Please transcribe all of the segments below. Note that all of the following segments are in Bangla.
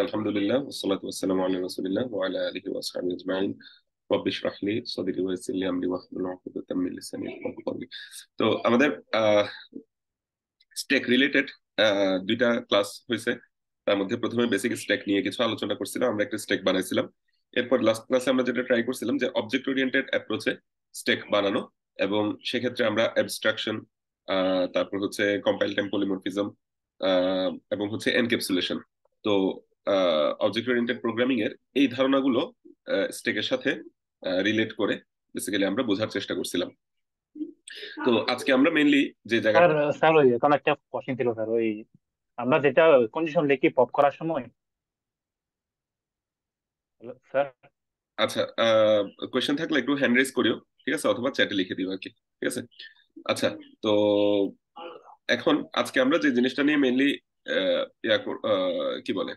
আলহামদুলিল্লাহ والصلاة والسلام على رسول الله وعلى آله وأصحابه أجمعين رب اشرح لي صدري ويسر لي أمري واحلل عقدة من لساني يفقهوا قولي। তো আমাদের স্টেক রিলেটেড দুইটা ক্লাস হয়েছে। তার মধ্যে প্রথমে বেসিক স্টেক নিয়ে কিছু আলোচনা করছিলাম, আমরা একটা স্টেক বানাইছিলাম। এরপর লাস্ট ক্লাসে আমরা যেটা ট্রাই করছিলাম যে অবজেক্ট ওরিয়েন্টেড অ্যাপ্রোচে স্টেক বানানো, এবং সেক্ষেত্রে আমরা অ্যাবস্ট্রাকশন, তারপর হচ্ছে কম্পাইল টাইম পলিমরফিজম, এবং হচ্ছে এনক্যাপসুলেশন। তো অবজেক্ট ওরিয়েন্টেড প্রোগ্রামিং এর এই ধারণাগুলো স্টেকের সাথে রিলেট করে বেসিক্যালি আমরা বোঝার চেষ্টা করছিলাম। তো আজকে আমরা মেইনলি যে স্যার জায়গাটা। স্যার ওই এখন একটা কোশ্চেন ছিল স্যার। ওই আমরা যেটা কন্ডিশন লিখি পপ করার সময়। Hello sir. আচ্ছা, কোয়েশ্চেন থাকলে একটু হ্যান্ড রেজ করিও, ঠিক আছে, অথবা চ্যাটে লিখে দিও আর কি, ঠিক আছে। আচ্ছা, তো এখন আজকে আমরা যে জিনিসটা নিয়ে মেইনলি কি বলে,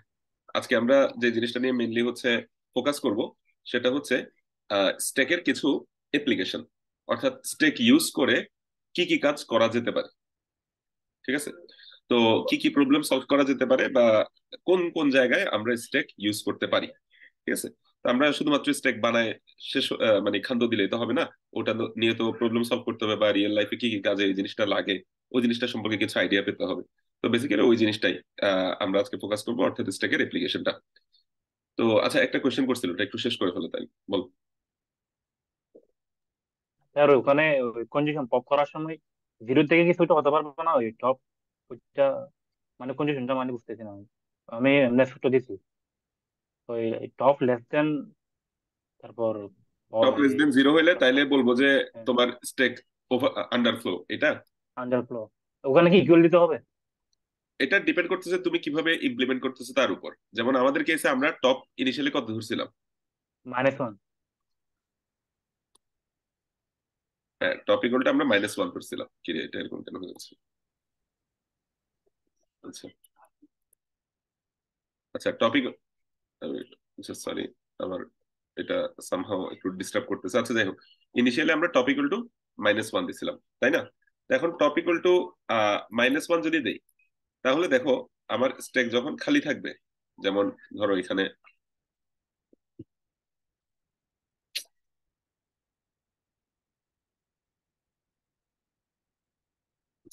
আজকে আমরা যে জিনিসটা নিয়ে মেইনলি হচ্ছে ফোকাস করব, সেটা হচ্ছে স্টেকের কিছু অ্যাপ্লিকেশন, অর্থাৎ স্টেক ইউজ করে কি কি কাজ করা যেতে পারে, ঠিক আছে। তো কি কি প্রবলেম সলভ করা যেতে পারে, বা কোন কোন জায়গায় আমরা স্টেক ইউজ করতে পারি, ঠিক আছে। তো আমরা শুধুমাত্র স্টেক বানায় শেষ মানে ক্ষান্ত দিলেই তো হবে না, ওটা নিয়ে তো প্রবলেম সলভ করতে হবে, বা রিয়েল লাইফে কি কি কাজে এই জিনিসটা লাগে ওই জিনিসটা সম্পর্কে কিছু আইডিয়া পেতে হবে। তো বেসিক্যালি ওই জিনিসটাই আমরা আজকে ফোকাস করবো, অর্থাৎ স্টেকের অ্যাপ্লিকেশনটা। তো আচ্ছা, একটা কোয়েশ্চেন করছিল, ওটা একটু শেষ করে ফেলো তাই বল। স্যার ওখানে ওই কন্ডিশন পপ করার সময় জিরো থেকে কিছু ওইটা হতে পারবে না, ওই টপ ওইটা মানে কন্ডিশনটা মানে বুঝতেছি না আমি। আমি এমনি ছোট দিছি ওই টপ লেস দেন, তারপর টপ লেস দেন জিরো হইলে তাইলে বলবো যে তোমার স্টেক ওভার আন্ডারফ্লো এটা। আন্ডারফ্লো। ওখানে কি ইকুয়াল দিতে হবে? এটা ডিপেন্ড করতেছে তুমি কিভাবে ইমপ্লিমেন্ট করতেছো তার উপর। যেমন আমাদের কেসে আমরা টপ ইনিশিয়ালি কত ধরছিলাম? -1। হ্যাঁ, টপ ইকুয়ালটা আমরা -1 করছিলাম, কি রে এটা এরকম কেন হয়ে যাচ্ছে? আচ্ছা, আচ্ছা টপিক, আচ্ছা সরি, আমার এটা সামহাও একটু ডিস্টার্ব করতেছে। আচ্ছা যাই হোক, ইনিশিয়ালি আমরা টপ ইকুয়াল টু -1 দিছিলাম, তাই না? তো এখন টপ ইকুয়াল টু -1 যদি দেই, তাহলে দেখো আমার স্টেক যখন খালি থাকবে, যেমন ধরো এখানে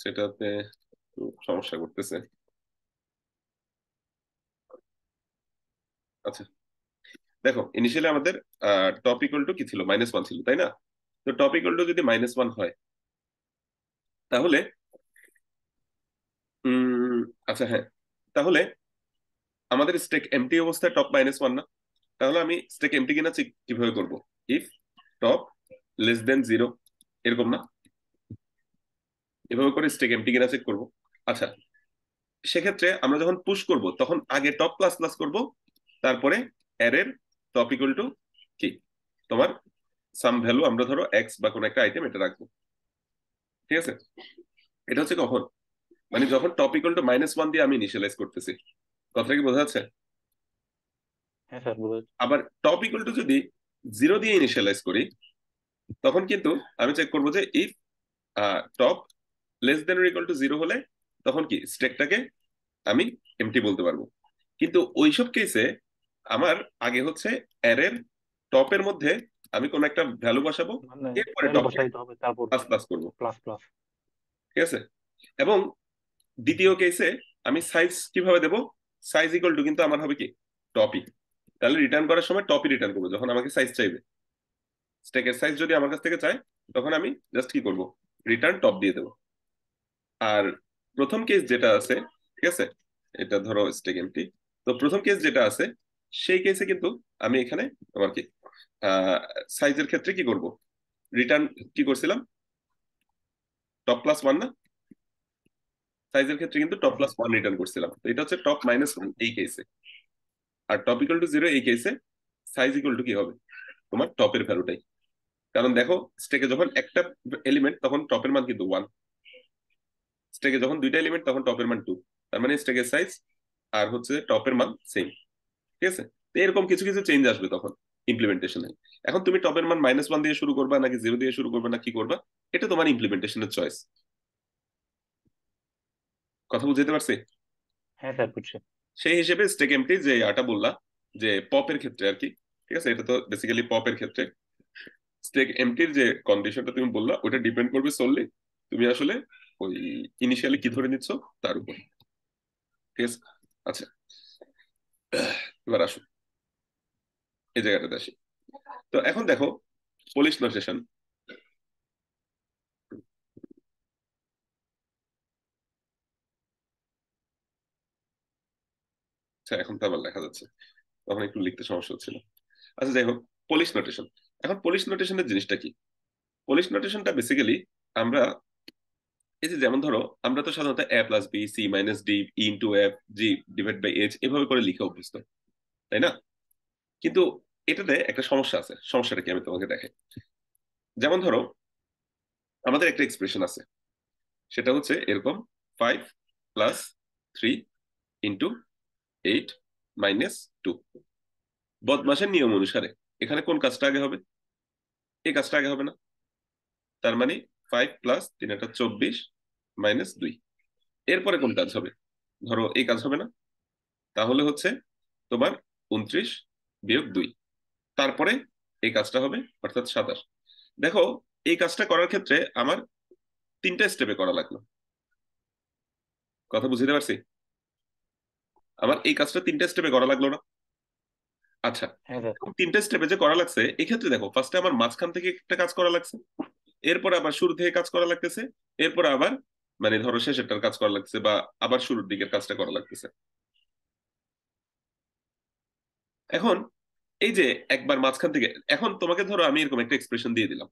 সেটাতে একটু সমস্যা করতেছে। আচ্ছা, দেখো ইনিশিয়ালি আমাদের টপ ইকুয়াল টু কি ছিল, -1 ছিল, তাই না? তো টপ ইকুয়াল টু যদি -1 হয়, তাহলে উম আচ্ছা হ্যাঁ, তাহলে আমাদের স্টেক এমটি অবস্থায় টপ -1 না? তাহলে আমি স্টেক এমটি কিনা চেক কিভাবে করব? If top less than zero, এরকম না? এভাবে করে স্টেক এমটি কিনা চেক করব। আচ্ছা, সেক্ষেত্রে আমরা যখন পুশ করব তখন আগে টপ প্লাস প্লাস করব, তারপরে অ্যারের টপ ইকুয়াল টু কি, তোমার সাম ভ্যালু, আমরা ধরো এক্স বা কোনো একটা আইটেম এটা রাখবো, ঠিক আছে। এটা হচ্ছে কখন, মানে যখন টপ ইকুয়াল টু -1 দিয়ে আমি ইনিশিয়ালাইজ করতেছি। কথাটা কি বোঝা যাচ্ছে? হ্যাঁ স্যার বুঝেছি। আবার টপ ইকুয়াল টু যদি জিরো দিয়ে ইনিশিয়ালাইজ করি, তখন কিন্তু আমি চেক করবো যে if top less than equal to zero হলে তখন কি স্টেকটাকে আমি এমটি বলতে পারবো। কিন্তু ওইসব কেসে আমার আগে হচ্ছে অ্যারের টপের মধ্যে আমি কোন একটা ভ্যালু বসাবো, মানে এরপরে ভ্যালু টপকে বসাইতে হবে, তারপর প্লাস প্লাস করবো, প্লাস প্লাস। ঠিক আছে। এবং দ্বিতীয় কেসে আমি সাইজ কিভাবে দেব? সাইজ ইকুয়াল টু কিন্তু আমার হবে কি, টপই। তাহলে রিটার্ন করার সময় টপই রিটার্ন করবো যখন আমাকে সাইজ চাইবে। স্টেকের সাইজ যদি আমার কাছ থেকে চায়, তখন আমি জাস্ট কি করব, রিটার্ন টপ দিয়ে দেবো। আর প্রথম কেস যেটা আছে, ঠিক আছে, এটা ধরো স্টেক এমটি। তো প্রথম কেস যেটা আছে, সেই কেসে কিন্তু আমি এখানে আমার কি সাইজের ক্ষেত্রে কি করব, রিটার্ন কি করছিলাম, টপ+1 না? সাইজের ক্ষেত্রে কিন্তু হ্যাঁ হ্যাঁ। টপ+1 রিটার্ন করছিলাম, তো এটা হচ্ছে টপ-1 এই কেসে। আর টপ ইকুয়াল টু জিরো এই কেসে সাইজ ইকুয়াল টু কি হবে, তোমার টপের ভ্যালুটাই। কারণ দেখো, স্টেকে যখন একটা এলিমেন্ট তখন টপের মান কিন্তু 1, স্টেকে যখন দুইটা এলিমেন্ট তখন টপের মান 2। তার মানে স্টেকের সাইজ আর হচ্ছে টপের মান সেম, ঠিক আছে। তো এরকম কিছু কিছু চেঞ্জ আসবে তখন ইমপ্লিমেন্টেশনে। এখন তুমি টপের মান -1 দিয়ে শুরু করবা নাকি জিরো দিয়ে শুরু করবা না কি করবা, এটা তোমার ইমপ্লিমেন্টেশনের চয়েস। কথা বুঝতে পারছি? হ্যাঁ স্যার বুঝছি। সেই হিসেবে স্টেক এমটি যে আটা বললা যে পপের ক্ষেত্রে আর কি, ঠিক আছে, এটা তো বেসিক্যালি পপের ক্ষেত্রে স্টেক এমটির যে কন্ডিশনটা তুমি বললা ওটা ডিপেন্ড করবে solely তুমি আসলে ওই ইনিশিয়ালি কি ধরে নিচ্ছ তার উপর, ঠিক আছে। আচ্ছা, এবার আসো এই জায়গাটাতে আসি। তো এখন দেখো পোলিশ নোটেশন। আচ্ছা, এখন তো আবার লেখা যাচ্ছে, তখন একটু লিখতে সমস্যা হচ্ছিল। আচ্ছা যাই হোক, পোলিশ নোটেশন। এখন পোলিশ নোটেশনের জিনিসটা কি? পোলিশ নোটেশনটা বেসিক্যালি আমরা এই যে যেমন ধরো আমরা তো সাধারণত A plus B C minus D into F G divide by H এভাবে করে লিখে অভ্যস্ত, তাই না? কিন্তু এটাতে একটা সমস্যা আছে, সমস্যাটা কি আমি তোমাকে দেখাই। যেমন ধরো আমাদের একটা এক্সপ্রেশন আছে, সেটা হচ্ছে এরকম 5+3 × 8 - 2। বদমাসের নিয়ম অনুসারে এখানে কোন কাজটা আগে হবে? এই কাজটা আগে হবে না? তার মানে 5+3 = 24 - 2। এরপরে কোন কাজ হবে? ধরো এই কাজ হবে না? তাহলে হচ্ছে তোমার 29 - 2। তারপরে এই কাজটা হবে, অর্থাৎ 27। দেখো, এই কাজটা করার ক্ষেত্রে আমার 3টা স্টেপে করা লাগলো। কথা বুঝতে পারছি? আমার এই কাজটা 3টা স্টেপে করা লাগলো না? আচ্ছা, হ্যাঁ স্যার। 3টা স্টেপে যে করা লাগছে এক্ষেত্রে দেখো ফার্স্টে আমার মাঝখান থেকে একটা কাজ করা লাগছে, এরপর আবার শুরু থেকে কাজ করা লাগতেছে, এরপর আবার মানে ধরো শেষেরটার কাজ করা লাগছে, বা আবার শুরুর দিকের কাজটা করা লাগতেছে। এখন এই যে একবার মাঝখান থেকে, এখন তোমাকে ধরো আমি এরকম একটা এক্সপ্রেশন দিয়ে দিলাম,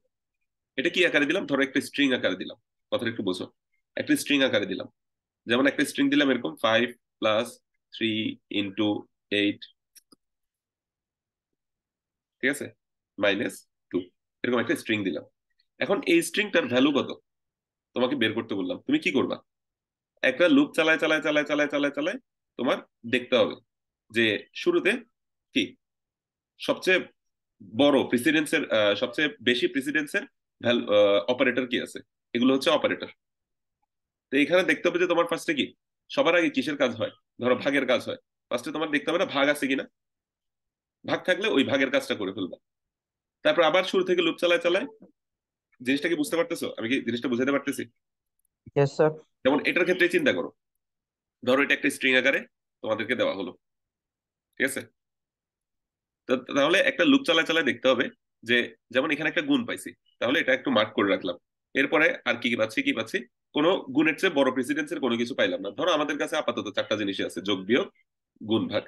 এটা কি আকারে দিলাম? ধরো একটা স্ট্রিং আকারে দিলাম, কথাটা একটু বোঝো। একটা স্ট্রিং আকারে দিলাম, যেমন একটা স্ট্রিং দিলাম এরকম 5+3 × 8, ঠিক আছে, -2, এরকম একটা স্ট্রিং দিলাম। এখন এই স্ট্রিংটার ভ্যালু কত তোমাকে বের করতে বললাম, তুমি কি করবা? একটা লুপ চালায় চালায় চালায় চালায় চালায় চালায় তোমার দেখতে হবে যে শুরুতে কি সবচেয়ে বড় প্রিসিডেন্সের, সবচেয়ে বেশি প্রিসিডেন্সের অপারেটর কি আছে, এগুলো হচ্ছে অপারেটর। তো এখানে দেখতে হবে যে তোমার ফার্স্টে কি সবার আগে কিসের কাজ হয়, ধরো ভাগের কাজ হয়, ফার্স্টে তোমার দেখতে হবে না ভাগ আছে কিনা, ভাগ থাকলে ওই ভাগের কাজটা করে ফেলবা। তারপর আবার শুরু থেকে লুপ চালায় চালায়, জিনিসটা কি বুঝতে পারতেছো? আমি কি জিনিসটা বুঝাতে পারতেছি? Yes sir. যেমন এটার ক্ষেত্রে চিন্তা করো, ধরো এটা একটা স্ট্রিং আকারে তোমাদেরকে দেওয়া হলো, ঠিক আছে। তাহলে একটা লুপ চালায় চালায় দেখতে হবে যে যেমন এখানে একটা গুণ পাইছি, তাহলে এটা একটু মার্ক করে রাখলাম। এরপরে আর কি কি পাচ্ছি কি পাচ্ছি, কোনো গুণের চেয়ে বড় প্রেসিডেন্সের কোনো কিছু পাইলাম না। ধরো আমাদের কাছে আপাতত 4টা জিনিসই আছে, যোগ বিয়োগ গুণ ভাগ।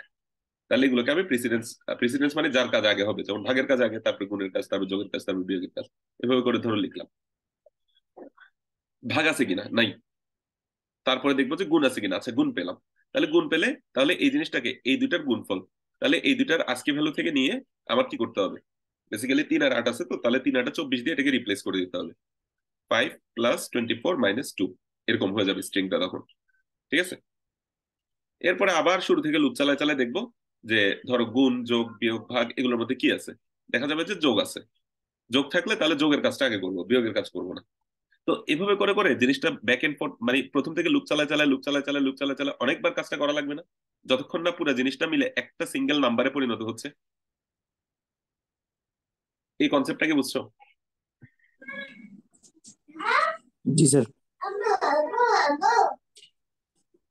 তাহলে এগুলোকে আমি প্রেসিডেন্স, প্রেসিডেন্স মানে যার কাজ আগে হবে, যেমন ভাগের কাজ আগে, তারপরে গুণের কাজ, তারপর যোগের কাজ, তারপর বিয়োগের কাজ, এভাবে করে ধরো লিখলাম। ভাগ আছে কিনা, নাই। তারপরে দেখবো যে গুণ আছে কিনা, আচ্ছা গুণ পেলাম। তাহলে গুণ পেলে তাহলে এই জিনিসটাকে এই দুইটার গুণফল, তাহলে এই দুইটার আস্কি ভ্যালু থেকে নিয়ে আমার কি করতে হবে? বেসিক্যালি 3 আর 8 আছে, তো তাহলে 3 × 8 = 24 দিয়ে এটাকে রিপ্লেস করে দিতে হবে। 5+24 - 2 এরকম হয়ে যাবে স্ট্রিংটা তখন, ঠিক আছে। এরপরে আবার শুরু থেকে লুপ চালায় চালায় দেখবো যে ধরো গুণ যোগ বিয়োগ ভাগ এগুলোর মধ্যে কি আছে, দেখা যাবে যে যোগ আছে। যোগ থাকলে তাহলে যোগের কাজটা আগে করবো, বিয়োগের কাজ করবো না। তো এভাবে করে করে জিনিসটা ব্যাক এন্ড ফোর্থ মানে প্রথম থেকে লুপ চালায় চালায় লুপ চালায় চালায় লুপ চালায় চালায় অনেকবার কাজটা করা লাগবে না, যতক্ষণ না পুরো জিনিসটা মিলে একটা সিঙ্গেল নাম্বারে পরিণত হচ্ছে। এই কনসেপ্টটাকে বুঝছো? জি স্যার।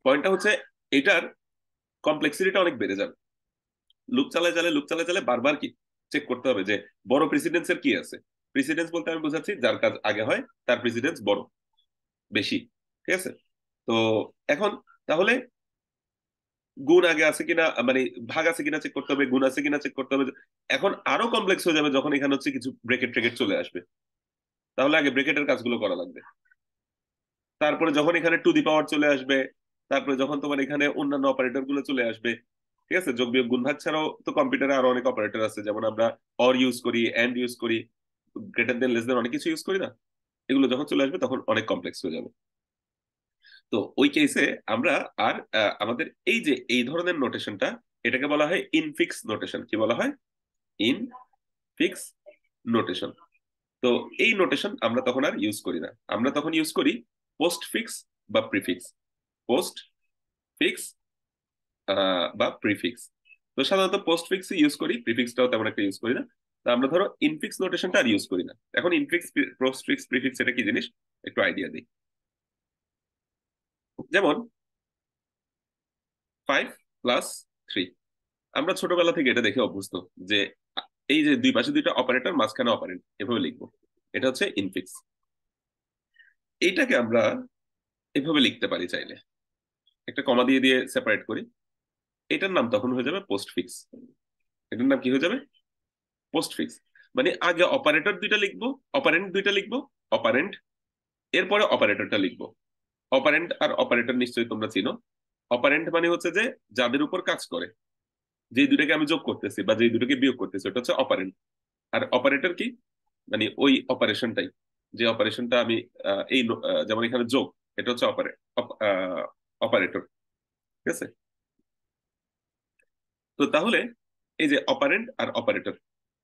পয়েন্টটা হচ্ছে এটার কমপ্লেক্সিটিটা অনেক বেড়ে যাবে। লুপ চালায় চালায় লুপ চালায় চালায় বারবার কি চেক করতে হবে যে বড় প্রেসিডেন্সের কি আছে। প্রেসিডেন্স বলতে আমি বোঝাচ্ছি যার কাজ আগে হয় তার প্রেসিডেন্স বড়, বেশি, ঠিক আছে। তো এখন তাহলে গুণ আগে আছে কিনা মানে ভাগ আছে কিনা চেক করতে হবে, গুণ আছে কিনা চেক করতে হবে। এখন আরো কমপ্লেক্স হয়ে যাবে যখন এখানে হচ্ছে কিছু ব্রেকেট ট্রেকেট চলে আসবে, তাহলে আগে ব্রেকেটের কাজগুলো করা লাগবে। তারপরে যখন এখানে টু দি পাওয়ার চলে আসবে, তারপরে যখন তোমার এখানে অন্যান্য অপারেটর গুলো চলে আসবে, ঠিক আছে, যোগ বিয়োগ গুণ ভাগ ছাড়াও তো কম্পিউটারে আরো অনেক অপারেটর আছে, যেমন আমরা অর ইউজ করি, এন্ড ইউজ করি, গ্রেটার দেন লেস দেন অনেক কিছু ইউজ করি না। এগুলো যখন চলে আসবে তখন অনেক কমপ্লেক্স হয়ে যাবে। তো ওই কেসে আমরা আর আমাদের এই যে এই ধরনের নোটেশনটা, এটাকে বলা হয় ইনফিক্স নোটেশন। কি বলা হয়? Infix notation. তো এই নোটেশন আমরা তখন আর ইউজ করি না, আমরা তখন ইউজ করি পোস্ট ফিক্স বা প্রিফিক্স। পোস্ট ফিক্স বা প্রিফিক্স। তো সাধারণত পোস্ট ফিক্স ইউজ করি, প্রিফিক্সটাও তেমন একটা ইউজ করি না। তো আমরা ধরো ইনফিক্স নোটেশনটা আর ইউজ করি না। এখন ইনফিক্স, পোস্ট ফিক্স, প্রিফিক্স এটা কি জিনিস একটু আইডিয়া দিই। যেমন 5+3, আমরা ছোটবেলা থেকে এটা দেখে অভ্যস্ত যে এই যে দুই পাশে দুইটা অপারেটর, মাঝখানে অপারেন্ট, এভাবে লিখবো। এটা হচ্ছে ইনফিক্স। এইটাকে আমরা এভাবে লিখতে পারি চাইলে, একটা কমা দিয়ে দিয়ে সেপারেট করি। এটার নাম তখন হয়ে যাবে পোস্ট ফিক্স। এটার নাম কি হয়ে যাবে? Post fix. মানে আগে অপারেটর দুইটা লিখবো, অপারেন্ট দুইটা লিখবো, অপারেন্ট, এরপরে অপারেটরটা লিখবো। অপারেন্ট আর অপারেটর নিশ্চয়ই তোমরা চিনো। অপারেন্ট মানে হচ্ছে যে যাদের উপর কাজ করে, যে দুটাকে আমি যোগ করতেছি বা যে দুটাকে বিয়োগ করতেছি, ওটা হচ্ছে অপারেন্ট। আর অপারেটর কি? মানে ওই অপারেশনটাই, যে অপারেশনটা আমি যেমন এখানে যোগ, এটা হচ্ছে অপারেটর। ঠিক আছে? তো তাহলে এই যে অপারেন্ট আর অপারেটর,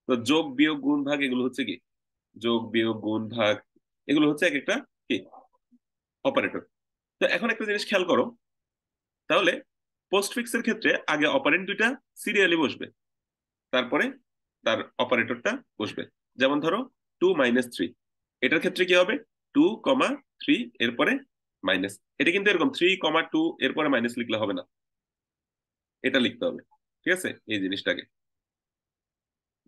তো যোগ বিয়োগ গুণ ভাগ এগুলো হচ্ছে কি? যোগ বিয়োগ গুণ ভাগ এগুলো হচ্ছে এক একটা কি অপারেটর। তো এখন একটা জিনিস খেয়াল করো, তাহলে পোস্টফিক্স এর ক্ষেত্রে আগে অপারেন্ট দুইটা সিরিয়ালি বসবে, তারপরে তার অপারেটরটা বসবে। যেমন ধরো 2-3, এটার ক্ষেত্রে কি হবে? 2,3 এরপরে মাইনাস। এটা কিন্তু এরকম 3,2 এরপরে মাইনাস লিখলে হবে না, এটা লিখতে হবে। ঠিক আছে? এই জিনিসটাকে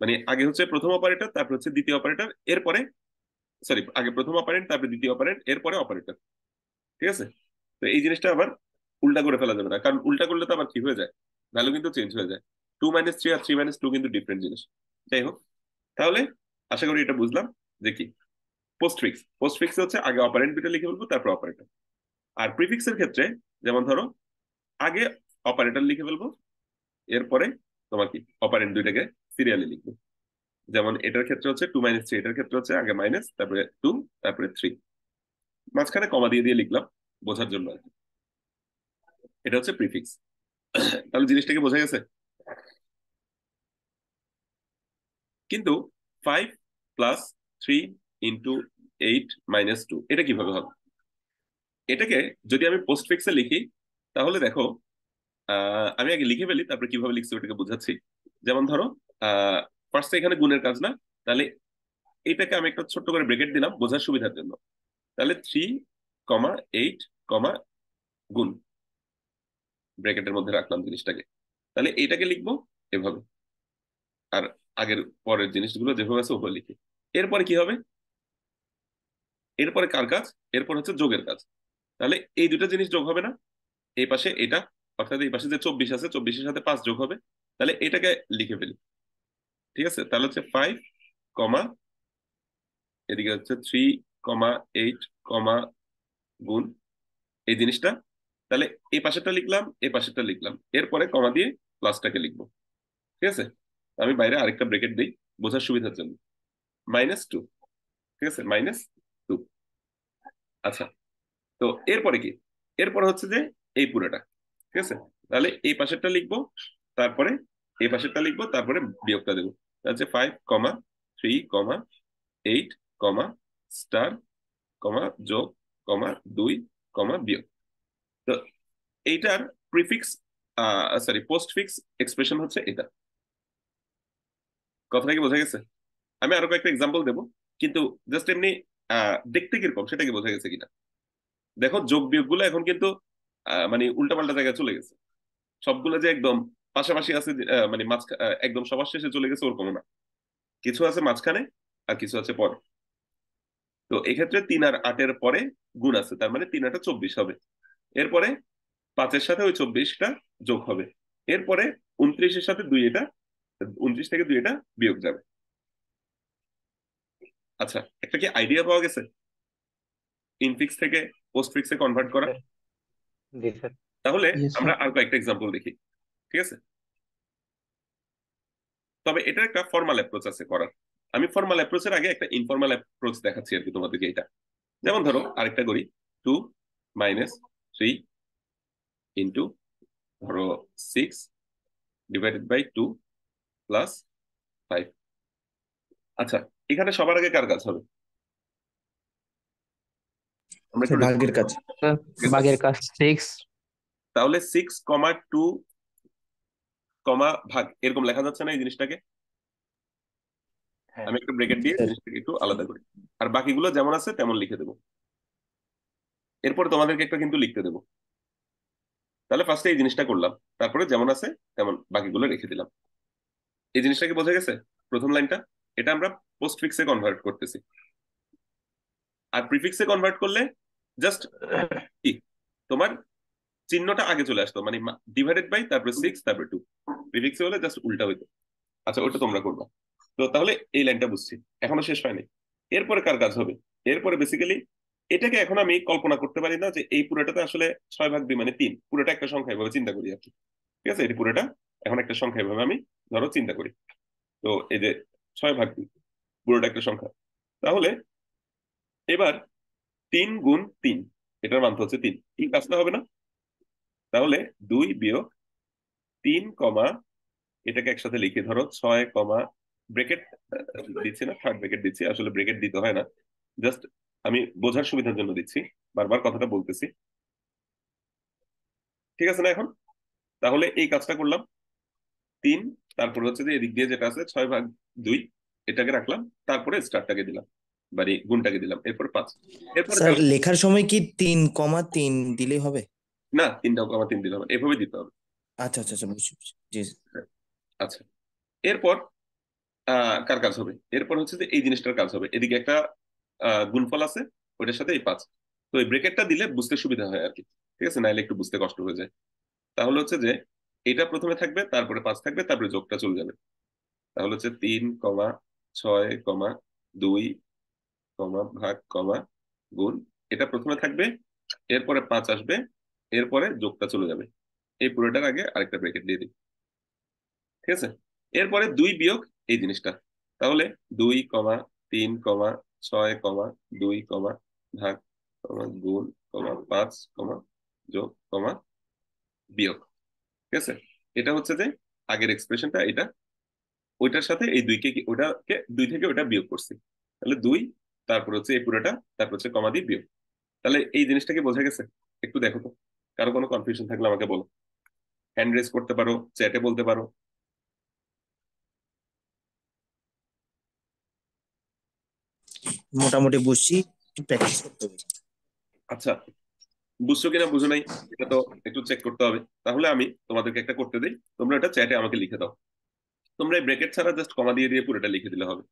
মানে আগে হচ্ছে প্রথম অপারেটর, তারপর হচ্ছে দ্বিতীয় অপারেটর, এরপরে সরি, আগে প্রথম অপারেন্ট, তারপরে দ্বিতীয় অপারেন্ট, এরপরে অপারেটর। ঠিক আছে? তো এই জিনিসটা আবার উল্টা করে ফেলা যাবে না, কারণ উল্টা করলে তো আবার কি হয়ে যায়, ভ্যালু কিন্তু চেঞ্জ হয়ে যায়। 2-3 আর 3-2 কিন্তু ডিফারেন্ট জিনিস। যাই হোক, তাহলে আশা করি এটা বুঝলাম যে কি পোস্টফিক্স। পোস্টফিক্স হচ্ছে আগে অপারেন্ট দুটো লিখে ফেলবো, তারপর অপারেটর। আর প্রিফিক্স এর ক্ষেত্রে যেমন ধরো আগে অপারেটর লিখে ফেলবো, এরপরে তোমার কি অপারেন্ট দুইটাকে সিরিয়ালি লিখবো। যেমন এটার ক্ষেত্রে হচ্ছে 2-3, এটার ক্ষেত্রে হচ্ছে আগে মাইনাস, তারপরে 2, তারপরে 3, মাঝখানে কমা দিয়ে দিয়ে লিখলাম বোঝার জন্য আর কি। এটা হচ্ছে প্রিফিক্স। তাহলে জিনিসটাকে বোঝা গেছে? কিন্তু 5+3 × 8 - 2 এটা কিভাবে হবে? এটাকে যদি আমি পোস্টফিক্সে লিখি, তাহলে দেখো, আমি আগে লিখে ফেলি, তারপরে কিভাবে লিখছি ওটাকে বোঝাচ্ছি। যেমন ধরো ফার্স্টে এখানে গুণের কাজ না, তাহলে এইটাকে আমি একটা ছোট্ট করে ব্রেকেট দিলাম বোঝার সুবিধার জন্য। তাহলে 3,8, গুণ, ব্রেকেটের মধ্যে রাখলাম জিনিসটাকে। তাহলে এইটাকে লিখবো এভাবে, আর আগের পরের জিনিসগুলো যেভাবে আছে ওভাবে লিখি। এরপরে কি হবে? এরপরে কার কাজ? এরপর হচ্ছে যোগের কাজ। তাহলে এই দুটো জিনিস যোগ হবে না? এই পাশে এটা, অর্থাৎ এই পাশে যে 24 আছে, 24-এর সাথে 5 যোগ হবে। তাহলে এটাকে লিখে ফেলি। ঠিক আছে? তাহলে হচ্ছে 5, এদিকে হচ্ছে 3,8, গুণ এই জিনিসটা। তাহলে এই পাশেরটা লিখলাম, এই পাশেরটা লিখলাম, এরপরে কমা দিয়ে প্লাসটাকে লিখবো। ঠিক আছে? আমি বাইরে আরেকটা ব্রেকেট দিই বোঝার সুবিধার জন্য। -2। ঠিক আছে? -2। আচ্ছা, তো এরপরে কি? এরপরে হচ্ছে যে এই পুরোটা। ঠিক আছে? তাহলে এই পাশেরটা লিখবো, তারপরে এই পাশেরটা লিখবো, তারপরে বিয়োগটা দেবো। হচ্ছে 5,3,8, স্টার, যোগ, 2, বিয়োগ। তো এইটার প্রিফিক্স সরি পোস্টফিক্স এক্সপ্রেশন হচ্ছে এটা। কথাটা কি বোঝা গেছে? আমি আরো কয়েকটা এক্সাম্পল দেবো, কিন্তু জাস্ট এমনি দেখতে কিরকম সেটা কি বোঝা গেছে কিনা। দেখো যোগ বিয়োগ গুলো এখন কিন্তু মানে উল্টাপাল্টা জায়গায় চলে গেছে। সবগুলো যে একদম পাশাপাশি আছে মানে একদম সবার শেষে চলে গেছে ওরকম না। কিছু আছে মাঝখানে, আর কিছু আছে পরে। তো এক্ষেত্রে 3 আর 8-এর পরে গুণ আছে, তার মানে 3 × 8 = 24 হবে। এরপরে 5-এর সাথে ওই 24টা যোগ হবে। এরপরে 29-এর সাথে 2 এটা, 29 থেকে 2 এটা বিয়োগ যাবে। আচ্ছা, একটা কি আইডিয়া পাওয়া গেছে ইনফিক্স থেকে পোস্টফিক্সে কনভার্ট জি করা? স্যার। জি স্যার। তাহলে ইয়েস আমরা স্যার। আর কয়েকটা এক্সাম্পল দেখি। ঠিক আছে? তবে এটার একটা ফর্মাল অ্যাপ্রোচ আছে করার। আমি ফর্মাল অ্যাপ্রোচের আগে একটা ইনফর্মাল অ্যাপ্রোচ দেখাচ্ছি আর কি তোমাদেরকে এটা। যেমন ধরো আরেকটা করি, 2-3 ধরো 6/2 +5। আচ্ছা, এখানে সবার আগে কার কাজ হবে? আমরা একটু স্যার ভাগের রেসপন্স কাজ। স্যার, করবো। বাঘের কাজ 6। তাহলে 6,2 কমা ভাগ এরকম লেখা যাচ্ছে না এই জিনিসটাকে? হ্যাঁ আমি একটা ব্রেকেট দিয়ে স্যার জিনিসটাকে একটু আলাদা করি, আর বাকিগুলো যেমন আছে তেমন লিখে দেবো। এরপর তোমাদেরকে একটা কিন্তু লিখতে দেবো। তাহলে ফার্স্টে এই জিনিসটা করলাম, তারপরে যেমন আছে তেমন বাকিগুলো রেখে দিলাম। এই জিনিসটা কি বোঝা গেছে? প্রথম লাইনটা, এটা আমরা পোস্ট ফিক্সে কনভার্ট করতেছি। আর প্রিফিক্সে কনভার্ট করলে জাস্ট কি, তোমার চিহ্নটা আগে চলে আসতো, মানে ডিভাইডেড বাই তারপরে 6 তারপরে 2। প্রিফিক্সে হলে জাস্ট উল্টা হইতো। আচ্ছা, ওটা তোমরা করবা। তো তাহলে এই লাইনটা বুঝছি, এখনো শেষ হয়নি। এরপরে কার কাজ হবে? এরপরে বেসিক্যালি এটাকে এখন আমি কল্পনা করতে পারি না যে এই পুরোটাতে আসলে 6/2 মানে 3, পুরোটা একটা সংখ্যা এভাবে চিন্তা করি আর কি। ঠিক আছে, এটি পুরোটা এখন একটা সংখ্যা এভাবে আমি ধরো চিন্তা করি। তো এই যে 6/2 পুরোটা একটা সংখ্যা। তাহলে এবার 3 গুণ 3, এটার মান তো হচ্ছে 3, এই কাজটা হবে না? তাহলে 2 - 3 কমা, এটাকে একসাথে লিখে ধরো 6 কমা ব্রেকেট দিচ্ছি না, থার্ড ব্রেকেট দিচ্ছি, আসলে ব্রেকেট দিতে হয় না, জাস্ট আমি বোঝার সুবিধার জন্য দিচ্ছি, বারবার কথাটা বলতেছি। ঠিক আছে না এখন? তাহলে এই কাজটা করলাম। 3, তারপর হচ্ছে যে এদিক দিয়ে যেটা আছে 6/2, এটাকে রাখলাম, তারপরে স্টারটাকে দিলাম, মানে গুণটাকে দিলাম, এরপর 5। এরপরে স্যার লেখার সময় কি 3,3 দিলেই হবে? না, 3 কমা 3 দিলাম, এভাবে দিতে হবে। আচ্ছা আচ্ছা আচ্ছা, বুঝছি বুঝছি। জি। আচ্ছা, এরপর কার কাজ হবে? এরপর হচ্ছে যে এই জিনিসটার কাজ হবে, এদিকে একটা গুণফল আছে, ওইটার সাথে এই 5। তো এই ব্রেকেটটা দিলে বুঝতে সুবিধা হয় আর কি। ঠিক আছে, নাইলে একটু বুঝতে কষ্ট হয়ে যায়। তাহলে হচ্ছে যে এটা প্রথমে থাকবে, তারপরে 5 থাকবে, তারপরে যোগটা চলে যাবে। তাহলে হচ্ছে 3, 6, 2, ভাগ গুণ, এটা প্রথমে থাকবে, এরপরে 5 আসবে, এরপরে যোগটা চলে যাবে। এই পুরোটার আগে আরেকটা ব্রেকেট দিয়ে দিই। ঠিক আছে, এরপরে 2 বিয়োগ এই জিনিসটা। তাহলে 2, 3, 6, 2, ভাগ গুণ, 5, যোগ, বিয়োগ। ঠিক আছে, এটা হচ্ছে যে আগের এক্সপ্রেশনটা, এটা ওইটার সাথে এই 2কে ওটাকে 2 থেকে ওটা বিয়োগ করছি। তাহলে 2, তারপর হচ্ছে এই পুরোটা, তারপর হচ্ছে কমা দিয়ে বিয়োগ। তাহলে এই জিনিসটা কি বোঝা গেছে? একটু দেখো তো, কারো কোনো কনফিউশন থাকলে আমাকে বলো, হ্যান্ড রেজ করতে পারো, চ্যাটে বলতে পারো। মোটামুটি বুঝছি, একটু প্র্যাকটিস করতে হবে। আচ্ছা, বুঝছো কিনা বুঝো নাই, এটা তো একটু চেক করতে হবে। তাহলে আমি তোমাদেরকে একটা করতে দিই, তোমরা এটা চ্যাটে আমাকে লিখে দাও। তোমরা এই ব্রেকেট ছাড়া জাস্ট কমা দিয়ে দিয়ে পুরোটা লিখে দিলে হবে।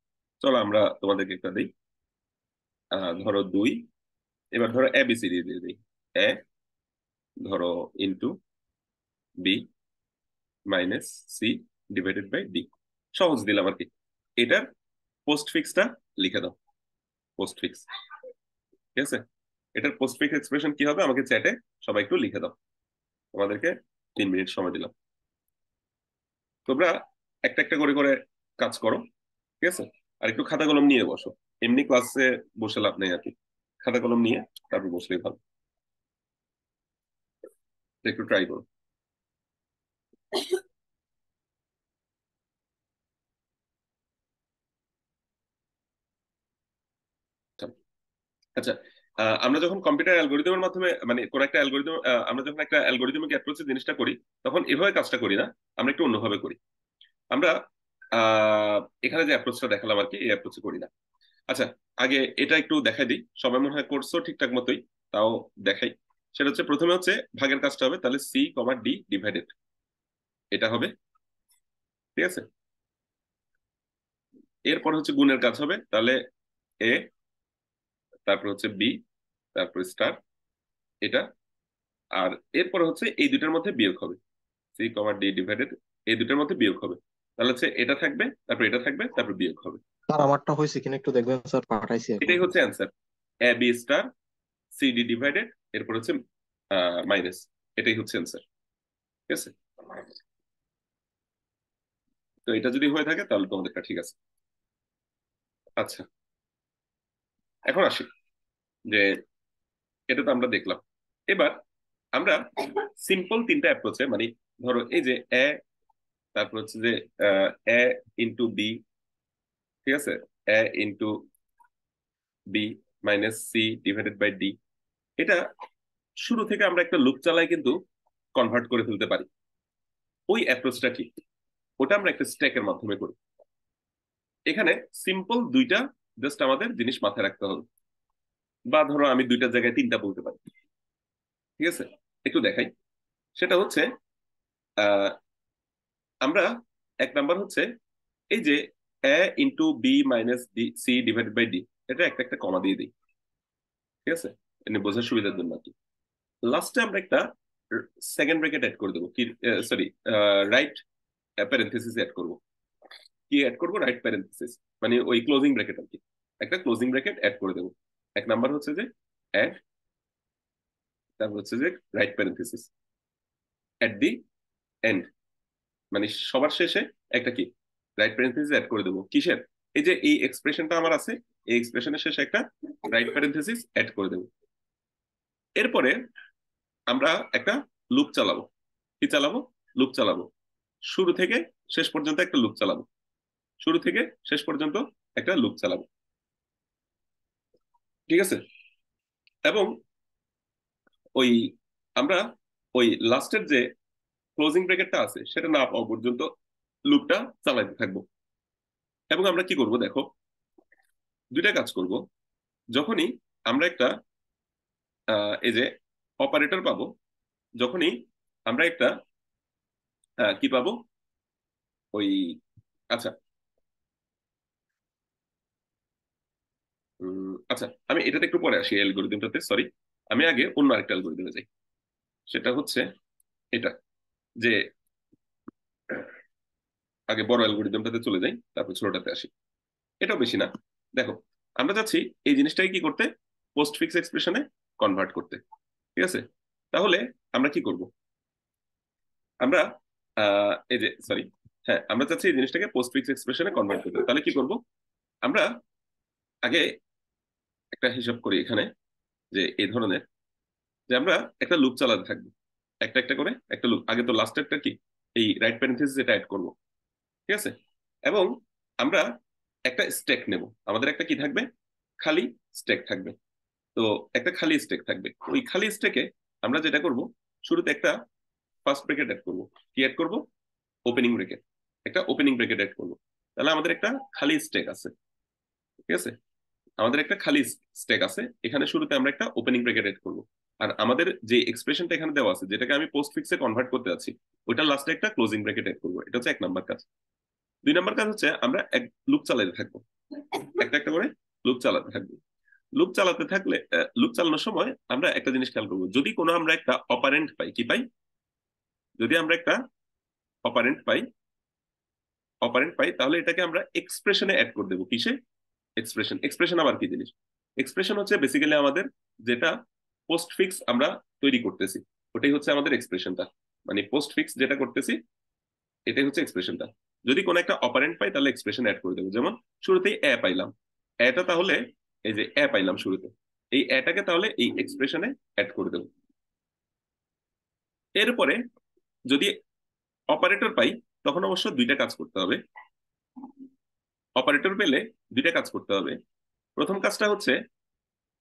চলো আমরা তোমাদেরকে একটা দিই। ধরো 2, এবার ধরো এবিসিডি দিয়ে দিই। এ, ধরো into B minus C divided by D. সহজ দিলাম আর কি। এটার পোস্ট ফিক্সটা লিখে দাও, পোস্ট ফিক্স। ঠিক আছে, এটার পোস্ট ফিক্স এক্সপ্রেশন কি হবে আমাকে চ্যাটে সবাই একটু লিখে দাও। তোমাদেরকে 3 মিনিট সময় দিলাম। তোমরা একটা একটা করে করে কাজ করো। ঠিক আছে, আর একটু খাতা কলম নিয়ে বসো। এমনি ক্লাসে বসে লাভ নেই আর কি, খাতা কলম নিয়ে তারপর বসলেই ভালো। একটু ট্রাই করো। আচ্ছা, আচ্ছা, আমরা যখন কম্পিউটার অ্যালগোরিদমের মাধ্যমে, মানে কোন একটা অ্যালগোরিদম, আমরা যখন একটা অ্যালগোরিদমিক অ্যাপ্রোচে জিনিসটা করি, তখন এভাবে কাজটা করি না, আমরা একটু অন্যভাবে করি। আমরা এখানে যে অ্যাপ্রোচটা দেখালাম আর কি, এই অ্যাপ্রোচে করি না। আচ্ছা, আগে এটা একটু দেখাই দিই, সবাই মনে হয় করছো ঠিকঠাক মতোই, তাও দেখাই। সেটা হচ্ছে প্রথমে হচ্ছে ভাগের কাজটা হবে, তাহলে C, D ডিভাইডেড, এটা হবে। ঠিক আছে, এরপর হচ্ছে গুণের কাজ হবে, তাহলে এ, তারপর হচ্ছে বি, তারপর স্টার, এটা। আর এরপর হচ্ছে এই দুটার মধ্যে বিয়োগ হবে, C, D ডিভাইডেড, এই দুটার মধ্যে বিয়োগ হবে। তাহলে হচ্ছে এটা থাকবে, তারপর এটা থাকবে, তারপর বিয়োগ হবে। স্যার আমারটা হয়েছে কিনা একটু দেখবেন স্যার, পাঠাইছি এখন। এটাই হচ্ছে answer. A, B star, C, D divided, এরপর হচ্ছে মাইনাস, এটাই হচ্ছে অ্যান্সার। ঠিক আছে, তো এটা যদি হয়ে থাকে তাহলে তোমাদেরটা ঠিক আছে। আচ্ছা, এখন আসি যে এটা তো আমরা দেখলাম। এবার আমরা সিম্পল 3টা অ্যাপ্রোচে, মানে ধরো এই যে এ, তারপর হচ্ছে যে এ ইন্টু বি, ঠিক আছে, A into B minus C divided by D, এটা শুরু থেকে আমরা একটা লুপ চালাই কিন্তু কনভার্ট করে ফেলতে পারি। ওই অ্যাপ্রোচটা কি, ওটা আমরা একটা স্ট্যাকের মাধ্যমে করি। এখানে সিম্পল দুইটা জাস্ট আমাদের জিনিস মাথায় রাখতে হবে, বা ধরো আমি দুইটা জায়গায় তিনটা বলতে পারি, ঠিক আছে? একটু দেখাই। সেটা হচ্ছে আহ আমরা এক নাম্বার হচ্ছে এই যে a into B minus D C divided by D, এটা একটা একটা কমা দিয়ে দিই, ঠিক আছে? এমনি বোঝার সুবিধার জন্য আর কি। লাস্টে আমরা একটা সেকেন্ড ব্র্যাকেট অ্যাড করে দেবো, কি সরি, রাইট প্যারেন্থেসিস অ্যাড করবো। কি অ্যাড করবো? রাইট প্যারেন্থেসিস, মানে ওই ক্লোজিং ব্র্যাকেট আর কি। একটা ক্লোজিং ব্র্যাকেট অ্যাড করে দেবো। এক নাম্বার হচ্ছে যে অ্যাড, তারপর হচ্ছে যে right parenthesis at the end, মানে সবার শেষে একটা কি রাইট প্যারেন্থেসিস অ্যাড করে দেবো। কিসের? এই যে এই এক্সপ্রেশনটা আমার আছে, এই এক্সপ্রেশনের শেষে একটা রাইট প্যারেন্থেসিস অ্যাড করে দেবো। এরপরে আমরা একটা লুপ চালাবো। কি চালাবো? লুপ চালাবো। শুরু থেকে শেষ পর্যন্ত একটা লুপ চালাবো। শুরু থেকে শেষ পর্যন্ত একটা লুপ চালাবো, ঠিক আছে? এবং ওই আমরা ওই লাস্টের যে ক্লোজিং ব্র্যাকেটটা আছে সেটা না পাওয়া পর্যন্ত লুপটা চালাতে থাকবো। এবং আমরা কি করব দেখো, দুইটা কাজ করব। যখনই আমরা একটা এই যে অপারেটর পাবো, যখনই আমরা একটা কি পাবো, ওই আচ্ছা আচ্ছা, আমি এটাতে একটু পরে আসি, অ্যালগোরিদমটাতে, সরি। আমি আগে অন্য আরেকটা অ্যালগোরিদমে যাই। সেটা হচ্ছে এটা, যে আগে বড় অ্যালগোরিদমটাতে চলে যাই, তারপর ছোটটাতে আসি। এটাও বেশি না। দেখো, আমরা চাচ্ছি এই জিনিসটাকে কি করতে, পোস্ট ফিক্স এক্সপ্রেশনে কনভার্ট করতে, ঠিক আছে? তাহলে আমরা কি করব? আমরা এই যে সরি, হ্যাঁ, আমরা চাচ্ছি এই জিনিসটাকে পোস্ট ফিক্স এক্সপ্রেশনে কনভার্ট করতে। তাহলে কি করব? আমরা আগে একটা হিসাব করি এখানে, যে এই ধরনের, যে আমরা একটা লুপ চালাতে থাকবো, একটা একটা করে একটা লুপ। আগে তো লাস্টেরটা কি, এই রাইট প্যারেন্থেসিস এটা অ্যাড করবো, ঠিক আছে? এবং আমরা একটা স্টেক নেব। আমাদের একটা কি থাকবে? খালি স্টেক থাকবে। তো একটা খালি স্টেক থাকবে। ওই খালি স্টেকে আমরা যেটা করব, শুরুতে একটা ফার্স্ট ব্রেকেট অ্যাড করব। কি অ্যাড করব? Opening bracket. একটা ওপেনিং ব্রেকেট অ্যাড করব। তাহলে আমাদের একটা খালি স্টেক আছে, ঠিক আছে? আমাদের একটা খালি স্টেক আছে, এখানে শুরুতে আমরা একটা ওপেনিং ব্রেকেট অ্যাড করব। আর আমাদের যে এক্সপ্রেশনটা এখানে দেওয়া আছে, যেটাকে আমি পোস্ট ফিক্সে কনভার্ট করতে যাচ্ছি, ওইটার লাস্টে একটা ক্লোজিং ব্রেকেট অ্যাড করব। এটা হচ্ছে এক নাম্বার কাজ। দুই নাম্বার কাজ হচ্ছে আমরা এক লুপ চালাতে থাকবো, একটা একটা করে লুপ চালাতে থাকবো। লুপ চালাতে থাকলে লুপ চালানোর সময় আমরা একটা জিনিস খেয়াল করবো, যদি কোনো আমরা একটা অপারেন্ট পাই, কি পাই? যদি আমরা একটা অপারেন্ট পাই, তাহলে এটাকে আমরা এক্সপ্রেশনে অ্যাড করে দেবো। কিসে? এক্সপ্রেশন। এক্সপ্রেশন আবার কি জিনিস? এক্সপ্রেশন হচ্ছে বেসিক্যালি আমাদের যেটা পোস্ট ফিক্স আমরা তৈরি করতেছি, ওটাই হচ্ছে আমাদের এক্সপ্রেশনটা। মানে পোস্ট ফিক্স যেটা করতেছি, এটাই হচ্ছে এক্সপ্রেশনটা। যদি কোনো একটা অপারেন্ট পাই তাহলে এক্সপ্রেশন অ্যাড করে দেবো। যেমন শুরুতেই এ পাইলাম, এটা তাহলে এই যে এ পাইলাম শুরুতে, এই এটাকে তাহলে এই এক্সপ্রেশনে অ্যাড করে দেবো। এরপরে যদি অপারেটর পাই, তখন অবশ্য দুইটা কাজ করতে হবে। অপারেটর পেলে দুইটা কাজ করতে হবে। প্রথম কাজটা হচ্ছে,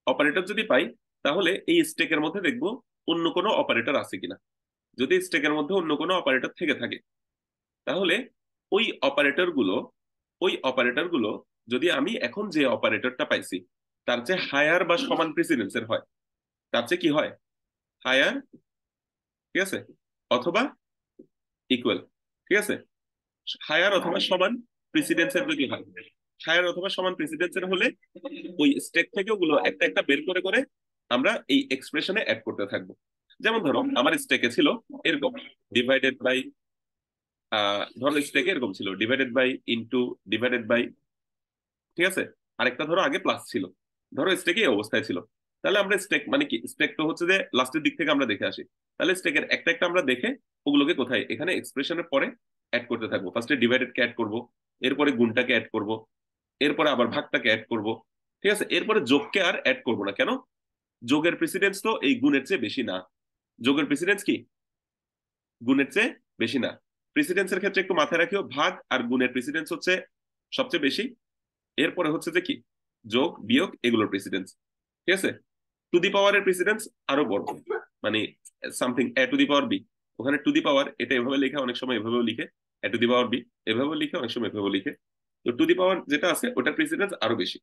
অপারেটর যদি পাই, তাহলে এই স্টেকের মধ্যে দেখবো অন্য কোনো অপারেটর আছে কিনা। যদি স্টেকের মধ্যে অন্য কোনো অপারেটর থেকে থাকে, তাহলে ওই অপারেটর গুলো ওই অপারেটর গুলো যদি আমি এখন যে অপারেটরটা পাইছি তার চেয়ে হায়ার বা সমান প্রিসিডেন্সের হয়, তার চেয়ে কি হয়? হায়ার, ঠিক আছে? অথবা ইকুয়াল, ঠিক আছে? হায়ার অথবা সমান প্রিসিডেন্সের যদি হয়, হায়ার অথবা সমান প্রিসিডেন্সের হলে ওই স্টেক থেকে ওগুলো একটা একটা বের করে করে আমরা এই এক্সপ্রেশনে অ্যাড করতে থাকবো। যেমন ধরো আমার স্টেকে ছিল এরকম, ডিভাইডেড বাই, ধরো স্টেকে এরকম ছিল divided by into divided by, ঠিক আছে? আরেকটা ধরো আগে প্লাস ছিল, ধরো স্টেকে এই অবস্থায় ছিল। তাহলে আমরা স্টেক মানে কি, স্টেক তো হচ্ছে যে লাস্টের দিক থেকে আমরা দেখে আসি। তাহলে স্টেকের একটা একটা আমরা দেখে ওগুলোকে কোথায়, এখানে এক্সপ্রেশনের পরে অ্যাড করতে থাকবো। ফার্স্টে ডিভাইডেড কে অ্যাড করবো, এরপরে গুণটাকে অ্যাড করবো, এরপরে আবার ভাগটাকে অ্যাড করব, ঠিক আছে? এরপরে যোগকে আর অ্যাড করবো না। কেন? যোগের প্রেসিডেন্স তো এই গুণের চেয়ে বেশি না। যোগের প্রেসিডেন্স কি গুণের চেয়ে বেশি না। প্রেসিডেন্সের ক্ষেত্রে একটু মাথায় রাখিও, ভাগ আর গুণের প্রেসিডেন্স হচ্ছে সবচেয়ে বেশি। এরপরে হচ্ছে যে কি, যোগ বিয়োগ এগুলোর প্রেসিডেন্স, ঠিক আছে? টু দি পাওয়ারের প্রেসিডেন্স আরো বড়, মানে something A to the power B, ওখানে টু দি পাওয়ার এটা এভাবে লেখে, অনেক সময় এভাবেও লিখে, এ টু দি পাওয়ার বি এভাবেও লিখে, অনেক সময় এভাবেও লিখে। তো টু দি পাওয়ার যেটা আছে ওটার প্রেসিডেন্স আরো বেশি।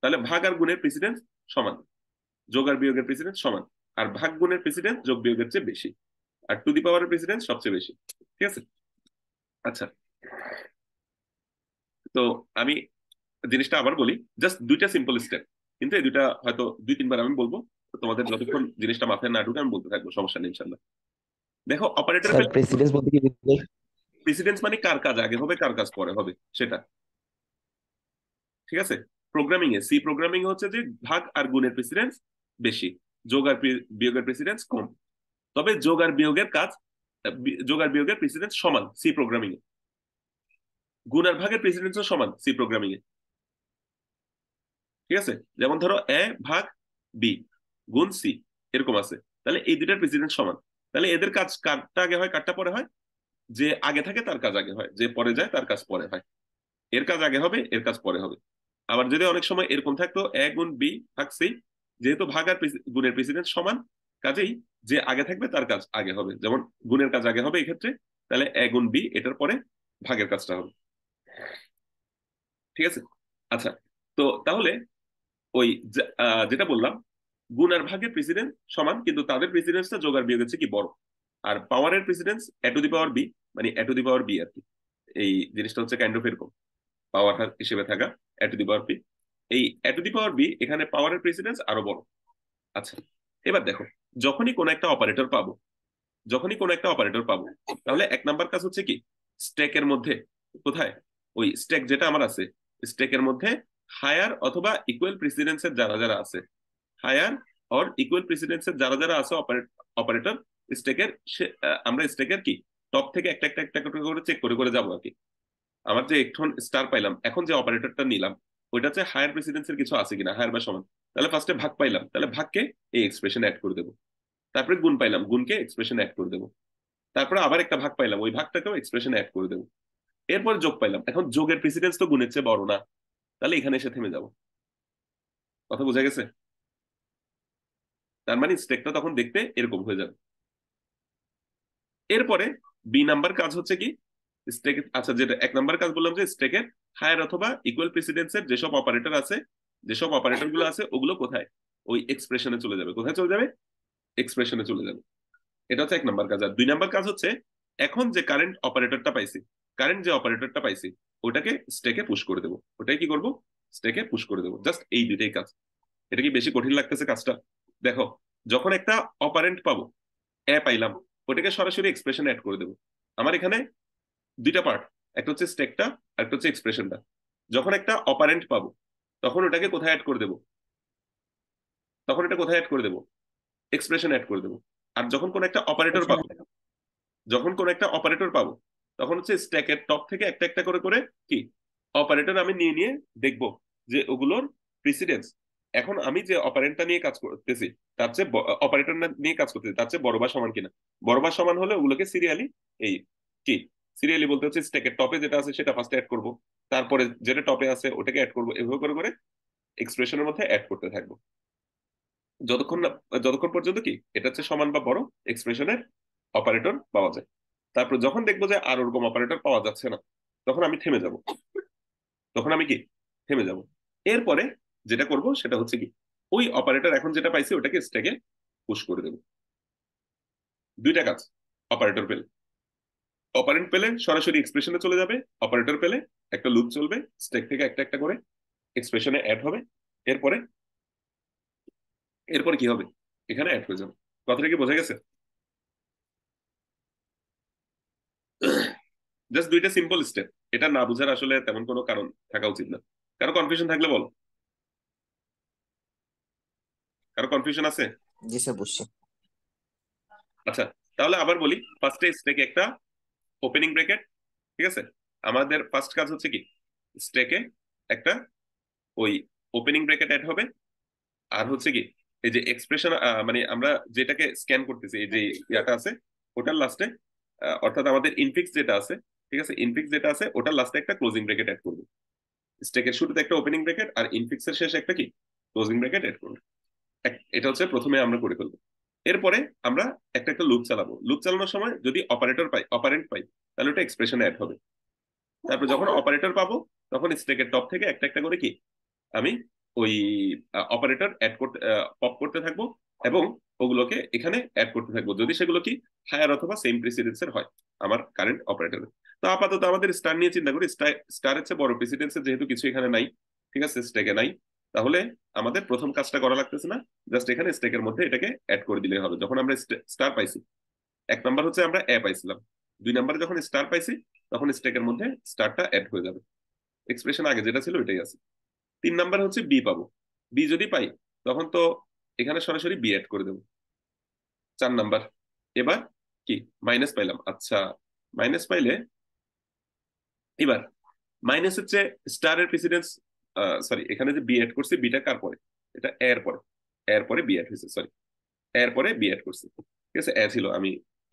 তাহলে ভাগ আর গুণের প্রেসিডেন্স সমান, যোগ আর বিয়োগের প্রেসিডেন্স সমান। আর ভাগ গুণের প্রেসিডেন্স যোগ বিয়োগের চেয়ে বেশি, আর টু দি পাওয়ারের প্রেসিডেন্স সবচেয়ে বেশি। ঠিক আছে? আচ্ছা, তো আমি জিনিসটা আবার বলি, জাস্ট দুইটা সিম্পল স্টেপ, কিন্তু এই দুইটা হয়তো 2-3 বার আমি বলবো। তো তোমাদের যতক্ষণ জিনিসটা মাথায় না ঢুকে আমি বলতে থাকবো, সমস্যা নেই ইনশাল্লাহ। দেখো, অপারেটর স্যার পেলে প্রেসিডেন্স বলতে কি বুঝলেন? প্রেসিডেন্স মানে কার কাজ আগে হবে কার কাজ পরে হবে সেটা। ঠিক আছে? প্রোগ্রামিং এ, সি প্রোগ্রামিং হচ্ছে যে ভাগ আর গুণের প্রেসিডেন্স বেশি, যোগ আর বিয়োগের প্রেসিডেন্স কম। তবে যোগ আর বিয়োগের কাজ, যোগ আর বিয়োগের প্রেসিডেন্স সমান সি প্রোগ্রামিং এ। গুণ আর ভাগের প্রেসিডেন্সও সমান সি প্রোগ্রামিং এ। ঠিক আছে? যেমন ধরো এ ভাগ বি গুণ সি, এরকম আছে। তাহলে এই দুইটার প্রেসিডেন্স সমান। তাহলে এদের কাজ কারটা আগে হয় কারটা পরে হয়? যে আগে থাকে তার কাজ আগে হয়, যে পরে যায় তার কাজ পরে হয়। এর কাজ আগে হবে, এর কাজ পরে হবে। আবার যদি অনেক সময় এরকম থাকতো এ গুণ বি ভাগ সি, যেহেতু ভাগ আর গুণের প্রেসিডেন্স সমান, কাজেই যে আগে থাকবে তার কাজ আগে হবে। যেমন গুণের কাজ আগে হবে এই ক্ষেত্রে, তাহলে এ গুণ বি এটার পরে ভাগের কাজটা হবে। ঠিক আছে? আচ্ছা, তো তাহলে ওই যেটা বললাম, গুণ আর ভাগের প্রেসিডেন্স সমান, কিন্তু তাদের প্রেসিডেন্সটা যোগ আর বিয়োগের চেয়ে কি বড়। আর পাওয়ারের precedence A to the power B, মানে A to the power B আর কি। এই জিনিসটা হচ্ছে কাইন্ড অফ এরকম, পাওয়ার হিসেবে থাকা এ টু দি পাওয়ার বি। এই এ টু দি পাওয়ার বি এখানে পাওয়ারের প্রেসিডেন্স আরো বড়। আচ্ছা, এবার দেখো, যখনই কোন একটা অপারেটর পাবো, যখনই কোন একটা অপারেটর পাবো, তাহলে 1 নাম্বার কাজ হচ্ছে কি, স্ট্যাকের মধ্যে কোথায়, ওই স্ট্যাক যেটা আমার আছে, স্ট্যাকের মধ্যে হায়ার অথবা ইকুয়াল প্রেসিডেন্সের যারা যারা আছে, হায়ার অর ইকুয়াল প্রেসিডেন্সের যারা যারা আছে অপারেটর স্ট্যাকের, আমরা স্ট্যাকের কি টপ থেকে একটা একটা একটা করে চেক করে করে যাবো আর কি। আমার যে এখন স্টার পাইলাম, এখন যে অপারেটরটা নিলাম, ওইটা হচ্ছে হায়ার প্রেসিডেন্সের কিছু আছে কিনা, হায়ার বা সমান। তাহলে ফার্স্টে ভাগ পাইলাম, তাহলে ভাগকে এই এক্সপ্রেশন অ্যাড করে দেবো। তারপরে গুণ পাইলাম, গুণকে এক্সপ্রেশন অ্যাড করে দেবো। তারপরে আবার একটা ভাগ পাইলাম, ওই ভাগটাকেও এক্সপ্রেশন অ্যাড করে দেবো। এরপর যোগ পাইলাম, এখন যোগের প্রেসিডেন্স তো গুণের চেয়ে বড় না, তাহলে এখানে এসে থেমে যাবো। কথা বোঝা গেছে? তার মানে স্টেকটা তখন দেখতে এরকম হয়ে যাবে। এরপরে বি নাম্বার কাজ হচ্ছে কি, স্টেক, আচ্ছা যেটা 1 নাম্বার কাজ বললাম যে স্টেকের হায়ার অথবা ইকুয়াল প্রেসিডেন্সের যেসব অপারেটর আছে, যেসব অপারেটর গুলো আছে ওগুলো কোথায়, ওই এক্সপ্রেশনে চলে যাবে। কোথায় চলে যাবে? এক্সপ্রেশনে চলে যাবে। এটা হচ্ছে 1 নাম্বার কাজ। আর 2 নাম্বার কাজ হচ্ছে, এখন যে কারেন্ট অপারেটরটা পাইছি, কারেন্ট যে অপারেটরটা পাইছি ওটাকে স্টেকে পুশ করে দেবো। ওটাই কি করব? স্টেকে পুশ করে দেবো। জাস্ট এই দুইটাই কাজ। এটা কি বেশি কঠিন লাগতেছে কাজটা? দেখো, যখন একটা অপারেন্ট পাবো, এ পাইলাম, ওটাকে সরাসরি এক্সপ্রেশন অ্যাড করে দেবো। আমার এখানে দুইটা পার্ট, একটা হচ্ছে স্টেকটা আর একটা হচ্ছে এক্সপ্রেশনটা। যখন একটা অপারেন্ট পাবো, তখন ওটাকে কোথায় অ্যাড করে দেবো? তখন এটা কোথায় অ্যাড করে দেবো? এক্সপ্রেশন অ্যাড করে দেবো। আর যখন কোন একটা অপারেটর পাবো, যখন কোন একটা অপারেটর পাবো, তখন হচ্ছে স্ট্যাকের টপ থেকে একটা একটা করে করে কি অপারেটর আমি নিয়ে নিয়ে দেখবো যে ওগুলোর প্রিসিডেন্স, এখন আমি যে অপারেন্টটা নিয়ে কাজ করতেছি তার চেয়ে, অপারেটর নিয়ে কাজ করতেছি তার চেয়ে বড় বা সমান কিনা। বড় বা সমান হলে ওগুলোকে সিরিয়ালি, এই কি সিরিয়ালি বলতে হচ্ছে স্ট্যাকের টপে যেটা আছে সেটা ফার্স্ট অ্যাড করবো, তারপরে যেটা টপে আছে ওটাকে অ্যাড করবো, এভাবে করে করে এক্সপ্রেশনের মধ্যে অ্যাড করতে থাকবো, যতক্ষণ না, যতক্ষণ পর্যন্ত কি এটা হচ্ছে সমান বা বড় এক্সপ্রেশনের অপারেটর পাওয়া যায়। তারপর যখন দেখবো যে আর ওরকম অপারেটর পাওয়া যাচ্ছে না, তখন আমি থেমে যাব। তখন আমি কি থেমে যাব। এরপরে যেটা করব সেটা হচ্ছে কি, ওই অপারেটর এখন যেটা পাইছি ওটাকে স্ট্যাকে পুশ করে দেবো। দুইটা কাজ। অপারেটর পেলে, অপারেন্ট পেলে সরাসরি এক্সপ্রেশনে চলে যাবে, অপারেটর পেলে একটা লুপ চলবে, স্ট্যাক থেকে একটা একটা করে এক্সপ্রেশনে অ্যাড হবে। এরপরে এরপরে কি হবে, এখানে অ্যাড হয়ে যাবে। কথাটা কি বোঝা গেছে? জাস্ট দুইটা সিম্পল স্টেপ। এটা না বুঝার আসলে তেমন কোনো কারণ থাকা উচিত না। কারো কনফিউশন থাকলে বলো। কারো কনফিউশন আছে? জি স্যার, বুঝছি। আচ্ছা, তাহলে আবার বলি, ফার্স্টে স্টেকে একটা ওপেনিং ব্রেকেট। ঠিক আছে? আমাদের ফার্স্ট কাজ হচ্ছে কি, স্টেকে একটা ওই ওপেনিং ব্রেকেট অ্যাড হবে। আর হচ্ছে কি, এই যে এক্সপ্রেশন, মানে আমরা যেটাকে স্ক্যান করতেছি, এই যে ইয়াটা আছে ওটার লাস্টে, অর্থাৎ আমাদের ইনফিক্স যেটা আছে, ঠিক আছে, ইনফিক্স যেটা আছে ওটার লাস্টে একটা ক্লোজিং ব্রেকেট অ্যাড করবো। স্টেকের শুরুতে একটা ওপেনিং ব্রেকেট আর ইনফিক্সের শেষে একটা কি ক্লোজিং ব্রেকেট অ্যাড করবো। এটা হচ্ছে প্রথমে আমরা করে ফেলবো। এরপরে আমরা একটা একটা লুপ চালাবো, লুপ চালানোর সময় যদি অপারেন্ট পাই তাহলে ওটা এক্সপ্রেশনে অ্যাড হবে। তারপর যখন অপারেটর পাবো তখন স্ট্যাকের টপ থেকে একটা একটা করে কি আমি ওই অপারেটর অ্যাড করতে পপ করতে থাকবো এবং ওগুলোকে এখানে অ্যাড করতে থাকবো যদি সেগুলো কি হায়ার অথবা সেম প্রিসিডেন্সের হয় আমার কারেন্ট অপারেটরে। তো আপাতত আমাদের স্টার নিয়ে চিন্তা করি, স্টারের চেয়ে বড় প্রিসিডেন্সের যেহেতু কিছু এখানে নাই, ঠিক আছে, স্টেকে নাই, তাহলে আমাদের প্রথম কাজটা করা লাগতেছে না, জাস্ট এখানে স্টেকের মধ্যে এটাকে অ্যাড করে দিলেই হবে। যখন আমরা স্টার পাইছি, এক নাম্বার হচ্ছে আমরা এ পাইছিলাম, দুই নাম্বারে যখন স্টার পাইছি তখন স্টেকের মধ্যে স্টারটা অ্যাড হয়ে যাবে, এক্সপ্রেশন আগে যেটা ছিল ওইটাই আছে। তিন নাম্বার হচ্ছে বি পাবো, বি যদি পাই তখন তো এখানে সরাসরি বি অ্যাড করে দেবো। চার নাম্বার, এবার কি মাইনাস পাইলাম, আচ্ছা মাইনাস পাইলে এবার মাইনাস হচ্ছে স্টারের প্রেসিডেন্স, সরি এখানে যে বি অ্যাড করছি বিটা কার পরে, এটা এর পরে, এর পরে বি অ্যাড হয়েছে, সরি এর পরে বি অ্যাড করছি, ঠিক আছে, এ ছিল আমি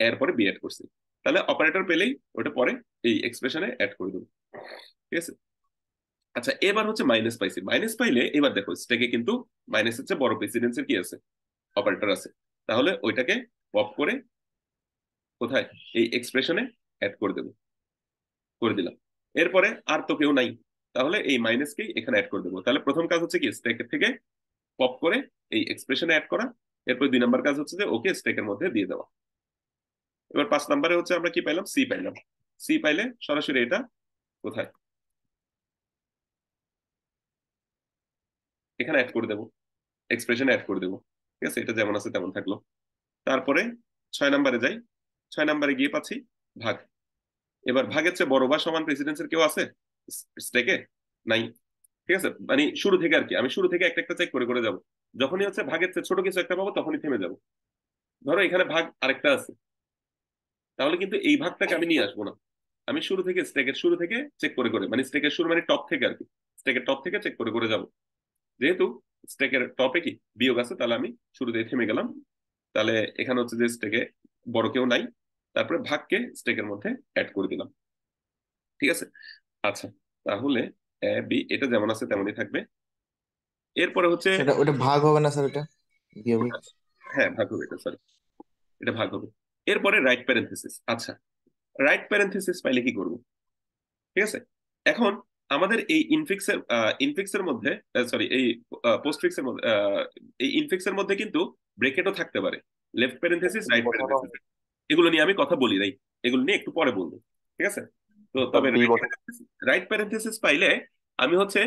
এর পরে বি অ্যাড করছি, তাহলে অপারেটর পেলেই ওটা পরে এই এক্সপ্রেশনে অ্যাড করে দেবো, ঠিক আছে। আচ্ছা এবার হচ্ছে মাইনাস পাইছি, মাইনাস পাইলে এবার দেখো স্টেকে কিন্তু মাইনাস হচ্ছে বড় প্রেসিডেন্সের কি আছে, অপারেটর আছে, তাহলে ওইটাকে পপ করে কোথায় এই এক্সপ্রেশনে অ্যাড করে দেবো, করে দিলাম। এরপরে আর তো কেউ নাই, তাহলে এই মাইনাসকেই এখানে অ্যাড করে দেবো। তাহলে প্রথম কাজ হচ্ছে কি স্টেক থেকে পপ করে এই এক্সপ্রেশনে অ্যাড করা, এরপর দুই নাম্বার কাজ হচ্ছে যে ওকে স্টেকের মধ্যে দিয়ে দেওয়া। এবার পাঁচ নাম্বারে হচ্ছে আমরা কি পাইলাম, সি পাইলাম, সি পাইলে সরাসরি এটা কোথায় এখানে অ্যাড করে দেবো, এক্সপ্রেশনে অ্যাড করে দেবো, ঠিক আছে, এটা যেমন আছে তেমন থাকলো। তারপরে ছয় নাম্বারে যাই, ছয় নাম্বারে গিয়ে পাচ্ছি ভাগ। এবার ভাগের চেয়ে বড় বা সমান প্রেসিডেন্সের কেউ আছে স্টেকে, নাই, ঠিক আছে, মানে শুরু থেকে আর কি আমি শুরু থেকে একটা একটা চেক করে করে যাবো, যখনই হচ্ছে ভাগের চেয়ে ছোট কিছু একটা পাবো তখনই থেমে যাবো। ধরো এখানে ভাগ আরেকটা আছে, তাহলে কিন্তু এই ভাগটাকে আমি নিয়ে আসবো না, আমি শুরু থেকে স্টেকের শুরু থেকে চেক করে করে, মানে স্টেকের শুরু মানে টপ থেকে আর কি, স্টেকের টপ থেকে চেক করে করে যাবো। যেহেতু স্টেকের টপে কি বিয়োগ আছে, তাহলে আমি শুরুতেই থেমে গেলাম, তাহলে এখানে হচ্ছে যে স্টেকে বড় কেউ নাই, তারপরে ভাগকে স্টেকের মধ্যে অ্যাড করে দিলাম, ঠিক আছে। আচ্ছা তাহলে এ বি এটা যেমন আছে তেমনই থাকবে। এরপরে হচ্ছে সেটা ওটা ভাগ হবে না স্যার, ওটা বিয়োগই। হ্যাঁ ভাগ হবে, এটা সরি এটা ভাগ হবে। এরপরে রাইট প্যারেন্থেসিস। আচ্ছা রাইট প্যারেন্থেসিস পাইলে কি করব, ঠিক আছে। এখন আমাদের এই ইনফিক্সের মধ্যে, সরি এই পোস্টফিক্সের মধ্যে, এই ইনফিক্সের মধ্যে কিন্তু ব্রেকেটও থাকতে পারে, লেফট প্যারেন্থেসিস রাইট প্যারেন্থেসিস, এগুলো নিয়ে আমি কথা বলি নাই, এগুলো নিয়ে একটু পরে বলবো, ঠিক আছে। তো তবে রাইট প্যারেন্থেসিস পাইলে আমি হচ্ছে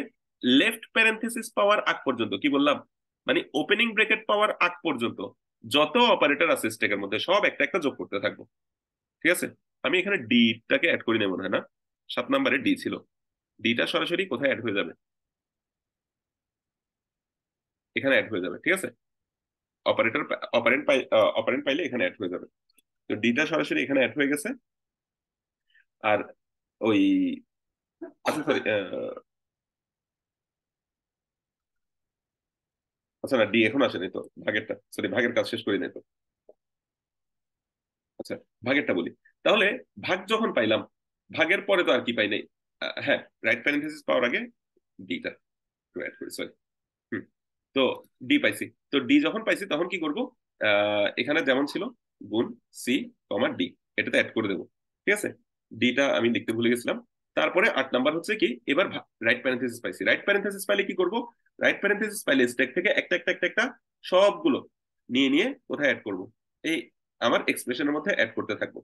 লেফট প্যারেন্থেসিস পাওয়ার আগ পর্যন্ত কি বললাম, মানে ওপেনিং ব্রেকেট পাওয়ার আগ পর্যন্ত যত অপারেটর আছে স্টেকের মধ্যে সব একটা একটা যোগ করতে থাকবো, ঠিক আছে। আমি এখানে ডিটাকে অ্যাড করি না মনে হয়, না সাত নম্বরে ডি ছিল, ডিটা সরাসরি কোথায় অ্যাড হয়ে যাবে, এখানে অ্যাড হয়ে যাবে, ঠিক আছে। অপারেটর অপারেন্ট পাইলে এখানে অ্যাড হয়ে যাবে, তো ডিটা সরাসরি এখানে অ্যাড হয়ে গেছে। আর ওই আচ্ছা সরি, আচ্ছা না ডি এখন আসেনি তো, ভাগেরটা সরি ভাগের কাজ শেষ করি নাই তো, আচ্ছা ভাগেরটা বলি। তাহলে ভাগ যখন পাইলাম, ভাগের পরে তো আর কি পাই নাই, হ্যাঁ রাইট প্যারেন্থেসিস পাওয়ার আগে ডিটা অ্যাড করি, সরি। হুম, তো ডি পাইছি, তো ডি যখন পাইছি তখন কি করব, এখানে যেমন ছিল গুণ সি কমা ডি, এটাতে অ্যাড করে দেবো, ঠিক আছে। ডিটা আমি লিখতে ভুলে গেছিলাম। তারপরে আট নাম্বার হচ্ছে কি এবার রাইট প্যারেন্থেসিস পাইছি, রাইট প্যারেন্থেসিস পাইলে কি করব, রাইট প্যারেন্থেসিস পাইলে স্টেক থেকে একটা একটা একটা একটা সবগুলো নিয়ে নিয়ে কোথায় অ্যাড করব, এই আমার এক্সপ্রেশনের মধ্যে অ্যাড করতে থাকবো,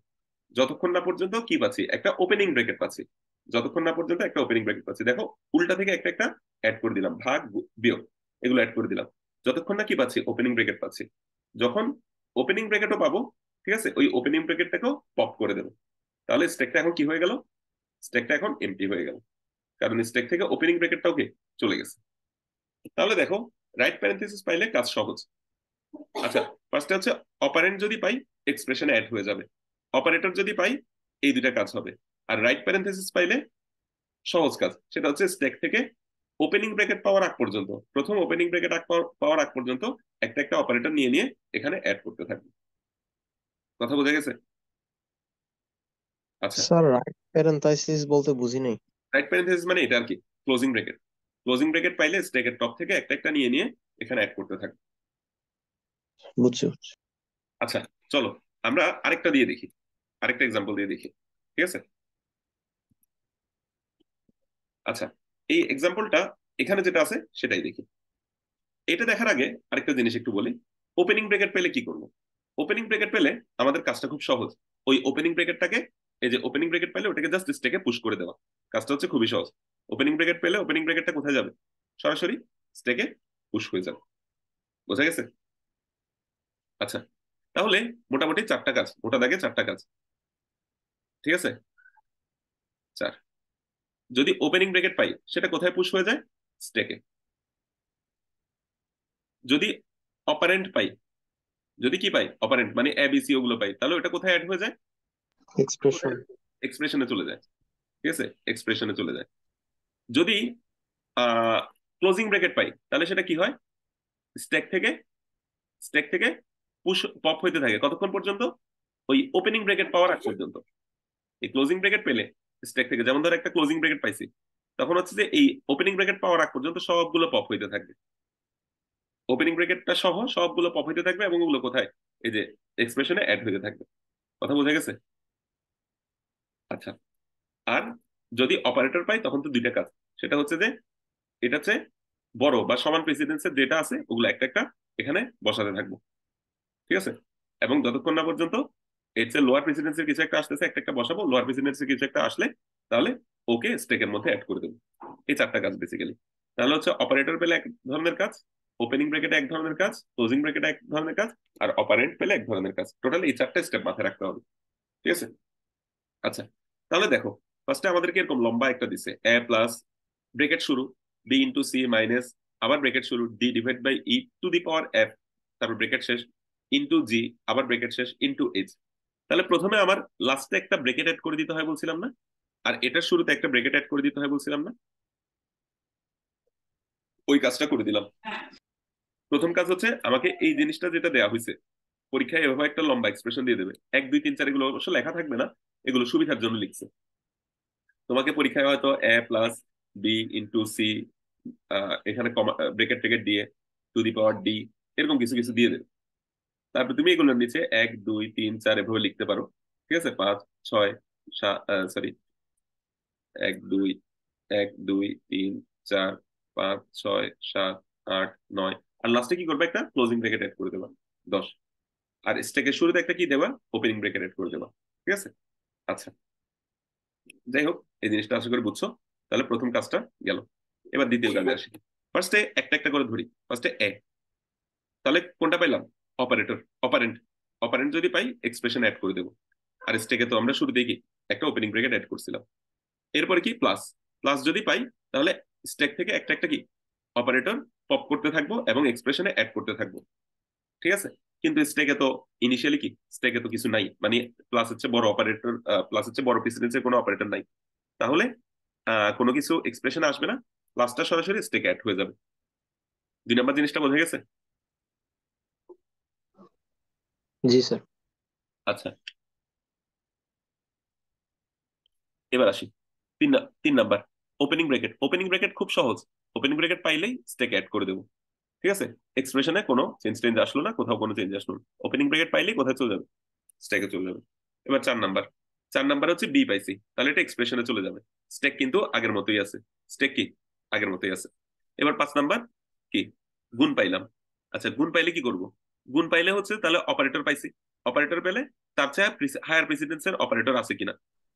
যতক্ষণ না পর্যন্ত কি পাচ্ছি একটা ওপেনিং ব্রেকেট পাচ্ছি, যতক্ষণ না পর্যন্ত একটা ওপেনিং ব্রেকেট পাচ্ছি, দেখো উল্টা থেকে একটা একটা অ্যাড করে দিলাম, ভাগ বিয়োগ এগুলো অ্যাড করে দিলাম, যতক্ষণ না কি পাচ্ছি ওপেনিং ব্রেকেট পাচ্ছি। যখন ওপেনিং ব্রেকেটও পাবো, ঠিক আছে, ওই ওপেনিং ব্রেকেটটাকেও পপ করে দেবো, তাহলে স্টেকটা এখন কি হয়ে গেল, স্টেকটা এখন এমটি হয়ে গেল, কারণ স্টেক থেকে ওপেনিং ব্রেকেটটাও কি চলে গেছে। তাহলে দেখো রাইট প্যারেন্থেসিস পাইলে কাজ সহজ। আচ্ছা ফার্স্টে হচ্ছে অপারেন্ট যদি পাই এক্সপ্রেশনে অ্যাড হয়ে যাবে, অপারেটর যদি পাই এই দুইটা কাজ হবে। আর রাইট প্যারেন্থেসিস পাইলে সহজ কাজ, সেটা হচ্ছে স্টেক থেকে ওপেনিং ব্রেকেট পাওয়ার আগ পর্যন্ত, প্রথম ওপেনিং ব্রেকেট পাওয়ার আগ পর্যন্ত একটা একটা অপারেটর নিয়ে নিয়ে এখানে অ্যাড করতে থাকবে। কথা বোঝা গেছে? আচ্ছা স্যার রাইট প্যারেন্থাইসিস বলতে বুঝি নাই। রাইট প্যারেন্থেসিস মানে এটা আর কি ক্লোজিং ব্রেকেট, ক্লোজিং ব্রেকেট পাইলে স্টেকের টপ থেকে একটা একটা নিয়ে নিয়ে এখানে অ্যাড করতে থাকবে। বুঝছি বুঝছি। আচ্ছা, চলো আমরা আরেকটা দিয়ে দেখি, আরেকটা এক্সাম্পল দিয়ে দেখি, ঠিক আছে? আচ্ছা, এই এক্সাম্পলটা এখানে যেটা আছে সেটাই দেখি। এটা দেখার আগে আরেকটা জিনিস একটু বলি। ওপেনিং ব্রেকেট পেলে কি করবো? ওপেনিং ব্রেকেট পেলে আমাদের কাজটা খুব সহজ। ওই ওপেনিং ব্রেকেটটাকে, এই যে ওপেনিং ব্রেকেট পেলে ওটাকে জাস্ট স্টেকে পুশ করে দেওয়া, কাজটা হচ্ছে খুবই সহজ। ওপেনিং ব্রেকেট পেলে ওপেনিং ব্রেকেটটা কোথায় যাবে? সরাসরি স্টেকে পুশ হয়ে যাবে। বোঝা গেছে? আচ্ছা, তাহলে মোটামুটি চারটা কাজ, মোটা দাগে চারটা কাজ, ঠিক আছে? চার। যদি ওপেনিং ব্রেকেট পাই সেটা কোথায় পুশ হয়ে যায়? স্টেকে। যদি অপারেন্ট পাই, যদি কি পাই অপারেন্ট মানে এ বি সি ওগুলো পাই, তাহলে ওটা কোথায় অ্যাড হয়ে যায়? এক্সপ্রেশন। এক্সপ্রেশনে চলে যায়, ঠিক আছে? এক্সপ্রেশনে চলে যায়। যদি ক্লোজিং ব্রেকেট পাই তাহলে সেটা কি হয়? স্ট্যাক থেকে, স্ট্যাক থেকে পুশ পপ হইতে থাকে কতক্ষণ পর্যন্ত? ওই ওপেনিং ব্রেকেট পাওয়ার আগ পর্যন্ত। এই ক্লোজিং ব্রেকেট পেলে স্ট্যাক থেকে, যেমন ধরো একটা ক্লোজিং ব্রেকেট পাইছি, তখন হচ্ছে যে এই ওপেনিং ব্রেকেট পাওয়ার আগ পর্যন্ত সবগুলো পপ হইতে থাকবে। ওপেনিং ব্রেকেটটা সহ সবগুলো পপ হইতে থাকবে এবং ওগুলো কোথায়? এই যে এক্সপ্রেশনে অ্যাড হইতে থাকবে। কথা বোঝা গেছে? আচ্ছা, আর যদি অপারেটর পাই তখন তো দুইটা কাজ। সেটা হচ্ছে যে এটা হচ্ছে বড় বা সমান প্রেসিডেন্সের যেটা আছে ওগুলো একটা একটা এখানে বসাতে থাকবো, ঠিক আছে? এবং যতক্ষণ না পর্যন্ত এর চেয়ে লোয়ার প্রেসিডেন্সির কিছু একটা আসতেছে একটা একটা বসাবো, লোয়ার প্রেসিডেন্সির কিছু একটা আসলে তাহলে ওকে স্টেকের মধ্যে অ্যাড করে দেবো। এই চারটা কাজ বেসিক্যালি। তাহলে হচ্ছে অপারেটর পেলে এক ধরনের কাজ, ওপেনিং ব্রেকেটে এক ধরনের কাজ, ক্লোজিং ব্রেকেটে এক ধরনের কাজ, আর অপারেন্ট পেলে এক ধরনের কাজ। টোটাল এই চারটা স্টেপ মাথায় রাখতে হবে, ঠিক আছে? আচ্ছা, তাহলে দেখো, ফার্স্টে আমাদেরকে এরকম লম্বা একটা দিছে এ প্লাস ব্রেকেট শুরু বি ইন্টু সি মাইনাস আবার ব্রেকেট শুরু D divide by E to the power F, তারপর ব্রেকেট শেষ ইন্টু জি, আবার ব্রেকেট শেষ ইন্টু এইচ। তাহলে প্রথমে আমার লাস্টে একটা ব্রেকেট অ্যাড করে দিতে হয় বলছিলাম না? আর এটার শুরুতে একটা ব্রেকেট অ্যাড করে দিতে হয় বলছিলাম না? ওই কাজটা করে দিলাম। প্রথম কাজ হচ্ছে আমাকে এই জিনিসটা যেটা দেওয়া হয়েছে পরীক্ষায়, এভাবে একটা লম্বা এক্সপ্রেশন দিয়ে দেবে, 1 2 3 4 এগুলো অবশ্য লেখা থাকবে না, এগুলো সুবিধার জন্য লিখছে। তোমাকে পরীক্ষায় হয়তো এ প্লাস বি ইন্টু সি, এখানে কমা ব্রেকেট টেকেট দিয়ে টু দি পাওয়ার ডি, এরকম কিছু কিছু দিয়ে দেবে। তারপর তুমি এগুলোর নিচে 1 2 3 4 এভাবে লিখতে পারো, ঠিক আছে? 5 6 7, সরি, 1 2 1 2 3 4 5 6 7 8 9, আর লাস্টে কি করবে? একটা ক্লোজিং ব্রেকেট অ্যাড করে দেবা, 10। আর স্টেকের শুরুতে একটা কি দেবা? ওপেনিং ব্রেকেট অ্যাড করে দেবা, ঠিক আছে? আচ্ছা, যাই হোক, এই জিনিসটা আশা করি বুঝছো। তাহলে প্রথম কাজটা গেল। এবার দ্বিতীয় কাজে আসি। ফার্স্টে একটা একটা করে ধরি। ফার্স্টে এ, তাহলে কোনটা পাইলাম? Operator, operant. অপারেন্ট যদি পাই এক্সপ্রেশন অ্যাড করে দেবো। আর স্টেকে তো আমরা শুরুতেই কি একটা ওপেনিং ব্রেকেট অ্যাড করছিলাম। এরপরে কি প্লাস, প্লাস যদি পাই তাহলে স্টেক থেকে একটা একটা কি অপারেটর পপ করতে থাকবো এবং এক্সপ্রেশনে অ্যাড করতে থাকবো, ঠিক আছে? কিন্তু স্টেকে তো ইনিশিয়ালি কি, স্টেকে তো কিছু নাই, মানে প্লাস হচ্ছে বড় অপারেটর, প্লাস হচ্ছে বড় প্রেসিডেন্সের কোনো অপারেটর নাই। তাহলে কোনো কিছু এক্সপ্রেশন আসবে না, প্লাসটা সরাসরি স্টেকে অ্যাড হয়ে যাবে। 2 নম্বর জিনিসটা বোঝা গেছে? জি স্যার। আচ্ছা, এবার আসি 3 number opening bracket. Opening bracket খুব সহজ। ওপেনিং ব্রেকেট পাইলেই স্টেকে অ্যাড করে দেবো, ঠিক আছে? এক্সপ্রেশনে কোনো চেঞ্জ টেঞ্জ আসলো না, কোথাও কোনো চেঞ্জ আসলো না। ওপেনিং ব্রেকেট পাইলেই কোথায় চলে যাবে? স্টেকে চলে যাবে। এবার 4 নাম্বার, 4 নাম্বার হচ্ছে বি পাইছি, তাহলে এটা এক্সপ্রেশনে চলে যাবে। স্টেক কিন্তু আগের মতোই আছে, স্টেক কি আগের মতোই আছে। এবার 5 নাম্বার কি, গুণ পাইলাম। আচ্ছা, গুণ পাইলে কি করব? গুণ পাইলে হচ্ছে তাহলে অপারেটর পাইছি। অপারেটর পেলে তার চেয়ে হায়ার প্রেসিডেন্সের অপারেটর আছে কিনা।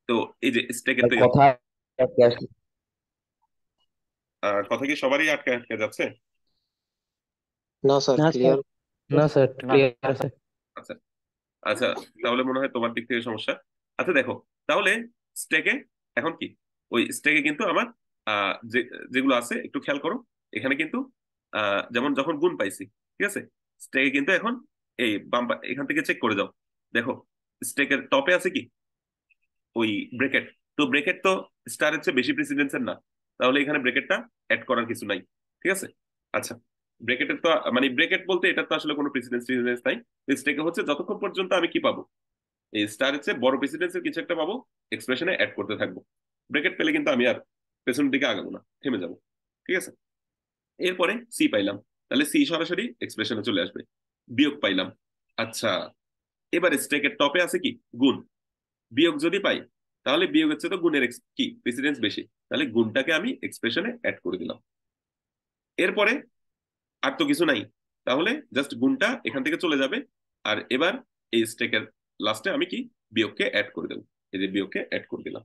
তো এই যে স্টেকের তো কথা আটকে আসলো। কথা কি সবারই আটকে আটকে যাচ্ছে? না স্যার, না স্যার, ক্লিয়ার। না স্যার, না ক্লিয়ার আছে। আচ্ছা, আচ্ছা, তাহলে মনে হয় তোমার দিক থেকে সমস্যা। আচ্ছা দেখো, তাহলে স্টেকে এখন কি, ওই স্টেকে কিন্তু আমার যে যেগুলো আছে একটু খেয়াল করো। এখানে কিন্তু যেমন যখন গুণ পাইছি, ঠিক আছে? স্টেকে কিন্তু এখন এই এখান থেকে চেক করে যাও। দেখো, স্টেকের টপে আছে কি ওই ব্রেকেট। তো ব্রেকেট তো স্টারের চেয়ে বেশি প্রেসিডেন্সের না, তাহলে এখানে ব্রেকেটটা অ্যাড করার কিছু নাই, ঠিক আছে? আচ্ছা, ব্রেকেটের তো মানে ব্রেকেট বলতে এটা তো আসলে কোনো প্রেসিডেন্স নাই। স্টেকে হচ্ছে যতক্ষণ পর্যন্ত আমি কি পাবো, এই স্টারের চেয়ে বড় প্রেসিডেন্সের কিছু একটা পাবো, এক্সপ্রেশনে অ্যাড করতে থাকবো। ব্রেকেট পেলে কিন্তু আমি আর পেছনের দিকে আগাবো না, থেমে যাবো, ঠিক আছে? এরপরে সি পাইলাম, তাহলে সি সরাসরি এক্সপ্রেশনে চলে আসবে। বিয়োগ পাইলাম। আচ্ছা, এবার স্টেকের টপে আছে কি গুণ, বিয়োগ যদি পাই তাহলে বিয়োগ হচ্ছে তো গুণের কি প্রেসিডেন্স বেশি, তাহলে গুণটাকে আমি এক্সপ্রেশনে অ্যাড করে দিলাম। এরপরে আর তো কিছু নাই, তাহলে জাস্ট গুণটা এখান থেকে চলে যাবে। আর এবার এই স্টেকের লাস্টে আমি কি বিয়োগকে অ্যাড করে দেবো, এই যে বিয়োগকে অ্যাড করে দিলাম।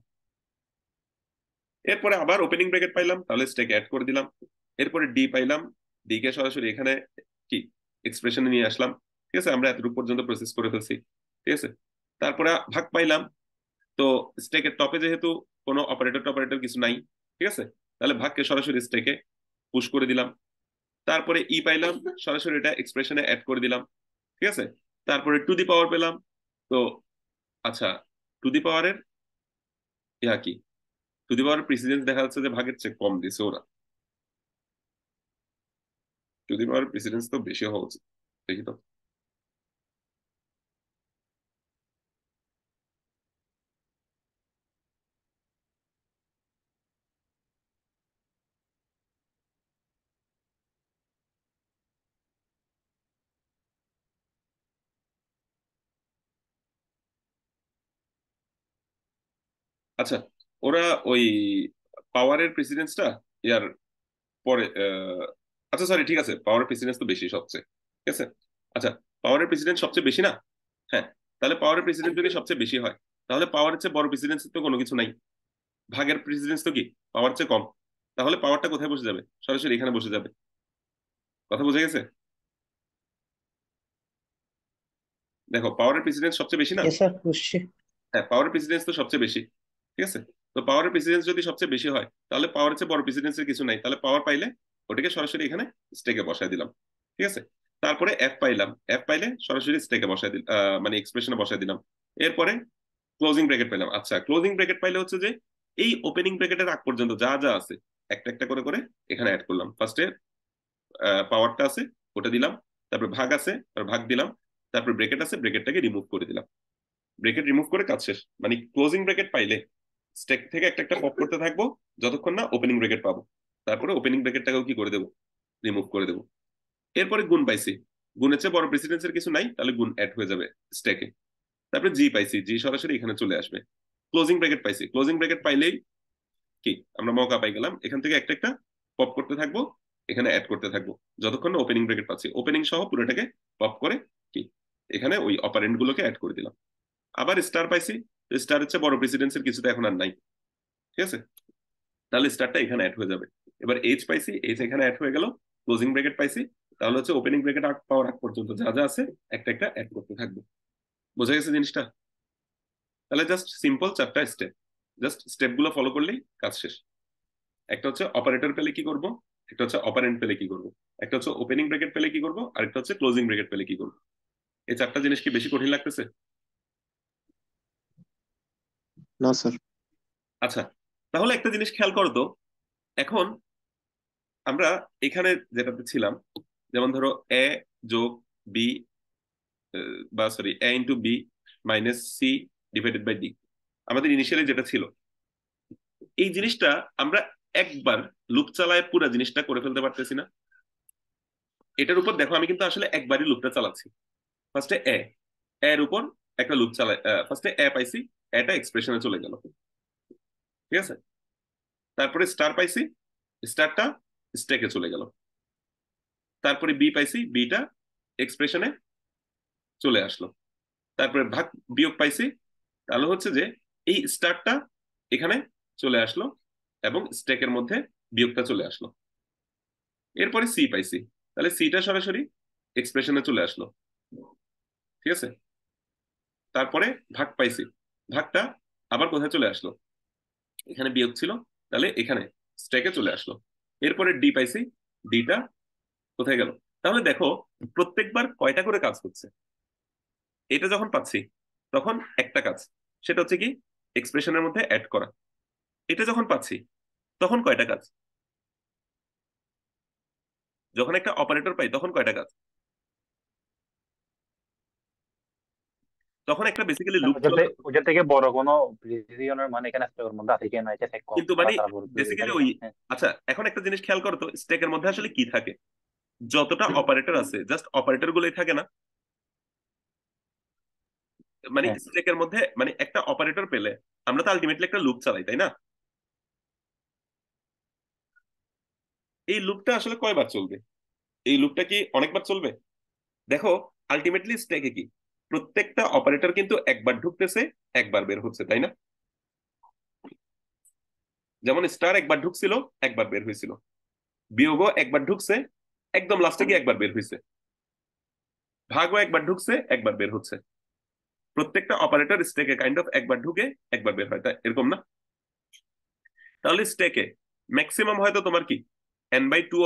এরপরে আবার ওপেনিং ব্র্যাকেট পাইলাম, তাহলে স্টেক অ্যাড করে দিলাম। এরপরে ডি পাইলাম, ডি কে সরাসরি এখানে কি এক্সপ্রেশনে নিয়ে আসলাম। ঠিক আছে, আমরা এতটুকু পর্যন্ত প্রসেস করে ফেলছি। ঠিক আছে, তারপরে ভাগ পাইলাম। তো স্টেকের টপে যেহেতু কোনো অপারেটর টপারেটর কিছু নাই, ঠিক আছে, তাহলে ভাগকে সরাসরি স্টেকে পুশ করে দিলাম। তারপরে ই পাইলাম, সরাসরি এটা এক্সপ্রেশনে অ্যাড করে দিলাম। ঠিক আছে, তারপরে টু দি পাওয়ার পেলাম। তো আচ্ছা, টু দি পাওয়ারের ইহা কি, টু দি পাওয়ার প্রিসিডেন্স দেখা যাচ্ছে যে ভাগের চেয়ে কম দিছে ওরা, টু দি পাওয়ার প্রিসিডেন্স তো বেশি হওয়া উচিত। দেখি তো। আচ্ছা, ওরা ওই পাওয়ারের প্রেসিডেন্সটা ইয়ার পরে আচ্ছা সরি, ঠিক আছে, পাওয়ারের প্রেসিডেন্স তো বেশি সবচেয়ে। ঠিক আছে, আচ্ছা, পাওয়ারের প্রেসিডেন্ট সবচেয়ে বেশি না? হ্যাঁ, তাহলে পাওয়ারের প্রেসিডেন্ট যদি সবচেয়ে বেশি হয়, তাহলে পাওয়ারের চেয়ে বড় প্রেসিডেন্স তো কোনো কিছু নাই। ভাগের প্রেসিডেন্স তো কি পাওয়ার চেয়ে কম, তাহলে পাওয়ারটা কোথায় বসে যাবে? সরাসরি এখানে বসে যাবে। কথা বোঝা গেছে? দেখো, পাওয়ারের প্রেসিডেন্স সবচেয়ে বেশি না? Yes, sir. বুঝছি। হ্যাঁ, পাওয়ারের প্রেসিডেন্স তো সবচেয়ে বেশি। ঠিক আছে, তো পাওয়ারের প্রেসিডেন্স যদি সবচেয়ে বেশি হয়, তাহলে পাওয়ারের চেয়ে বড় প্রেসিডেন্সের কিছু নাই, তাহলে পাওয়ার পাইলে ওটাকে সরাসরি এখানে স্টেকে বসায় দিলাম। ঠিক আছে, তারপরে এফ পাইলাম, এফ পাইলে সরাসরি স্টেকে বসায় দিলাম, মানে এক্সপ্রেশনে বসায় দিলাম। এরপরে ক্লোজিং ব্র্যাকেট পেলাম। আচ্ছা, ক্লোজিং ব্র্যাকেট পাইলে হচ্ছে যে এই ওপেনিং ব্র্যাকেটের আগ পর্যন্ত যা যা আছে একটা একটা করে করে এখানে অ্যাড করলাম। ফার্স্টে পাওয়ারটা আছে, ওটা দিলাম। তারপর ভাগ আছে, তারপর ভাগ দিলাম। তারপর ব্র্যাকেট আছে, ব্র্যাকেটটাকে রিমুভ করে দিলাম। ব্রেকেট রিমুভ করে কাজ শেষ। মানে ক্লোজিং ব্রেকেট পাইলে স্টেক থেকে একটা একটা পপ করতে থাকবো যতক্ষণ না ওপেনিং ব্রেকেট পাবো। তারপরে ওপেনিং ব্রেকেটটাকেও কি করে দেবো, রিমুভ করে দেবো। এরপরে গুণ পাইছি, গুণের চেয়ে বড় প্রেসিডেন্সের কিছু নাই, তাহলে গুণ অ্যাড হয়ে যাবে স্টেকে। তারপরে জি পাইছি, জি সরাসরি এখানে চলে আসবে। ক্লোজিং ব্রেকেট পাইছি, ক্লোজিং ব্রেকেট পাইলেই কি আমরা মৌকা পাই গেলাম, এখান থেকে একটা একটা পপ করতে থাকবো, এখানে অ্যাড করতে থাকবো যতক্ষণ না ওপেনিং ব্রেকেট পাচ্ছি। ওপেনিং সহ পুরোটাকে পপ করে কি এখানে ওই অপারেন্ট গুলোকে অ্যাড করে দিলাম। আবার স্টার পাইছি, স্টার হচ্ছে বড় প্রেসিডেন্সের কিছুতে এখন আর নাই। ঠিক আছে, তাহলে স্টারটা এখানে অ্যাড হয়ে যাবে। এবার এইচ পাইছি, এইচ এখানে অ্যাড হয়ে গেল। ক্লোজিং ব্রেকেট পাইছি, তাহলে হচ্ছে ওপেনিং ব্রেকেট পাওয়ার আগ পর্যন্ত যা যা আছে একটা একটা অ্যাড করতে থাকবো। বোঝা গেছে জিনিসটা? তাহলে জাস্ট সিম্পল চারটা স্টেপ, জাস্ট স্টেপ গুলো ফলো করলেই কাজ শেষ। একটা হচ্ছে অপারেটর পেলে কি করব, একটা হচ্ছে অপারেন্ট পেলে কি করব, একটা হচ্ছে ওপেনিং ব্রেকেট পেলে কি করব, আর একটা হচ্ছে ক্লোজিং ব্রেকেট পেলে কি করব। এই চারটা জিনিস কি বেশি কঠিন লাগতেছে? না স্যার। আচ্ছা, তাহলে একটা জিনিস খেয়াল করো তো। এখন আমরা এখানে যেটাতে ছিলাম, যেমন ধরো এ যোগ বি, বা sorry A into B minus C divided by D, আমাদের ইনিশিয়ালি যেটা ছিল, এই জিনিসটা আমরা একবার লুপ চালায় পুরো জিনিসটা করে ফেলতে পারতেছি না? এটার উপর দেখো, আমি কিন্তু আসলে একবারই লুপটা চালাচ্ছি। ফার্স্টে এর উপর একটা লুপ চালাই, ফার্স্টে এ পাইছি, এটা এক্সপ্রেশনে চলে গেল। ঠিক আছে, তারপরে স্টার পাইছি, স্টারটা স্টেকে চলে গেল। তারপরে বি পাইছি, বিটা এক্সপ্রেশনে চলে আসলো। তারপরে ভাগ বিয়োগ পাইছি, তাহলে হচ্ছে যে এই স্টারটা এখানে চলে আসলো এবং স্টেকের মধ্যে বিয়োগটা চলে আসলো। এরপরে সি পাইছি, তাহলে সিটা সরাসরি এক্সপ্রেশনে চলে আসলো। ঠিক আছে, তারপরে ভাগ পাইছি, ভাগটা আবার কোথায় চলে আসলো, এখানে বিয়োগ ছিল, তাহলে এখানে স্টেকে চলে আসলো। এরপরে ডি পাইছি, ডিটা কোথায় গেল? তাহলে দেখো প্রত্যেকবার কয়টা করে কাজ হচ্ছে। এটা যখন পাচ্ছি তখন একটা কাজ, সেটা হচ্ছে কি এক্সপ্রেশনের মধ্যে অ্যাড করা। এটা যখন পাচ্ছি তখন কয়টা কাজ? যখন একটা অপারেটর পাই তখন কয়টা কাজ? তখন একটা বেসিক্যালি লুপ চলে। ওইটার থেকে বড় কোনো প্রিসিজনের মানে এখানে স্টেকের মধ্যে আছে কিনা এটা চেক কিন্তু করা মানে তারপর বেসিক্যালি তাই ওই, না? হ্যাঁ। আচ্ছা এখন একটা জিনিস খেয়াল করো তো, স্টেকের মধ্যে আসলে কি থাকে? যতটা অপারেটর আছে জাস্ট অপারেটর গুলোই থাকে না? মানে হ্যাঁ স্টেকের মধ্যে মানে একটা অপারেটর পেলে আমরা তো আলটিমেটলি একটা লুপ চালাই, তাই না? এই লুপটা আসলে কয়বার চলবে? এই লুপটা কি অনেকবার চলবে? দেখো, আলটিমেটলি স্টেকে কি প্রত্যেকটা অপারেটর কিন্তু একবার ঢুকতেছে, একবার বের হচ্ছে, তাই না? যেমন স্টার একবার ঢুকছিল, একবার বের হয়েছিল। বিয়োগও একবার ঢুকছে, একদম লাস্টে গিয়ে একবার বের হয়েছে। ভাগও একবার ঢুকছে, একবার বের হচ্ছে। প্রত্যেকটা অপারেটর স্টেকে কাইন্ড অফ একবার ঢুকে একবার বের হয়, তাই এরকম না? তাহলে স্টেকে ম্যাক্সিমাম হয়তো তোমার কি n/2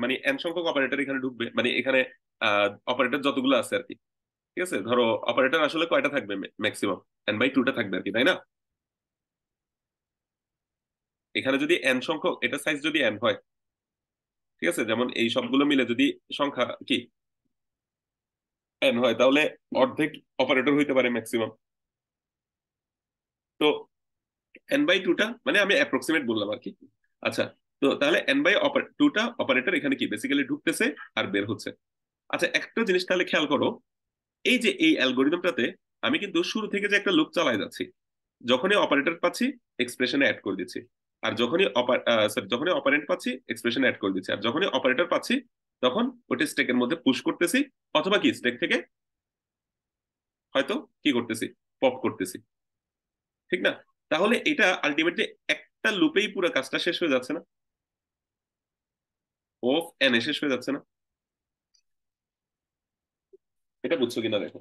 মানে n সংখ্যক অপারেটর এখানে ঢুকবে, মানে এখানে অপারেটর যতগুলো আছে আর কি। ঠিক আছে, ধরো অপারেটর আসলে কয়টা থাকবে? ম্যাক্সিমাম n/2টা থাকবে আর কি, তাই না? এখানে যদি n সংখ্যক, এটা সাইজ যদি n হয়, ঠিক আছে, যেমন এই সবগুলো মিলে যদি সংখ্যা কি n হয়, তাহলে অর্ধেক অপারেটর হইতে পারে ম্যাক্সিমাম। তো n/2টা মানে আমি অ্যাপ্রক্সিমেট বললাম আর কি। আচ্ছা, তো তাহলে n/2টা অপারেটর এখানে কি বেসিক্যালি ঢুকতেছে আর বের হচ্ছে। আচ্ছা, একটা জিনিস তাহলে খেয়াল করো, এই যে এই অ্যালগোরিদমটাতে আমি কিন্তু শুরু থেকে যে একটা লুপ চালাই যাচ্ছি, যখনই অপারেটর পাচ্ছি এক্সপ্রেশনে অ্যাড করে দিচ্ছি, আর যখনই অপারেন্ট পাচ্ছি এক্সপ্রেশনে অ্যাড করে দিচ্ছি, আর যখনই অপারেটর পাচ্ছি তখন ওটা স্টেকের মধ্যে পুশ করতেছি, অথবা কি স্টেক থেকে হয়তো কি করতেছি, পপ করতেছি, ঠিক না? তাহলে এটা আলটিমেটলি একটা লুপেই পুরো কাজটা শেষ হয়ে যাচ্ছে না? অফ এন শেষ হয়ে যাচ্ছে না? এটা বুঝছো কিনা দেখো।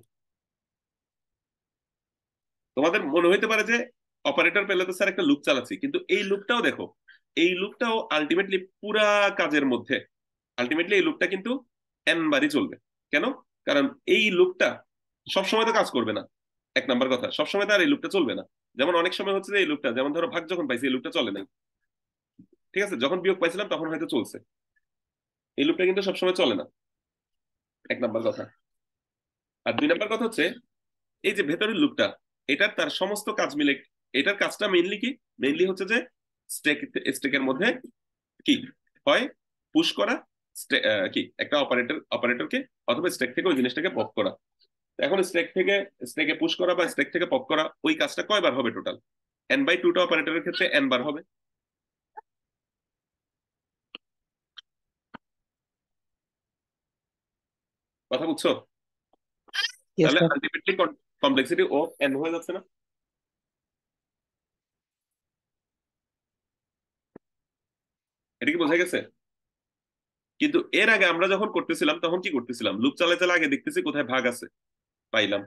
তোমাদের মনে হইতে পারে যে অপারেটর পেলে তো স্যার একটা লুপ চালাচ্ছি, কিন্তু এই লুপটাও দেখো, এই লুপটাও আলটিমেটলি পুরা কাজের মধ্যে আলটিমেটলি এই লুপটা কিন্তু এন বারই চলবে। কেন? কারণ এই লুপটা সবসময় তো কাজ করবে না। এক নাম্বার কথা, সবসময় তো আর এই লুপটা চলবে না। যেমন অনেক সময় হচ্ছে যে এই লুপটা, যেমন ধরো ভাগ যখন পাইছি এই লুপটা চলে নাই, ঠিক আছে, যখন বিয়োগ পাইছিলাম তখন হয়তো চলছে। এই লুপটা কিন্তু সবসময় চলে না, এক নাম্বার কথা। আর দুই নাম্বার কথা হচ্ছে এই যে ভেতরের লুপটা, এটার তার সমস্ত কাজ মিলে, এটার কাজটা মেইনলি কি, মেইনলি হচ্ছে যে স্টেক স্টেকের মধ্যে কি হয়, পুশ করা, কি একটা অপারেটরকে, অথবা স্টেক থেকে ওই জিনিসটাকে পপ করা। এখন স্টেকে পুশ করা বা স্টেক থেকে পপ করা, ওই কাজটা কয়বার হবে টোটাল? n/2টা অপারেটরের ক্ষেত্রে n বার হবে। কথা বুঝছো? Yes, তাহলে sir. আলটিমেটলি কমপ্লেক্সিটি ও n হয়ে যাচ্ছে না? এটা কি বোঝা গেছে? কিন্তু এর আগে আমরা যখন করতেছিলাম তখন কি করতেছিলাম, লুপ চালা চালা আগে দেখতেছি কোথায় ভাগ আছে, পাইলাম।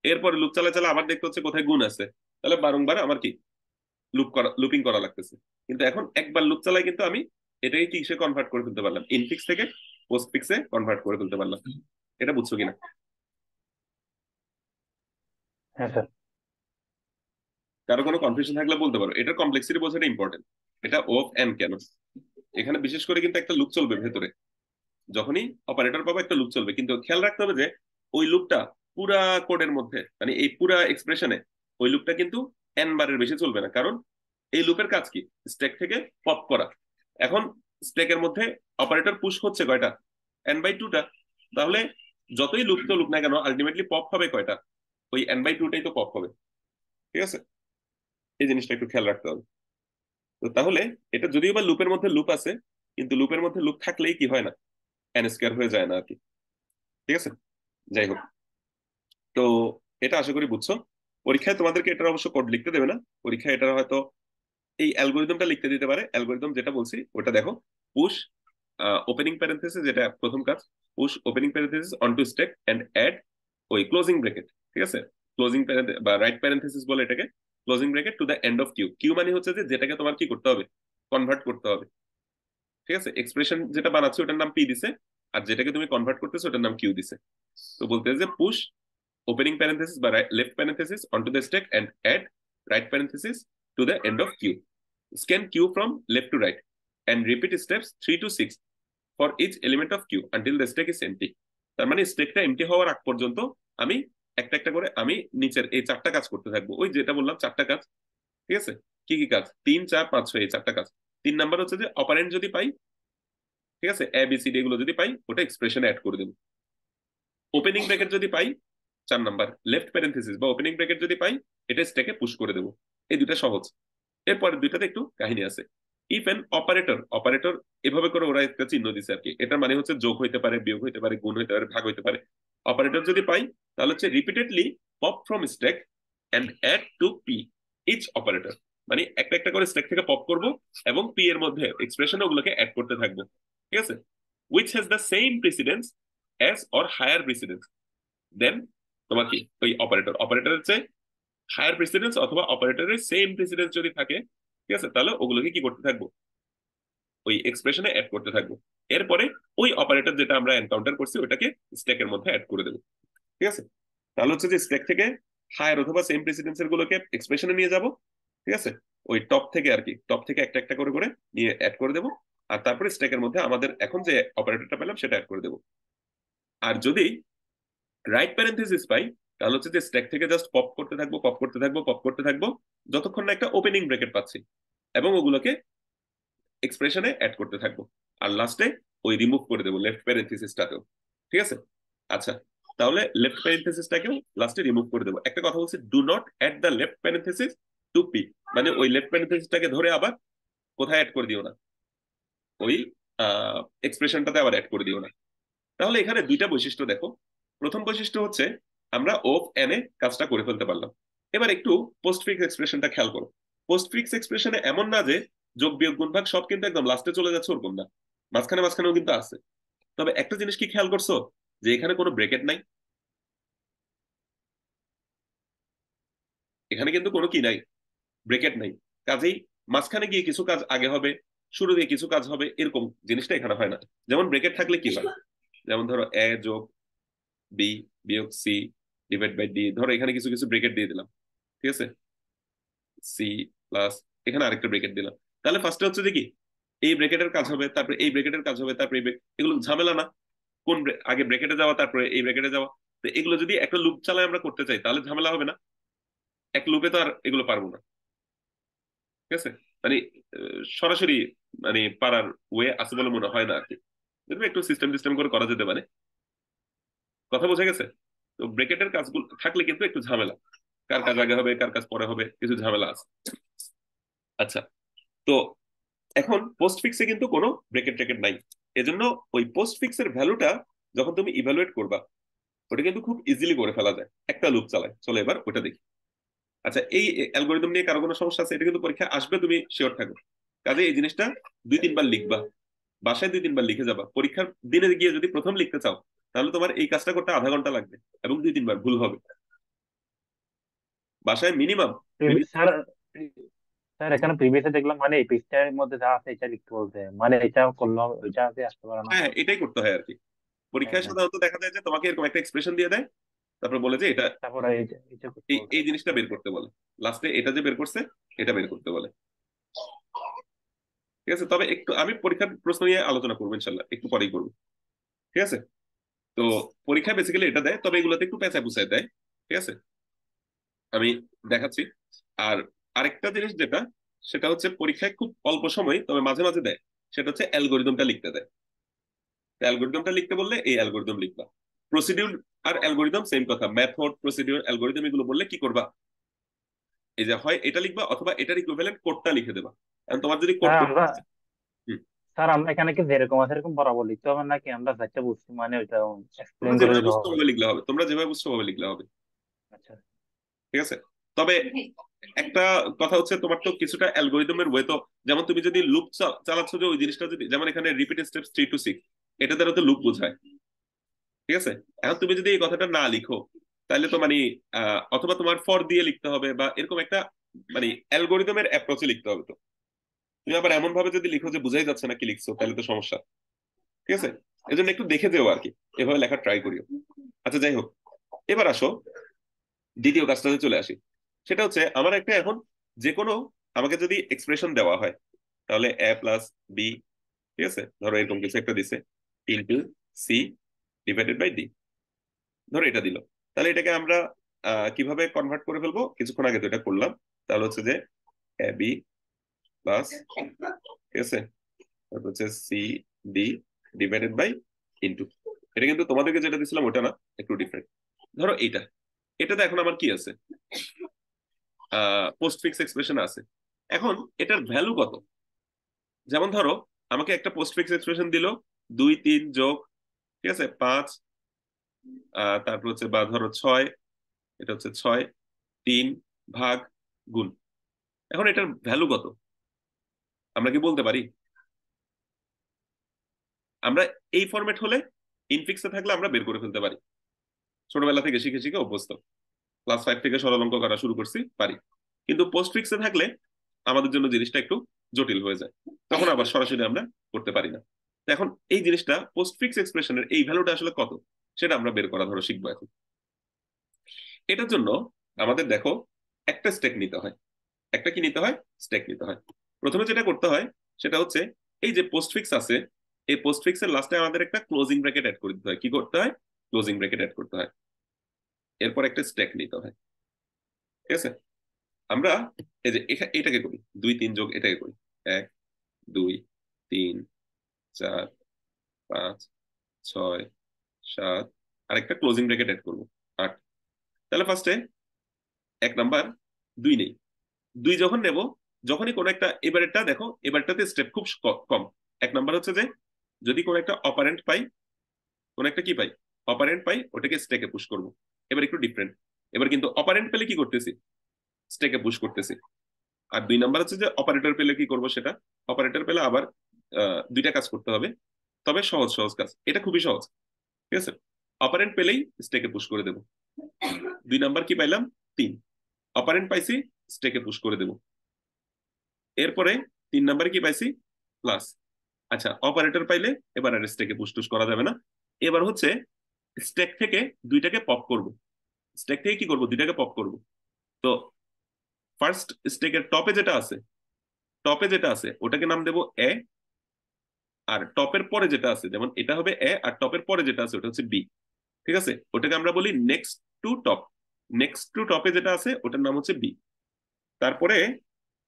এরপরে লুপ চালা চালা আবার দেখতে হচ্ছে কোথায় গুণ আছে, তাহলে বারংবার আমার কি লুপিং করা লাগতেছে। কিন্তু এখন একবার লুপ চালাই কিন্তু আমি এটাকে কিসে কনভার্ট করে ফেলতে পারলাম, ইনফিক্স থেকে পোস্টফিক্সে কনভার্ট করে ফেলতে পারলাম। এটা বুঝছো কিনা? হ্যাঁ স্যার। কারো কোনো কনফিউশন থাকলে বলতে পারো, এটার কমপ্লেক্সিটি বোঝাটা ইম্পর্টেন্ট। এটা অফ এন কেন, এখানে বিশেষ করে কিন্তু একটা লুপ চলবে ভেতরে, যখনই অপারেটর পাবো একটা লুপ চলবে, কিন্তু খেয়াল রাখতে হবে যে ওই লুপটা পুরা কোডের মধ্যে, মানে এই পুরা এক্সপ্রেশনে ওই লুপটা কিন্তু এন বারের বেশি চলবে না। কারণ এই লুপের কাজ কি, স্ট্যাক থেকে পপ করা। এখন স্ট্যাকের মধ্যে অপারেটর পুশ হচ্ছে কয়টা, n/2টা। তাহলে যতই লুপ তো লুপ না কেন, আলটিমেটলি পপ হবে কয়টা, ওই n/2টাই তো পপ হবে। ঠিক আছে, এই জিনিসটা একটু খেয়াল রাখতে হবে। তো তাহলে এটা যদিও বা লুপের মধ্যে লুপ আছে, কিন্তু লুপের মধ্যে লুপ থাকলেই কি হয় না, এন স্কোয়ার হয়ে যায় না আর কি। ঠিক আছে, যাই হোক। তো এটা আশা করি বুঝছো। পরীক্ষায় তোমাদেরকে এটার অবশ্য কোড লিখতে দেবে না, পরীক্ষায় এটা হয়তো এই অ্যালগোরিদমটা লিখতে দিতে পারে। অ্যালগোরিদম যেটা বলছি ওটা দেখো, পুশ ওপেনিং প্যারেন্থেসিস, যেটা প্রথম কাজ, push opening parenthesis onto stack and add ওই ক্লোজিং ব্র্যাকেট। ঠিক আছে, ক্লোজিং বা রাইট প্যারেন্থেসিস বলে এটাকে, closing bracket to the end of queue. Queue মানে হচ্ছে যে যেটাকে তোমার কি করতে হবে, কনভার্ট করতে হবে। ঠিক আছে, এক্সপ্রেশন যেটা বানাচ্ছে ওটার নাম পি দিছে, আর যেটাকে তুমি কনভার্ট করতেছো ওটার নাম কিউ দিছে। তো বলতে যে push opening parenthesis by left parenthesis onto the stack and add right parenthesis to the end of queue. Scan queue from left to right and repeat steps 3 to 6 for each element of queue until the stack is empty. তার মানে স্টেকটা এমটি হওয়ার আগ পর্যন্ত আমি একটা একটা করে আমি নিচের এই চারটা কাজ করতে থাকবো, ওই যেটা বললাম চারটা কাজ। ঠিক আছে, কি কি কাজ, 3 4 5 6 এই চারটা কাজ। 3 নাম্বার হচ্ছে যে অপারেন্ট যদি পাই, ঠিক আছে, এ বি সি ডি এগুলো যদি পাই ওটা এক্সপ্রেশনে অ্যাড করে দেবো। ওপেনিং ব্র্যাকেট যদি পাই 4 নাম্বার লেফট প্যারেন্থেসিস বা ওপেনিং ব্র্যাকেট যদি পাই এটা স্ট্যাকে পুশ করে দেবো। এই দুইটা সহজ। এরপরে দুইটাতে একটু কাহিনী আছে। ইফ এন অপারেটর, অপারেটর এভাবে করে ওরা একটা চিহ্ন দিছে আর কি, এটার মানে হচ্ছে যোগ হইতে পারে, বিয়োগ হইতে পারে, গুণ হইতে পারে, ভাগ হইতে পারে। অপারেটর যদি পাই তাহলে হচ্ছে repeatedly pop from stack and add to P each operator, মানে একটা একটা করে স্ট্যাক থেকে পপ করব এবং পি এর মধ্যে এক্সপ্রেশন ওগুলোকে অ্যাড করতে থাকবো। ঠিক আছে, which has the same precedence as or higher precedence দেন তোমার কি ওই অপারেটর, অপারেটরের চেয়ে হায়ার প্রেসিডেন্স অথবা অপারেটরের সেম প্রেসিডেন্স যদি থাকে, ঠিক আছে, তাহলে ওগুলোকে কি করতে থাকবো, ওই এক্সপ্রেশনে অ্যাড করতে থাকবো। এরপরে ওই অপারেটর যেটা আমরা এনকাউন্টার করছি ওটাকে স্ট্যাকের মধ্যে অ্যাড করে দেবো। ঠিক আছে, তাহলে হচ্ছে যে স্ট্যাক থেকে হায়ার অথবা সেম প্রেসিডেন্সের গুলোকে এক্সপ্রেশনে নিয়ে যাব। ঠিক আছে, ওই টপ থেকে আর কি, টপ থেকে একটা একটা করে করে নিয়ে অ্যাড করে দেবো। আর তারপরে স্ট্যাকের মধ্যে আমাদের এখন যে অপারেটরটা পেলাম সেটা অ্যাড করে দেবো। আর যদি রাইট প্যারেন্থেসিস পাই তাহলে হচ্ছে যে স্ট্যাক থেকে জাস্ট পপ করতে থাকবো, পপ করতে থাকবো, পপ করতে থাকবো যতক্ষণ না একটা ওপেনিং ব্রেকেট পাচ্ছি, এবং ওগুলোকে এক্সপ্রেশনে অ্যাড করতে থাকবো। আর লাস্টে ওই রিমুভ করে দেবো লেফট প্যারেন্থেসিসটাকেও। ঠিক আছে, আচ্ছা, তাহলে লেফট প্যারেন্থেসিসটাকেও লাস্টে রিমুভ করে দেবো। একটা কথা বলছি, do not add the left parenthesis to P, মানে ওই লেফট প্যারেন্থেসিসটাকে ধরে আবার কোথায় অ্যাড করে দিও না, ওই এক্সপ্রেশনটাতে আবার অ্যাড করে দিও না। তাহলে এখানে দুইটা বৈশিষ্ট্য দেখো। প্রথম বৈশিষ্ট্য হচ্ছে আমরা অফ এনে কাজটা করে ফেলতে পারলাম। এবার একটু পোস্টফিক্স এক্সপ্রেশনটা খেয়াল করো। পোস্টফিক্স এক্সপ্রেশনে এমন না যে যোগ বিয়োগ গুণ ভাগ সব কিন্তু একদম লাস্টে চলে যাচ্ছে, ওরকম না, মাঝখানে মাঝখানেও কিন্তু আছে। তবে একটা জিনিস কি খেয়াল করছো, যে এখানে কোনো ব্রেকেট নাই, এখানে কিন্তু কোনো কি নাই, ব্রেকেট নাই। কাজেই মাঝখানে গিয়ে কিছু কাজ আগে হবে, শুরু দিয়ে কিছু কাজ হবে, এরকম জিনিসটা এখানে হয় না। যেমন ব্রেকেট থাকলে কি হয়, যেমন ধরো এ যোগ বি বিয়োগ সি ডিভাইড বাই ডি, ধরো এখানে কিছু কিছু ব্রেকেট দিয়ে দিলাম। ঠিক আছে, সি প্লাস এখানে আরেকটা ব্রেকেট দিলাম। তাহলে ফার্স্টে হচ্ছে দেখি এই ব্রেকেটের কাজ হবে, তারপরে এই ব্রেকেটের কাজ হবে, তারপরে এগুলো ঝামেলা না? কোন আগে ব্রেকেটে যাওয়া তারপরে এই ব্রেকেটে যাওয়া, তো এগুলো যদি একটা লুপ চালায় আমরা করতে চাই তাহলে ঝামেলা হবে না? এক লুপে তো আর এগুলো পারবো না। ঠিক আছে, মানে সরাসরি মানে পারার ওয়ে আছে বলে মনে হয় না আর কি, যদি একটু সিস্টেম সিস্টেম করে করা যেতে পারে। কথা বোঝা গেছে? তো ব্রেকেটের কাজগুলো থাকলে কিন্তু একটু ঝামেলা, কার কাজ আগে হবে কার কাজ পরে হবে, কিছু ঝামেলা আছে। আচ্ছা, তো এখন পোস্ট ফিক্সে কিন্তু কোনো ব্রেকেট ট্রেকেট নাই। এজন্য ওই পোস্ট ফিক্সের ভ্যালুটা যখন তুমি ইভ্যালুয়েট করবা ওটা কিন্তু খুব ইজিলি করে ফেলা যায় একটা লুপ চালায়। চলো এবার ওটা দেখি। আচ্ছা, এই অ্যালগোরিদম নিয়ে কারো কোনো সমস্যা আছে? এটা কিন্তু পরীক্ষা আসবে, তুমি শিওর থাকো। কাজে এই জিনিসটা 2-3 বার লিখবা, বাসায় 2-3 বার লিখে যাবা। পরীক্ষার দিনে গিয়ে যদি প্রথম লিখতে চাও তাহলে তোমার এই কাজটা করতে আধা ঘন্টা লাগবে এবং 2-3 বার ভুল হবে। বাসায় মিনিমাম। স্যার, স্যার এখানে প্রিভিয়াসে দেখলাম মানে এই পৃষ্ঠার মধ্যে যা আছে এটা লিখতে বলতে, মানে এটা করলে ওইটা আসতে পারে না। হ্যাঁ, এটাই করতে হয় আর কি। হ্যাঁ পরীক্ষায় হ্যাঁ, সাধারণত দেখা যায় যে তোমাকে এরকম একটা এক্সপ্রেশন দিয়ে দেয়, তারপর বলে যে এটা তারপরে এটা করতে এই বলতে। এই জিনিসটা বের করতে বলে, লাস্টে এটা যে বের করছে এটা বের করতে বলে। ঠিক আছে, তবে একটু আমি পরীক্ষার প্রশ্ন নিয়ে আলোচনা করবো ইনশাল্লাহ, একটু পরেই করবো। ঠিক আছে, তো পরীক্ষা বেসিক্যালি এটা দেয়, তবে এগুলোতে একটু পেঁচায় পুছায় দেয়। ঠিক আছে, আমি দেখাচ্ছি। আর আরেকটা জিনিস যেটা, সেটা হচ্ছে পরীক্ষায় খুব অল্প সময় তবে মাঝে মাঝে দেয়, সেটা হচ্ছে অ্যালগোরিদমটা লিখতে দেয়। অ্যালগোরিদমটা লিখতে বললে এই অ্যালগোরিদম লিখবা। প্রসিডিউর আর অ্যালগোরিদম সেম কথা, মেথড প্রসিডিউর অ্যালগোরিদম এগুলো বললে কি করবা, এই যে হয় এটা লিখবা অথবা এটার ইকুইভ্যালেন্ট কোডটা লিখে দেবা। কারণ তোমার যদি কোড, স্যার আমরা স্যার আমরা এখানে কি যেরকম আছে এরকম বরাবর লিখতে হবে নাকি আমরা যেটা বুঝছি মানে ওইটা তোমরা এক্সপ্লেন করে যেভাবে দিতে বুঝতে হবে? হবে লিখলে হবে, তোমরা যেভাবে বুঝতে হবে লিখলে হবে। আচ্ছা। ঠিক আছে, তবে একটা কথা হচ্ছে তোমার তো কিছুটা অ্যালগোরিদমের ওয়ে তো, যেমন তুমি যদি লুপ চালাচ্ছ যে ওই জিনিসটা যদি, যেমন এখানে রিপিট স্টেপস 3 to 6, এটা দ্বারা তো লুপ বোঝায়। ঠিক আছে, এখন তুমি যদি এই কথাটা না লিখো তাহলে তো মানে অথবা তোমার ফর দিয়ে লিখতে হবে বা এরকম একটা মানে অ্যালগোরিদমের অ্যাপ্রোচে লিখতে হবে। তো তুমি আবার এমন ভাবে যদি লিখো যে বুঝাই যাচ্ছে না কি লিখছো তাহলে তো সমস্যা। ঠিক আছে, এই জন্য একটু দেখে যেও আর কি, এভাবে লেখা ট্রাই করিও। আচ্ছা, যাই হোক, এবার আসো দ্বিতীয় কাজটাতে চলে আসি। সেটা হচ্ছে আমার একটা এখন যে কোনো, আমাকে যদি এক্সপ্রেশন দেওয়া হয় তাহলে এ প্লাস বি, ঠিক আছে, ধরো এরকম কিছু একটা দিছে, into C divided by D, ধরো এটা দিল। তাহলে এটাকে আমরা কিভাবে কনভার্ট করে ফেলবো, কিছুক্ষণ আগে তো এটা করলাম। তাহলে হচ্ছে যে এ বি প্লাস, ঠিক আছে, তারপর হচ্ছে C D divided by into, এটা কিন্তু তোমাদেরকে যেটা দিছিলাম ওটা না, একটু ডিফারেন্ট। ধরো এটাতে এখন আমার কি আছে, পোস্ট ফিক্স এক্সপ্রেশন আছে। এখন এটার ভ্যালু কত? যেমন ধরো আমাকে একটা পোস্ট ফিক্স এক্সপ্রেশন দিল 2 3 যোগ, ঠিক আছে, 5, তারপর হচ্ছে বা ধরো 6, এটা হচ্ছে 6 3 ভাগ গুণ। এখন এটার ভ্যালু কত আমরা কি বলতে পারি? আমরা এই ফরম্যাট হলে, ইনফিক্সে থাকলে আমরা বের করে ফেলতে পারি, ছোটবেলা থেকে শিখে শিখে অভ্যস্ত, ক্লাস 5 থেকে সরল অঙ্ক করা শুরু করছি, পারি। কিন্তু পোস্ট ফিক্সে থাকলে আমাদের জন্য জিনিসটা একটু জটিল হয়ে যায়, তখন আবার সরাসরি আমরা করতে পারি না। তো এখন এই জিনিসটা পোস্ট ফিক্স এক্সপ্রেশনের এই ভ্যালুটা আসলে কত, সেটা আমরা বের করা ধরো শিখবো এখন। এটার জন্য আমাদের দেখো একটা স্টেক নিতে হয়। একটা কি নিতে হয়? স্টেক নিতে হয়। প্রথমে যেটা করতে হয় সেটা হচ্ছে, এই যে পোস্টফিক্স আছে, এই পোস্টফিক্সের লাস্টে আমাদের একটা ক্লোজিং ব্র্যাকেট অ্যাড করে দিতে হয়। কি করতে হয়? ক্লোজিং ব্র্যাকেট অ্যাড করতে হয়। এরপর একটা স্টেক নিতে হয়, ঠিক আছে। আমরা এই যে এটাকে করি 2 3 যোগ, এটাকে করি 1 2 3 4 5 6 7, আরেকটা ক্লোজিং ব্র্যাকেট অ্যাড করবো 8। তাহলে ফার্স্টে 1 নাম্বার 2 নেই। 2 যখন নেব, যখনই কোনো একটা, এবারেরটা দেখো, এবারটাতে স্টেপ খুব কম। 1 নাম্বার হচ্ছে যে যদি কোনো একটা অপারেন্ট পাই, কোনো একটা কি পাই, অপারেন্ট পাই, ওটাকে স্টেকে পুশ করব। এবার একটু ডিফারেন্ট, এবার কিন্তু অপারেন্ট পেলে কি করতেছি, স্টেকে পুশ করতেছি। আর 2 নাম্বার হচ্ছে যে অপারেটর পেলে কি করব, সেটা অপারেটর পেলে আবার দুইটা কাজ করতে হবে, তবে সহজ সহজ কাজ, এটা খুবই সহজ, ঠিক আছে। অপারেন্ট পেলেই স্টেকে পুশ করে দেবো। 2 নাম্বার কি পাইলাম? 3। অপারেন্ট পাইছি, স্টেকে পুশ করে দেবো। এরপরে 3 নাম্বারে কি পাইছি? প্লাস। আচ্ছা, অপারেটর পাইলে এবার আর স্টেকে পুশ টুস করা যাবে না। এবার হচ্ছে স্টেক থেকে দুইটাকে পপ করব। স্টেক থেকে কি করব? দুইটাকে পপ করব। তো ফার্স্ট স্টেকের টপে যেটা আছে ওটাকে নাম দেবো এ, আর টপের পরে যেটা আছে, যেমন এটা হবে এ, আর টপের পরে যেটা আছে ওটা হচ্ছে বি, ঠিক আছে। ওটাকে আমরা বলি next to top. Next to টপে যেটা আছে ওটার নাম হচ্ছে বি। তারপরে,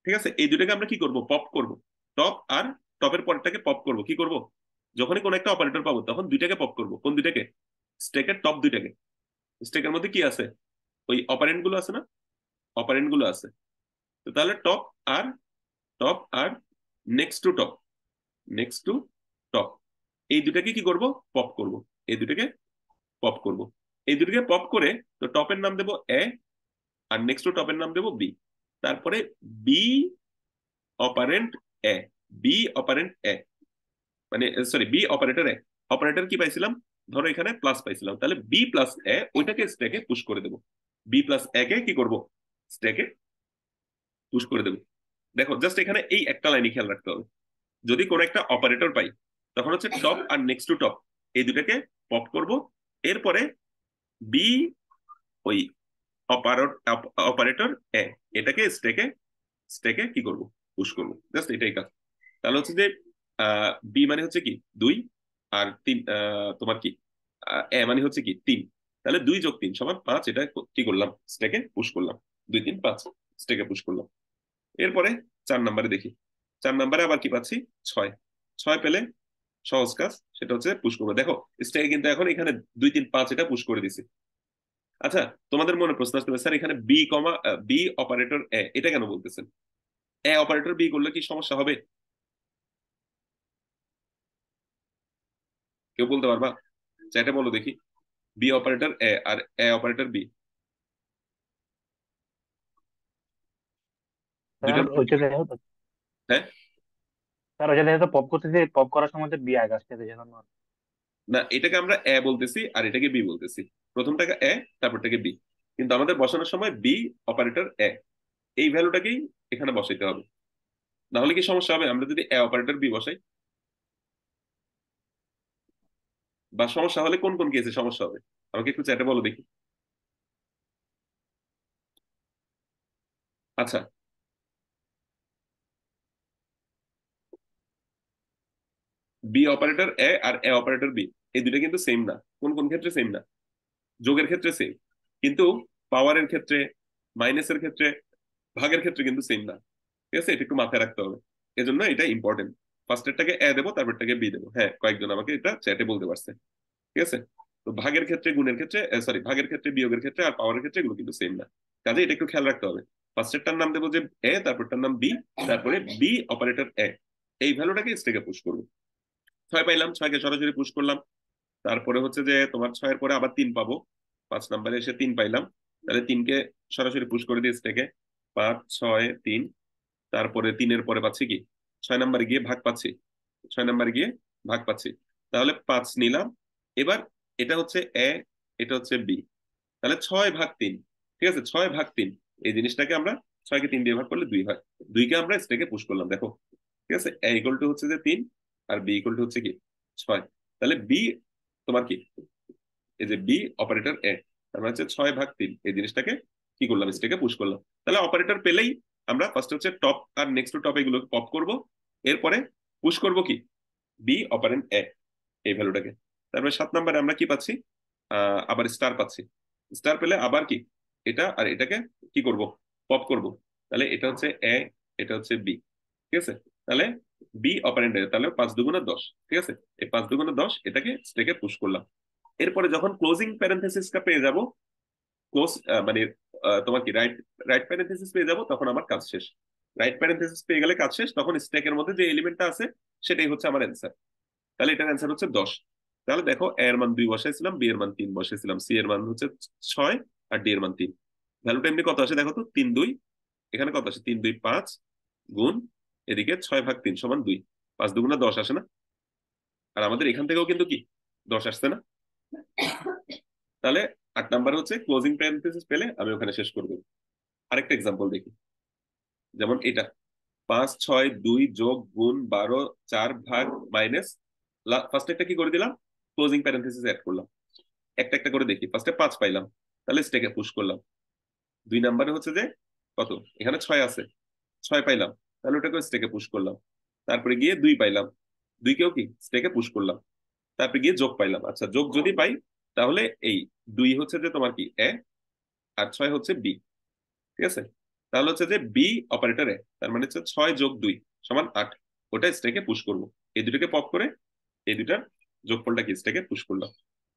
ঠিক আছে, এই দুটাকে আমরা কি করব? পপ করব। টপ আর টপের পরেরটাকে পপ করব। কি করব? যখনই কোন একটা অপারেটর পাবো তখন দুইটাকে পপ করব। কোন দুইটাকে? স্টেকের টপ দুইটাকে। স্টেকের মধ্যে কি আছে? ওই অপারেন্ট গুলো আছে না, অপারেন্ট গুলো আছে। তো তাহলে আর টপ আর next to top, next to top, এই দুটাকে কি করব? পপ করব। এই দুটাকে পপ করব। এই দুটাকে পপ করে, তো টপের নাম দেবো এ, আর নেক্সট টু টপের নাম দেবো বি। তারপরে বি অপারেন্ট এ, বি অপারেন্ট এ, মানে সরি, বি অপারেটর এ। অপারেটর কি পাইছিলাম? ধরো এখানে প্লাস পাইছিলাম, তাহলে বি প্লাস এ ওইটাকে স্ট্যাকে পুশ করে দেবো। বি প্লাস এ কে কি করব? স্ট্যাকে পুশ করে দেবো। দেখো জাস্ট এখানে এই একটা লাইনে খেয়াল রাখতে হবে, যদি কোনো একটা অপারেটর পাই তখন হচ্ছে টপ আর নেক্সট টু টপ এই দুটাকে পপ করব। এরপরে বি, ওই অপারেটর এ, এটাকে স্ট্যাকে কি করব? পুশ করব। জাস্ট এটাই কাজ। তাহলে হচ্ছে যে বি মানে হচ্ছে কি 2, আর 3 তোমার কি এ মানে হচ্ছে কি 3। তাহলে 2 যোগ 3 সমান 5, এটা কি করলাম? স্টেকে পুশ করলাম। 2 3 5 স্টেকে পুশ করলাম। এরপরে 4 নাম্বারে দেখি, 4 নাম্বারে আবার কি পাচ্ছি? 6। 6 পেলে সহজ কাজ, সেটা হচ্ছে পুশ করবো। দেখো স্টেকে কিন্তু এখন এখানে 2 3 5 এটা পুশ করে দিছি। আচ্ছা, তোমাদের মনে প্রশ্ন আসতে পারে, স্যার এখানে বি অপারেটর এ, এটা কেন বলতেছেন? এ অপারেটর বি করলে কি সমস্যা হবে? কেউ বলতে পারবা? চ্যাটে বলো দেখি, বি অপারেটর এ আর এ অপারেটর বি, স্যার দুইটার মধ্যে ওইটা দেখো তো, হ্যাঁ, স্যার ওইটা দেখো তো, পপ করতেছে, পপ করার সময় তো বি আগে আসতেছে যখন। না এটাকে আমরা এ বলতেছি আর এটাকে বি বলতেছি। প্রথমটাকে এ, তারপরটাকে বি, কিন্তু আমাদের বসানোর সময় বি অপারেটর এ, এই ভ্যালুটাকেই এখানে বসাইতে হবে। না হলে কি সমস্যা হবে আমরা যদি এ অপারেটর বি বসাই? বা সমস্যা হলে কোন কোন কেসে সমস্যা হবে আমাকে একটু চ্যাটে বলো দেখি। আচ্ছা, বি অপারেটর এ আর এ অপারেটর বি, এই দুটো কিন্তু সেম না। কোন কোন ক্ষেত্রে সেম না? যোগের ক্ষেত্রে সেম, কিন্তু পাওয়ারের ক্ষেত্রে, মাইনাসের ক্ষেত্রে, ভাগের ক্ষেত্রে কিন্তু সেম না। ঠিক আছে, এটা একটু মাথায় রাখতে হবে। এজন্য এটা ইম্পর্টেন্ট। ফার্স্টেরটাকে এ দেবো, তারপরটাকে বি দেবো। হ্যাঁ, কয়েকজন আমাকে এটা চ্যাটে বলতে পারছে, ঠিক আছে। তো ভাগের ক্ষেত্রে, গুণের ক্ষেত্রে, সরি, ভাগের ক্ষেত্রে, বিয়োগের ক্ষেত্রে আর পাওয়ারের ক্ষেত্রে এগুলো কিন্তু সেম না। কাজে এটা একটু খেয়াল রাখতে হবে। ফার্স্টেরটার নাম দেবো যে এ, তারপরটার নাম বি, তারপরে বি অপারেটর এ, এই ভ্যালুটাকে স্টেকে পুশ করবো। 6 পাইলাম, 6কে সরাসরি পুশ করলাম। তারপরে হচ্ছে যে তোমার 6-এর পরে আবার 3 পাবো, 5 নম্বরে এসে 3 পাইলাম, তাহলে 3কে সরাসরি পুশ করে দিই স্টেকে। 5 6 3, তারপরে 3-এর পরে পাচ্ছি কি 6 নম্বরে গিয়ে ভাগ পাচ্ছি, 6 নম্বরে গিয়ে ভাগ পাচ্ছি। তাহলে 5 নিলাম। এবার এটা হচ্ছে এ, এটা হচ্ছে বি, তাহলে 6/3, ঠিক আছে, 6/3। এই জিনিসটাকে আমরা 6কে 3 দিয়ে ভাগ করলে 2 হয়, 2কে আমরা স্টেকে পুশ করলাম, দেখো, ঠিক আছে। এ ইকুয়াল টু হচ্ছে যে 3, আর বি ইকুয়াল টু হচ্ছে কি 6। তাহলে বি তোমার কি, এই যে বি অপারেটর এ, তার মানে হচ্ছে 6/3, এই জিনিসটাকে কি করলাম, স্টেকে পুশ করলাম। তাহলে অপারেটর পেলেই আমরা ফার্স্ট হচ্ছে টপ আর নেক্সট টু টপ এগুলো পপ করব, এরপরে পুশ করব কি বি অপারেন্ট এ, এই ভ্যালুটাকে। তারপরে 7 নম্বরে আমরা কি পাচ্ছি, আবার স্টার পাচ্ছি। স্টার পেলে আবার কি এটা আর এটাকে কি করব, পপ করব। তাহলে এটা হচ্ছে এ, এটা হচ্ছে বি, ঠিক আছে। তাহলে বি অপারেন্ট এ, তাহলে 5×2 = 10, ঠিক আছে। এই 5×2 = 10, এটাকে স্টেকে পুশ করলাম। এরপরে যখন ক্লোজিং প্যারেন্থেসিসটা পেয়ে যাব, ক্লোজ মানে তোমার কি রাইট রাইট প্যারেন্থেসিস পেয়ে যাব, তখন আমার কাজ শেষ। রাইট প্যারেন্থেসিস পেয়ে গেলে কাজ শেষ, তখন স্ট্যাকের মধ্যে যে এলিমেন্টটা আছে সেটাই হচ্ছে আমার অ্যান্সার। তাহলে এটার অ্যান্সার হচ্ছে 10। তাহলে দেখো এ এর মান 2 বসাইছিলাম, বি এর মান 3 বসাইছিলাম, সি এর মান হচ্ছে 6, আর ডি এর মান 3। ভ্যালুটা এমনি কত আসে দেখো তো, 3 2, এখানে কত আসে, 3 2 5 গুণ এদিকে 6/3 সমান 2, 5×2 = 10 আসে না? আর আমাদের এখান থেকেও কিন্তু কি 10 আসছে না? তাহলে 8 নাম্বার হচ্ছে ক্লোজিং প্যারেন্থেসিস পেলে আমি ওখানে শেষ করব। আরেকটা এক্সাম্পল দেখি, যেমন এটা 5 6 2 যোগ গুণ 12 4 ভাগ মাইনাস, ফার্স্ট একটা কি করে দিলাম, ক্লোজিং প্যারেন্থেসিস অ্যাড করলাম। একটা একটা করে দেখি, ফার্স্টে 5 পাইলাম, তাহলে স্টেকে পুশ করলাম। 2 নাম্বারে হচ্ছে যে কত, এখানে 6 আছে, 6 পাইলাম, তাহলে ওটাকে স্টেকে পুশ করলাম। তারপরে গিয়ে 2 পাইলাম, 2কেও কি স্টেকে পুশ করলাম। তারপরে গিয়ে যোগ পাইলাম, আচ্ছা যোগ যদি পাই তাহলে এই 2 হচ্ছে যে তোমার কি এ, আর 6 হচ্ছে বি, ঠিক আছে। তাহলে হচ্ছে যে বি অপারেটর এ, তার মানে হচ্ছে 6+2 = 8, ওটা স্টেকে পুশ করবো। এই দুটোকে পপ করে এই দুটার যোগফলটা কি স্টেকে পুশ করলাম।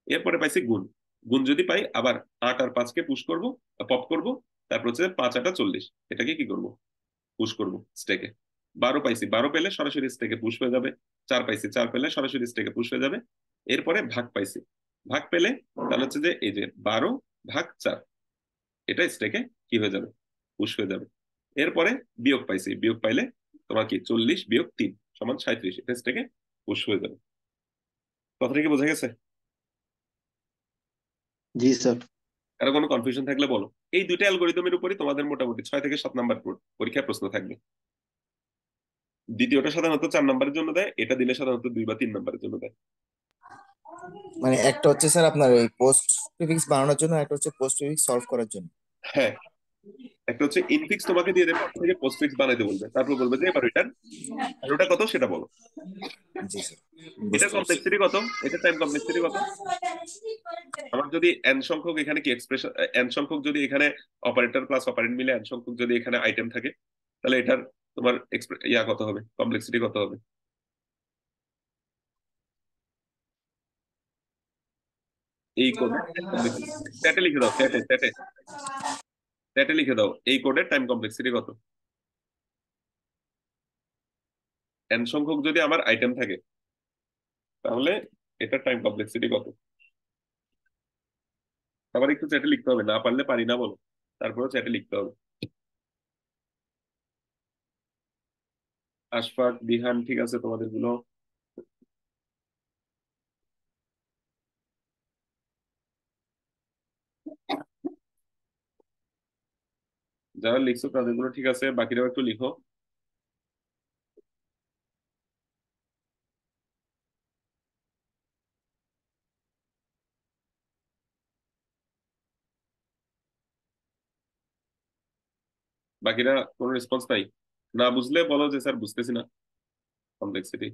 এরপরে পাইছি গুণ, গুণ যদি পাই আবার 8 আর 5কে পুশ করব, পপ করব। তারপর হচ্ছে 5 8 40, এটাকে কি করব, পুশ করব স্টেকে। 12 পাইছি, 12 পেলে সরাসরি স্টেকে পুশ হয়ে যাবে। 4 পাইছি, 4 পেলে সরাসরি স্টেকে পুশ হয়ে যাবে। এরপরে ভাগ পাইছি, ভাগ পেলে তাহলে হচ্ছে যে এই যে 12/4, এটা স্টেকে কি হয়ে যাবে, পুশ হয়ে যাবে। এরপরে বিয়োগ পাইছি, বিয়োগ পাইলে তোমার কি 40 - 3 = 37, এটা স্টেকে পুশ হয়ে যাবে। কথাটা কি বোঝা গেছে? জি স্যার। কারো কোনো কনফিউশন থাকলে বলো। এই দুইটা অ্যালগোরিদমের উপরই তোমাদের মোটামুটি 6 থেকে 7 নাম্বার পরীক্ষায় প্রশ্ন থাকবে। দ্বিতীয়টা সাধারণত 4 নাম্বারের জন্য দেয়, এটা দিলে সাধারণত 2 বা 3 নাম্বারের জন্য দেয়। মানে একটা হচ্ছে স্যার আপনার ওই পোস্ট প্রিফিক্স বানানোর জন্য, একটা হচ্ছে পোস্ট প্রিফিক্স সলভ করার জন্য। হ্যাঁ, একটা হচ্ছে ইনফিক্স তোমাকে দিয়ে দেবে, ওটা থেকে পোস্টফিক্স বানাইতে বলবে, তারপর বলবে যে এবার এটার ভ্যালুটা কত সেটা বলো। জি স্যার, এটার বুঝতে পারছি। কমপ্লেক্সিটি কত, এটার টাইম কমপ্লেক্সিটি কত। আমার যদি এন সংখ্যক এখানে কি এক্সপ্রেশন, এন সংখ্যক যদি এখানে অপারেটর প্লাস অপারেন্ট মিলে এন সংখ্যক যদি এখানে আইটেম থাকে, তাহলে এটার তোমার ইয়া কত হবে, কমপ্লেক্সিটি কত হবে। এই কোডের টাইম কমপ্লেক্সিটি চ্যাটে লিখে দাও, চ্যাটে চ্যাটে চ্যাটে লিখে দাও এই কোডের টাইম কমপ্লেক্সিটি কত। এন সংখ্যক যদি আমার আইটেম থাকে তাহলে এটার টাইম কমপ্লেক্সিটি কত। আবার একটু চ্যাটে লিখতে হবে, না পারলে পারি না বলো, তারপরে চ্যাটে লিখতে হবে। আশফাক, বিহান, ঠিক আছে তোমাদের গুলো। যারা লিখছো তাদের গুলো ঠিক আছে, বাকিরাও একটু লিখো। বাকিরা কোনো রেসপন্স নাই? না বুঝলে বলো যে স্যার বুঝতেছি না কমপ্লেক্সিটি।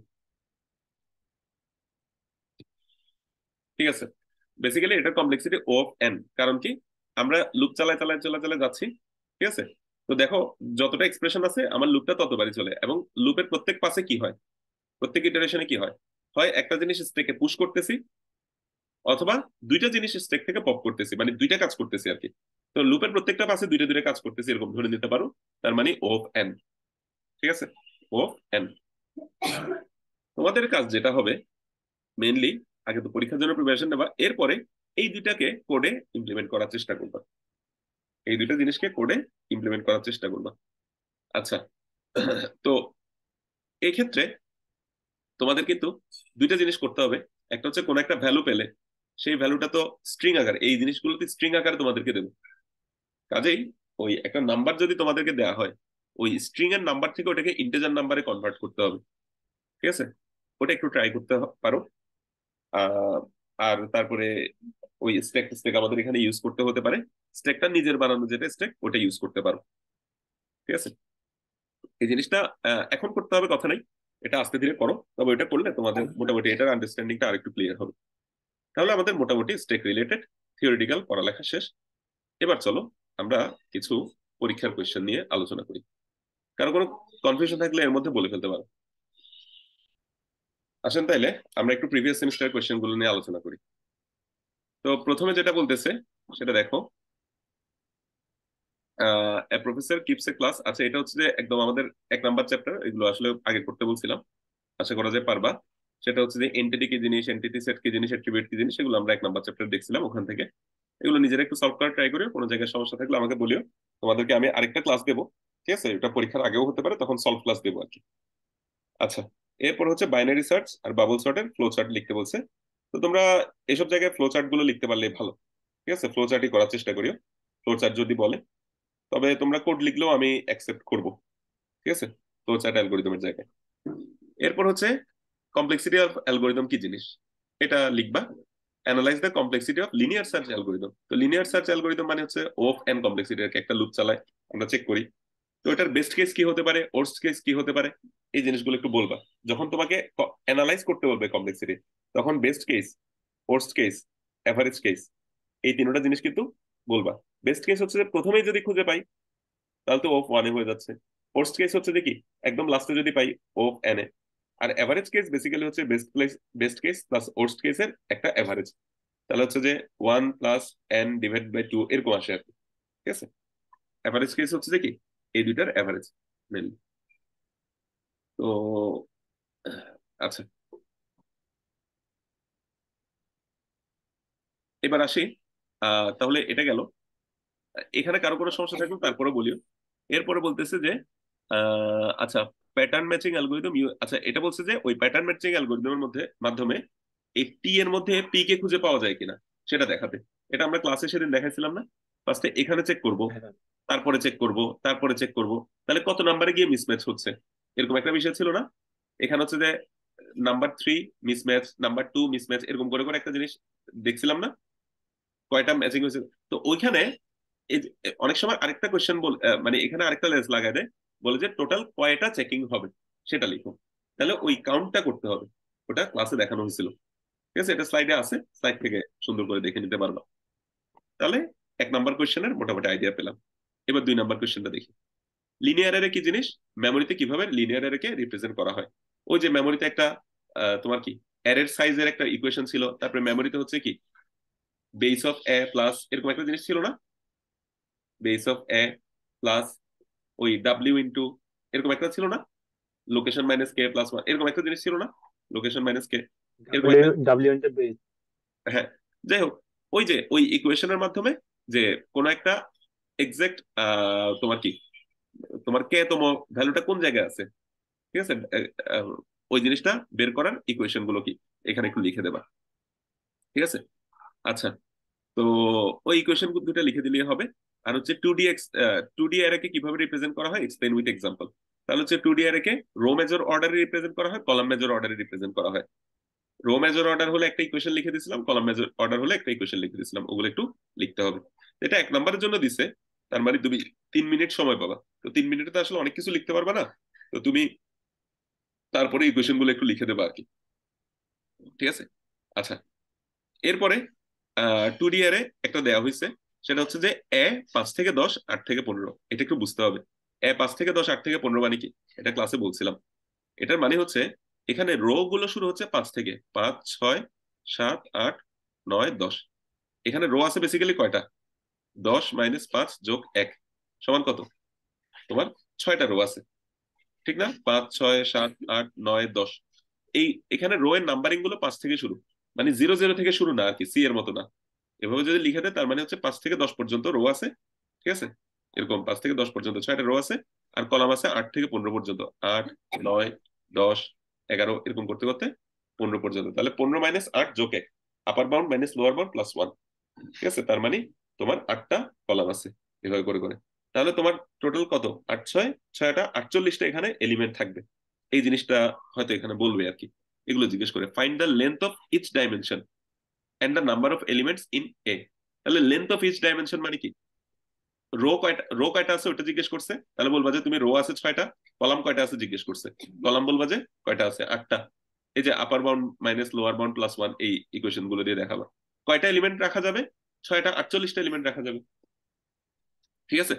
ঠিক আছে, বেসিক্যালি এটা কমপ্লেক্সিটি ও অফ এন, কারণ কি আমরা লুপ চালায় চালায় চালায় চালায় যাচ্ছি, ঠিক আছে। তো দেখো যতটা এক্সপ্রেশন আছে আমার লুপটা ততবারই চলে, এবং লুপের প্রত্যেক পাসে কি হয়, প্রত্যেক ইটারেশনে কি হয়, হয় একটা জিনিস স্টেকে পুশ করতেছি, অথবা দুইটা জিনিস স্ট্যাক থেকে পপ করতেছি, মানে দুইটা কাজ করতেছি আর কি। তো লুপের প্রত্যেকটা পাশে দুইটা দুইটা কাজ করতেছি এরকম ধরে নিতে পারো। তার মানে ও এন। ঠিক আছে, ও এন। তোমাদের কাজ যেটা হবে মেইনলি, আগে তো পরীক্ষার জন্য প্রিপারেশন নেবা, এরপরে এই দুইটাকে কোডে ইমপ্লিমেন্ট করার চেষ্টা করবা, এই দুইটা জিনিসকে কোডে ইমপ্লিমেন্ট করার চেষ্টা করবা। আচ্ছা, তো এই ক্ষেত্রে তোমাদের কিন্তু দুইটা জিনিস করতে হবে। একটা হচ্ছে কোন একটা ভ্যালু পেলে সেই ভ্যালুটা তো স্ট্রিং আকার, এই জিনিসগুলোতে স্ট্রিং আকারে তোমাদেরকে দেবো। কাজেই ওই একটা নাম্বার যদি তোমাদেরকে দেওয়া হয়, ওই স্ট্রিং এর নাম্বার থেকে ওটাকে ইন্টিজার নাম্বারে কনভার্ট করতে হবে। ঠিক আছে, ওটা একটু ট্রাই করতে পারো। আহ, আর তারপরে ওই স্ট্যাক স্ট্যাক আমাদের এখানে ইউজ করতে হতে পারে, স্ট্যাকটা নিজের বানানো যেটা স্ট্যাক ওটা ইউজ করতে পারো। ঠিক আছে, এই জিনিসটা এখন করতে হবে কথা নাই, এটা আস্তে ধীরে করো, তবে এটা করলে তোমাদের মোটামুটি এটার আন্ডারস্ট্যান্ডিংটা আরেকটু ক্লিয়ার হবে। তাহলে আমাদের মোটামুটি স্টেক রিলেটেড থিওরিটিক্যাল পড়ালেখা শেষ। এবার চলো আমরা কিছু পরীক্ষার কোয়েশ্চেন নিয়ে আলোচনা করি। কারো কোনো কনফিউশন থাকলে এর মধ্যে বলে ফেলতে পারো। আসেন তাইলে আমরা একটু প্রিভিয়াস সেমিস্টার কোয়েশ্চেন গুলো নিয়ে আলোচনা করি। তো প্রথমে যেটা বলতেছে সেটা দেখো, প্রফেসর কিপস এ ক্লাস। আচ্ছা, এটা হচ্ছে যে একদম আমাদের 1 নাম্বার চ্যাপ্টার, এগুলো আসলে আগে করতে বলছিলাম, আশা করা যায় পারবা। সেটা হচ্ছে যে এন্টিটি কি জিনিস, এন্টিটি সেট কি জিনিস, অ্যাট্রিবিউট কি জিনিস, সেগুলো আমরা 1 নাম্বার চ্যাপ্টার দেখছিলাম ওখান থেকে। এগুলো নিজেরা একটু সলভ করার ট্রাই করিও, কোনো জায়গায় সমস্যা থাকলে আমাকে বলিও, তোমাদেরকে আমি আরেকটা ক্লাস দেবো। ঠিক আছে, এটা পরীক্ষার আগেও হতে পারে, তখন সলভ ক্লাস দেবো আর কি। আচ্ছা, এরপর হচ্ছে বাইনারি সার্চ আর বাবল সর্টের ফ্লো চার্ট লিখতে বলছে। তো তোমরা এসব জায়গায় ফ্লো চার্ট গুলো লিখতে পারলে ভালো। ঠিক আছে, ফ্লো চার্টই করার চেষ্টা করিও, ফ্লো চার্ট যদি বলে। তবে তোমরা কোড লিখলেও আমি অ্যাকসেপ্ট করব। ঠিক আছে, ফ্লো চার্ট অ্যালগোরিদমের জায়গায়। এরপর হচ্ছে কমপ্লেক্সিটি অফ অ্যালগোরিদম কি জিনিস, এটা লিখবা। Analyse the complexity of linear search algorithm. তো লিনিয়ার সার্চ অ্যালগোরিদম মানে হচ্ছে অফ এন কমপ্লেক্সিটি, একটা লুপ চালায়, আমরা চেক করি। তো এটার বেস্ট কেস কি হতে পারে, ওর্স্ট কেস কি হতে পারে, এই জিনিসগুলো একটু বলবা। যখন তোমাকে অ্যানালাইজ করতে বলবে কমপ্লেক্সিটি, তখন best case, worst case, average case, এই তিনটা জিনিস কিন্তু বলবা। বেস্ট কেস হচ্ছে যে প্রথমেই যদি খুঁজে পাই তাহলে তো অফ ওয়ানে হয়ে যাচ্ছে। ওর্স্ট কেস হচ্ছে দেখি একদম লাস্টে যদি পাই অফ এন এ। আর এভারেজ কেস বেসিক্যালি হচ্ছে বেস্ট কেস প্লাস ওর্স্ট কেসের একটা এভারেজ। তাহলে হচ্ছে যে 1 + n/2 এরকম আসে আর কি। ঠিক আছে, এভারেজ কেস হচ্ছে যে কি এই দুইটার এভারেজ মেনলি। তো আচ্ছা, এবার আসি। তাহলে এটা গেল। এখানে কারো কোনো সমস্যা থাকলে তারপরে বলিও। এরপরে বলতেছে যে আচ্ছা, প্যাটার্ন ম্যাচিং অ্যালগোরিদম। আচ্ছা, এটা বলছে যে ওই প্যাটার্ন ম্যাচিং অ্যালগোরিদমের মধ্যে মাধ্যমে এই টি এর মধ্যে পি কে খুঁজে পাওয়া যায় কিনা সেটা দেখাতে। এটা আমরা ক্লাসে সেদিন দেখাইছিলাম না? ফার্স্টে এখানে চেক করব, তারপরে চেক করব, তারপরে চেক করব, তাহলে কত নাম্বারে গিয়ে মিসম্যাচ হচ্ছে, এরকম একটা বিষয় ছিল না? এখানে হচ্ছে যে নাম্বার 3 মিসম্যাচ, নাম্বার 2 মিসম্যাচ, এরকম করে করে একটা জিনিস দেখছিলাম না, কয়টা ম্যাচিং হয়েছে। তো ওইখানে অনেক সময় আরেকটা কোয়েশ্চেন মানে এখানে আরেকটা লেস লাগায় দেয়, বলে যে টোটাল কয়টা চেকিং হবে সেটা লিখো। তাহলে ওই কাউন্টটা করতে হবে, ওটা ক্লাসে দেখানো হয়েছিল। ঠিক আছে, এটা স্লাইডে আছে, স্লাইড থেকে সুন্দর করে দেখে নিতে পারবা। তাহলে 1 নাম্বার কোয়েশ্চেনের মোটামুটি আইডিয়া পেলাম। এবার 2 নাম্বার কোয়েশ্চেনটা দেখি। লিনিয়ার অ্যারে কি জিনিস, মেমোরিতে কিভাবে লিনিয়ার অ্যারেকে রিপ্রেজেন্ট করা হয়। ওই যে মেমোরিতে একটা তোমার কি অ্যারের সাইজের একটা ইকুয়েশন ছিল, তারপরে মেমোরিতে হচ্ছে কি বেস অফ এ প্লাস এরকম একটা জিনিস ছিল না, বেস অফ এ প্লাস ওই ডাব্লিউ ইন্টু এরকম একটা ছিল না, লোকেশন-k+1 এরকম একটা জিনিস ছিল না, লোকেশন-k এরকম একটা। W W into base. হ্যাঁ, যাই হোক, ওই যে ওই ইকুয়েশনের মাধ্যমে যে কোন একটা এক্সাক্ট তোমার কি তোমার কে তম ভ্যালুটা কোন জায়গায় আছে, ঠিক আছে, আহ, ওই জিনিসটা বের করার ইকুয়েশন গুলো কি এখানে একটু লিখে দেবা। ঠিক আছে, আচ্ছা, তো ওই ইকুয়েশন দুটো লিখে দিলেই হবে। আর হচ্ছে 2D অ্যারেকে কিভাবে রিপ্রেজেন্ট করা হয় এক্সপ্লেইন উইথ এক্সাম্পল। তাহলে হচ্ছে 2D অ্যারেকে রো মেজর অর্ডারে রিপ্রেজেন্ট করা হয়, কলাম মেজর অর্ডারে রিপ্রেজেন্ট করা হয়। রো মেজর অর্ডার হলে একটা ইকুয়েশন লিখে দিয়েছিলাম, কলাম মেজর অর্ডার হলে একটা ইকুয়েশন লিখে দিয়েছিলাম, ওগুলো একটু লিখতে হবে। এটা 1 নাম্বারের জন্য দিছে, তার মানে তুমি 3 মিনিট সময় পাবা। তো 3 মিনিটে তো আসলে অনেক কিছু লিখতে পারবা না, তো তুমি তারপরে ইকুয়েশন গুলো একটু লিখে দেবা আর কি। ঠিক আছে, আচ্ছা, এরপরে 2D অ্যারে একটা দেওয়া হয়েছে, সেটা হচ্ছে যে এ 5 থেকে 10, 8 থেকে 15, এটা একটু বুঝতে হবে। এ 5 থেকে 10, 8 থেকে 15 মানে কি, এটা ক্লাসে বলছিলাম। এটার মানে হচ্ছে এখানে রো গুলো শুরু হচ্ছে 5 থেকে, 5, 6, 7, 8, 9 10। এখানে রো আছে বেসিক্যালি কয়টা? 10 - 5 + 1 সমান কত? তোমার 6টা রো আছে, ঠিক না? 5 6 7 8 9 10। এই এখানে রো এর নাম্বারিং গুলো 5 থেকে শুরু, মানে 0 0 থেকে শুরু না আর কি, সি এর মতো না। এভাবে যদি লিখে দেয় তার মানে হচ্ছে 5 থেকে 10 পর্যন্ত রো আছে, ঠিক আছে? এরকম 5 থেকে 10 পর্যন্ত 6টা রো আছে, আর কলাম আছে 8 থেকে 15 পর্যন্ত, 8 9 10 11 এরকম করতে করতে 15 পর্যন্ত। তাহলে 15 - 8 + 1, আপার bound minus lower bound plus 1, ঠিক আছে? তার মানে তোমার 8টা কলাম আছে এভাবে করে করে। তাহলে তোমার টোটাল কত? 8 6 6টা 48টা এখানে এলিমেন্ট থাকবে। এই জিনিসটা হয়তো এখানে বলবে আর কি, এগুলো জিজ্ঞেস করে। Find the length of each dimension and the number of elements in A. তাহলে লেন্থ অফ ইচ ডাইমেনশন মানে কি? রো কয়টা আছে ওটা জিজ্ঞেস করছে, তাহলে বলবা যে তুমি রো আছে 6টা, কলাম কয়টা আছে জিজ্ঞেস করছে, কলাম বলবা যে কয়টা আছে 8টা। এই যে আপার bound minus lower bound plus 1, এই ইকুয়েশন গুলো দিয়ে দেখাবা কয়টা এলিমেন্ট রাখা যাবে। 6টা 48টা এলিমেন্ট রাখা যাবে, ঠিক আছে?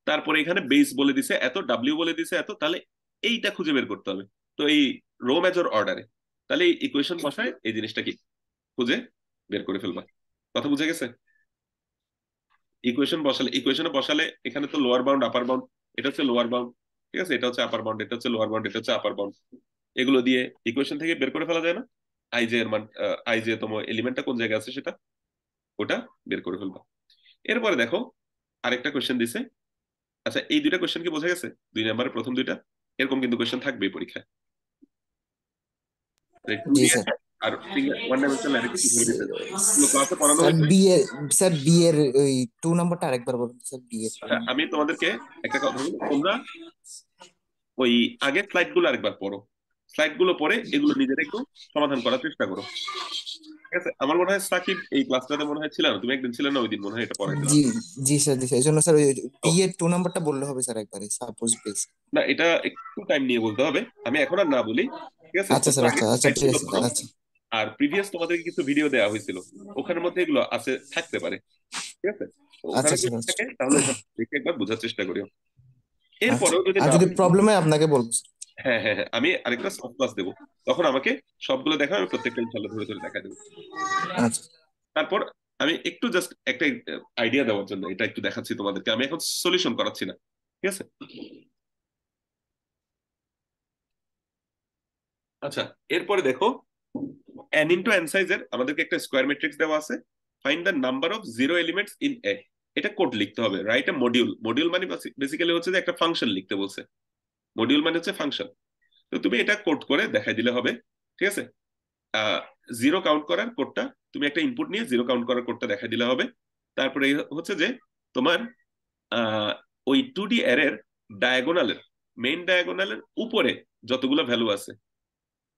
তারপরে এখানে বেস বলে দিছে এত, ডাব্লিউ বলে দিছে এত, তাহলে এইটা খুঁজে বের করতে হবে। তো এই রো মেজর অর্ডারে, তাহলে এই ইকুয়েশন বসায় এই জিনিসটা কি খুঁজে বের করে ফেলবা। কথা বুঝে গেছে? ইকুয়েশনে বসালে এখানে তো লোয়ার বাউন্ড আপার বাউন্ড, এটা হচ্ছে লোয়ার বাউন্ড, ঠিক আছে? এটা হচ্ছে আপার বাউন্ড, এটা হচ্ছে লোয়ার বাউন্ড, এটা হচ্ছে আপার বাউন্ড। এগুলো দিয়ে ইকুয়েশন থেকে বের করে ফেলা যায় না? আইজে এর মান, আইজে তোমার এলিমেন্টটা কোন জায়গায় আছে সেটা, ওটা বের করে ফেলবা। এরপরে দেখো আরেকটা কোয়েশ্চেন দিছে। আচ্ছা, এই দুইটা কোয়েশ্চেন কি বোঝা গেছে? 2 নম্বরের প্রথম দুইটা এরকম কিন্তু কোয়েশ্চেন থাকবে পরীক্ষায়। জি স্যার। আর ওয়ান ডাইমেনশনাল অ্যারে কিভাবে দিতে হয় এগুলো ক্লাসে পড়ানো স্যার হয়েছে। বি এর, স্যার বি এর ওই 2 নাম্বারটা আরেকবার বলুন স্যার, বি এর 2 আচ্ছা, নাম্বার। আমি তোমাদেরকে একটা কথা বলি, তোমরা ওই আগের স্লাইড গুলো আরেকবার পড়ো, স্লাইড গুলো পড়ে এগুলো নিজেরা একটু সমাধান করার চেষ্টা করো, ঠিক আছে? আমার মনে হয় সাকিব এই ক্লাসটাতে মনে হয় ছিল না, তুমি একদিন ছিলে না ওই দিন, মনে হয় এটা পড়াইছিলাম। জি জি স্যার, জি স্যার, এই জন্য স্যার ওই তো বি এর 2 নাম্বারটা বললে হবে স্যার একবারে, সাপোজ বেস। না, এটা একটু টাইম নিয়ে বলতে হবে, আমি এখন আর না বলি, ঠিক আছে? আচ্ছা তোমরা স্যার, আগে আচ্ছা আচ্ছা স্লাইড ঠিক গুলো আছে পড়ো। আচ্ছা আর প্রিভিয়াস তোমাদেরকে কিছু ভিডিও দেওয়া হয়েছিল, ওখানের মধ্যে এগুলো আছে, থাকতে পারে, ঠিক আছে? তো ওখানে আচ্ছা যদি স্যার আচ্ছা থাকে তাহলে ওটা দেখে একবার বোঝার চেষ্টা করিও। আচ্ছা। এরপরেও যদি আর না যদি বুঝো, প্রবলেম হয় আপনাকে বলবো স্যার। হ্যাঁ হ্যাঁ হ্যাঁ, আমি আরেকটা সফট ক্লাস দেবো, তখন আমাকে সবগুলো দেখা, আমি প্রত্যেকটা ইনশাল্লাহ ধরে ধরে দেখা দেবো। আচ্ছা তারপর আমি একটু জাস্ট একটা আইডিয়া দেওয়ার জন্য এটা একটু দেখাচ্ছি তোমাদেরকে, আমি এখন সলিউশন করাচ্ছি না, ঠিক আছে? আচ্ছা, এরপরে দেখো n ইন্টু n সাইজের আমাদেরকে একটা স্কোয়ার ম্যাট্রিক্স দেওয়া আছে। Find the number of zero elements in এ। এটা কোড লিখতে হবে, রাইট এ মডিউল। মডিউল মানে বেসিক্যালি হচ্ছে যে একটা ফাংশন লিখতে বলছে, মডিউল মানে হচ্ছে ফাংশন। তো তুমি এটা কোড করে দেখাই দিলে হবে, ঠিক আছে? জিরো কাউন্ট করার কোডটা, তুমি একটা ইনপুট নিয়ে জিরো কাউন্ট করার কোডটা দেখাই দিলে হবে। তারপরে হচ্ছে যে তোমার আহ, ওই 2D অ্যারের ডায়াগোনালের, মেইন ডায়াগোনালের উপরে যতগুলো ভ্যালু আছে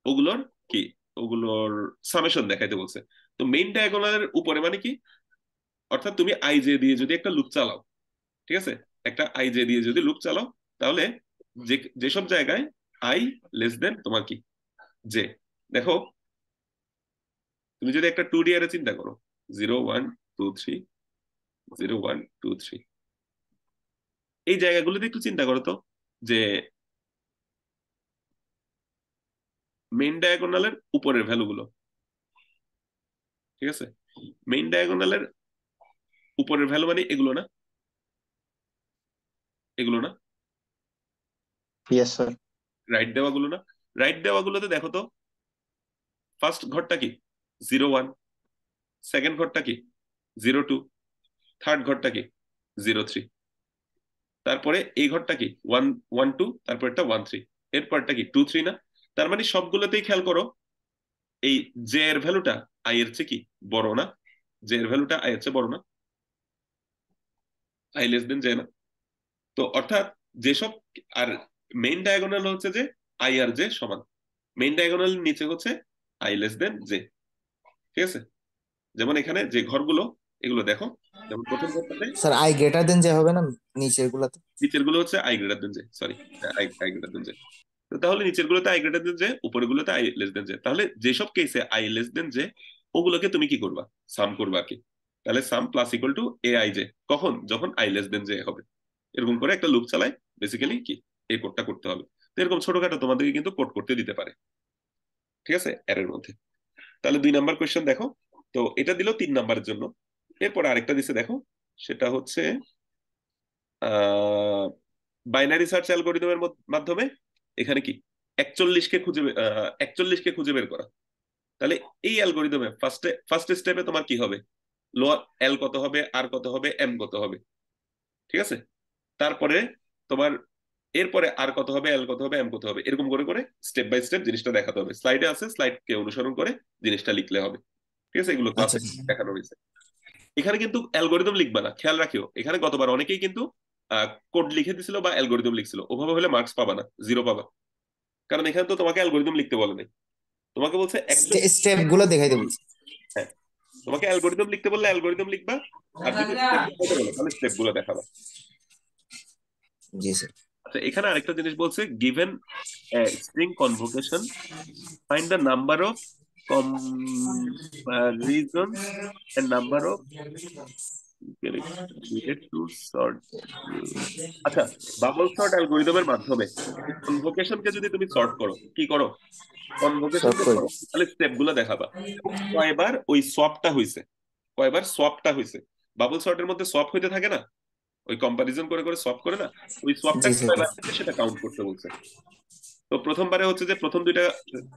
ওগুলোর কি, ওগুলোর সামেশন দেখাইতে বলছে। তো মেইন ডায়াগোনালের উপরে মানে কি, অর্থাৎ তুমি আইজে দিয়ে যদি একটা লুপ চালাও, ঠিক আছে? একটা আইজে দিয়ে যদি লুপ চালাও, তাহলে যে যেসব জায়গায় আই লেস দেন তোমার কি, জে, দেখো তুমি যদি একটা 2D অ্যারে চিন্তা করো, 0 1 2 3, 0 1 2 3, এই জায়গাগুলোতে একটু চিন্তা করো তো, যে মেইন ডায়াগোনালের উপরের ভ্যালুগুলো, ঠিক আছে? মেইন ডায়াগোনালের উপরের ভ্যালু মানে এগুলো না, এগুলো না, ইয়েস স্যার। রাইট দেওয়াগুলো না? রাইট দেওয়াগুলোতে দেখো তো, ফার্স্ট ঘরটা কি 0 1, সেকেন্ড ঘরটা কি 0 2, থার্ড ঘরটা কি 0 3, তারপরে এই ঘরটা কি 1 1 2, তারপরটা 1 3, এরপরটা কি 2 3 না? তার মানে সবগুলোতেই খেয়াল করো এই জে এর ভ্যালুটা আই এর চেয়ে কি বড় না? জে এর ভ্যালুটা আই এর চেয়ে বড় না? আই লেস দেন জে না? তো অর্থাৎ যেসব, আর মেইন ডায়াগোনাল হচ্ছে যে আই আর জে সমান, মেইন ডায়াগোনাল নিচে হচ্ছে আই লেস দেন জে, ঠিক আছে? যেমন এখানে যে ঘরগুলো এগুলো দেখো, যেমন প্রথম ঘরটাতে স্যার আই গ্রেটার দেন যে হবে না নিচের গুলাতে? নিচের গুলো হচ্ছে I greater than J, sorry, I I greater than J. তো তাহলে নিচের গুলোতে আই গ্রেটার দেন জে, উপরের গুলোতে আই লেস দেন জে। তাহলে যেসব কেসে আই লেস দেন জে, ওগুলোকে তুমি কি করবা, সাম করবা আর কি। তাহলে সাম plus equal to A I J, কখন, যখন আই লেস দেন জে হবে। এরকম করে একটা লুপ চালায় বেসিক্যালি কি এই কোডটা করতে হবে। তো এরকম ছোটখাটো তোমাদেরকে কিন্তু কোড করতে দিতে পারে, ঠিক আছে, এর মধ্যে। তাহলে 2 নাম্বার কোয়েশ্চেন দেখো, তো এটা দিল 3 নাম্বারের জন্য। এরপর আরেকটা দিছে দেখো, সেটা হচ্ছে বাইনারি সার্চ অ্যালগোরিদমের মাধ্যমে এখানে কি 41কে খুঁজে বের করা। তাহলে এই অ্যালগোরিদমে ফার্স্ট স্টেপে তোমার কি হবে, লোয়ার এল কত হবে, আর কত হবে, এম কত হবে, ঠিক আছে। তারপরে তোমার এরপরে আর কত হবে, এল কত হবে, এম কত হবে, এরকম করে করে স্টেপ বাই স্টেপ জিনিসটা দেখাতে হবে। স্লাইডে আছে, স্লাইডকে অনুসরণ করে জিনিসটা লিখলে হবে, ঠিক আছে। এগুলো আচ্ছা ক্লাসে দেখানো হয়েছে। এখানে কিন্তু অ্যালগোরিদম লিখবা না, খেয়াল রাখিও। এখানে গতবার অনেকেই কিন্তু কোড লিখে দিছিল বা অ্যালগোরিদম লিখছিল, ওভাবে হলে মার্কস পাবা না, 0 পাবা। কারণ এখানে তো তোমাকে অ্যালগোরিদম লিখতে বলে নাই, তোমাকে বলছে একটা। স্টেপ গুলো দেখাইতে বলছি। হ্যাঁ, তোমাকে অ্যালগোরিদম লিখতে বললে অ্যালগোরিদম লিখবা, আর যদি স্টেপ দেখাতে বলে তাহলে স্টেপ গুলো দেখাবা। জি স্যার। আচ্ছা, এখানে আরেকটা জিনিস বলছে, given string convocation, find the number of comparisons and number of needed to sort. আচ্ছা, বাবল সর্ট অ্যালগোরিদমের মাধ্যমে কনভোকেশনকে যদি তুমি সর্ট করো, কি করো, শর্ট কনভোকেশনকে করে সর্ট, তাহলে স্টেপ গুলো দেখাবা এবং কয়বার ওই সোয়াপটা হইছে, কয়বার সোয়াপটা হইছে। বাবল সর্টের মধ্যে সোয়াপ হইতে থাকে না, ওই কম্পারিজন করে করে সোয়াপ করে না, ওই সোয়াপটা জি স্যার। কয়বার হচ্ছে সেটা কাউন্ট করতে বলছে। তো প্রথমবারে হচ্ছে যে প্রথম দুইটা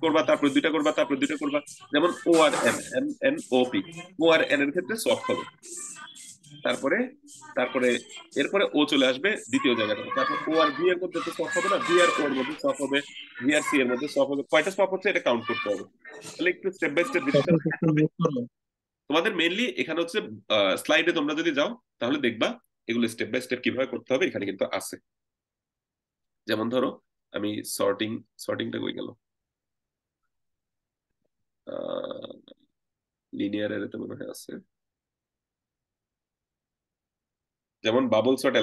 করবা, তারপর দুইটা করবা, তারপর দুইটা করবা। যেমন O R N, N N O P, O R N এর ক্ষেত্রে সোয়াপ হবে। তারপরে তারপরে এরপরে ও চলে আসবে দ্বিতীয় জায়গাটা, তারপর ও আর ভি এর মধ্যে তো সোয়াপ হবে না, ভি আর ও এর মধ্যে সোয়াপ হবে, ভি আর সি এর মধ্যে সোয়াপ হবে। কয়টা সোয়াপ হচ্ছে এটা কাউন্ট করতে হবে। তাহলে একটু স্টেপ বাই স্টেপ জিনিসটা দেখাতে হবে। তোমাদের মেইনলি এখানে হচ্ছে স্লাইডে তোমরা যদি যাও তাহলে দেখবা এগুলো স্টেপ বাই স্টেপ কিভাবে করতে হবে এখানে কিন্তু আছে। যেমন ধরো আমি সর্টিংটা কই গেল, লিনিয়ার এরেতে মনে হয় আছে। যেমন বাবল সর্ট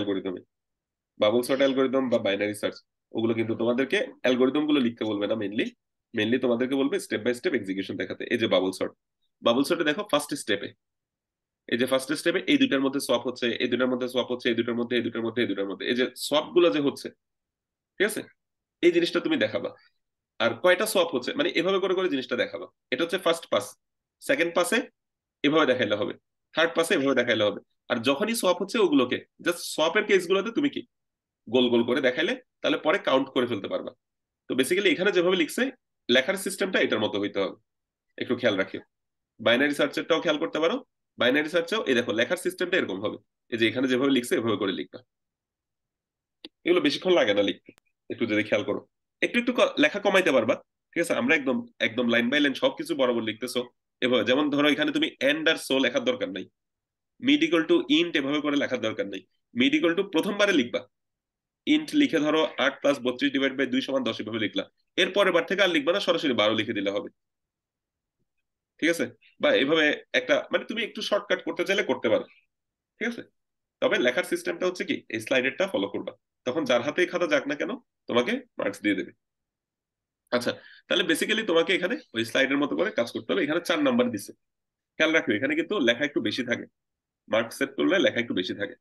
অ্যালগোরিদম বা বাইনারি সার্চ, ওগুলো কিন্তু তোমাদেরকে অ্যালগোরিদম গুলো লিখতে বলবে না, মেইনলি মেইনলি তোমাদেরকে বলবে স্টেপ বাই স্টেপ এক্সিকিউশন দেখাতে। এই যে বাবল সর্টে দেখো ফার্স্ট স্টেপে, এই যে ফার্স্ট স্টেপে এই দুইটার মধ্যে সোয়াপ হচ্ছে, এই দুইটার মধ্যে সোয়াপ হচ্ছে, এই দুইটার মধ্যে, এই দুইটার মধ্যে, এই দুইটার মধ্যে, এই যে সোয়াপ গুলো যে হচ্ছে, ঠিক আছে, এই জিনিসটা তুমি দেখাবা। আর কয়টা সোয়াপ হচ্ছে মানে এভাবে করে করে জিনিসটা দেখাবা। এটা হচ্ছে ফার্স্ট পাস। সেকেন্ড পাসে এভাবে দেখাইলে হবে, থার্ড পাসে এভাবে দেখাইলে হবে। আর যখনই সোয়াপ হচ্ছে ওগুলোকে জাস্ট সোয়াপের কেসগুলোতে তুমি কি গোল গোল করে দেখাইলে তাহলে পরে কাউন্ট করে ফেলতে পারবা। তো বেসিক্যালি এখানে যেভাবে লিখছে লেখার সিস্টেমটা এটার মতো হইতে হবে, একটু খেয়াল রাখিও। বাইনারি সার্চেরটাও খেয়াল করতে পারো, বাইনারি সার্চেও এই দেখো লেখার সিস্টেমটা এরকম হবে, এই যে এখানে যেভাবে লিখছে এভাবে করে লিখবা। এগুলো বেশিক্ষণ লাগে না লিখতে, একটু যদি খেয়াল করো একটু একটু লেখা কমাইতে পারবা, ঠিক আছে। আমরা একদম একদম লাইন বাই লাইন সবকিছু বরাবর লিখতেছো এভাবে। যেমন ধরো এখানে তুমি এন্ড আর সো লেখার দরকার নাই, মিড ইকুয়াল টু ইন্ট এভাবে করে লেখার দরকার নেই। মিড ইকুয়াল টু প্রথমবারে লিখবা ইন্ট লিখে ধরো 8+32/2 = 10 এভাবে লিখলা। এর পরের বার থেকে আর লিখবা না, সরাসরি 12 লিখে দিলে হবে, ঠিক আছে। বা এভাবে একটা মানে তুমি একটু শর্টকাট করতে চাইলে করতে পারো, ঠিক আছে। তবে লেখার সিস্টেমটা হচ্ছে কি এই স্লাইডেরটা ফলো করবা, তখন যার হাতেই খাতা যাক না কেন তোমাকে মার্কস দিয়ে দেবে। আচ্ছা, তাহলে বেসিক্যালি তোমাকে এখানে ওই স্লাইডের মতো করে কাজ করতে হবে। এখানে 4 নাম্বার দিছে, খেয়াল রাখবে এখানে কিন্তু লেখা একটু বেশি থাকে, মার্ক সেট করলে লেখা একটু বেশি থাকে।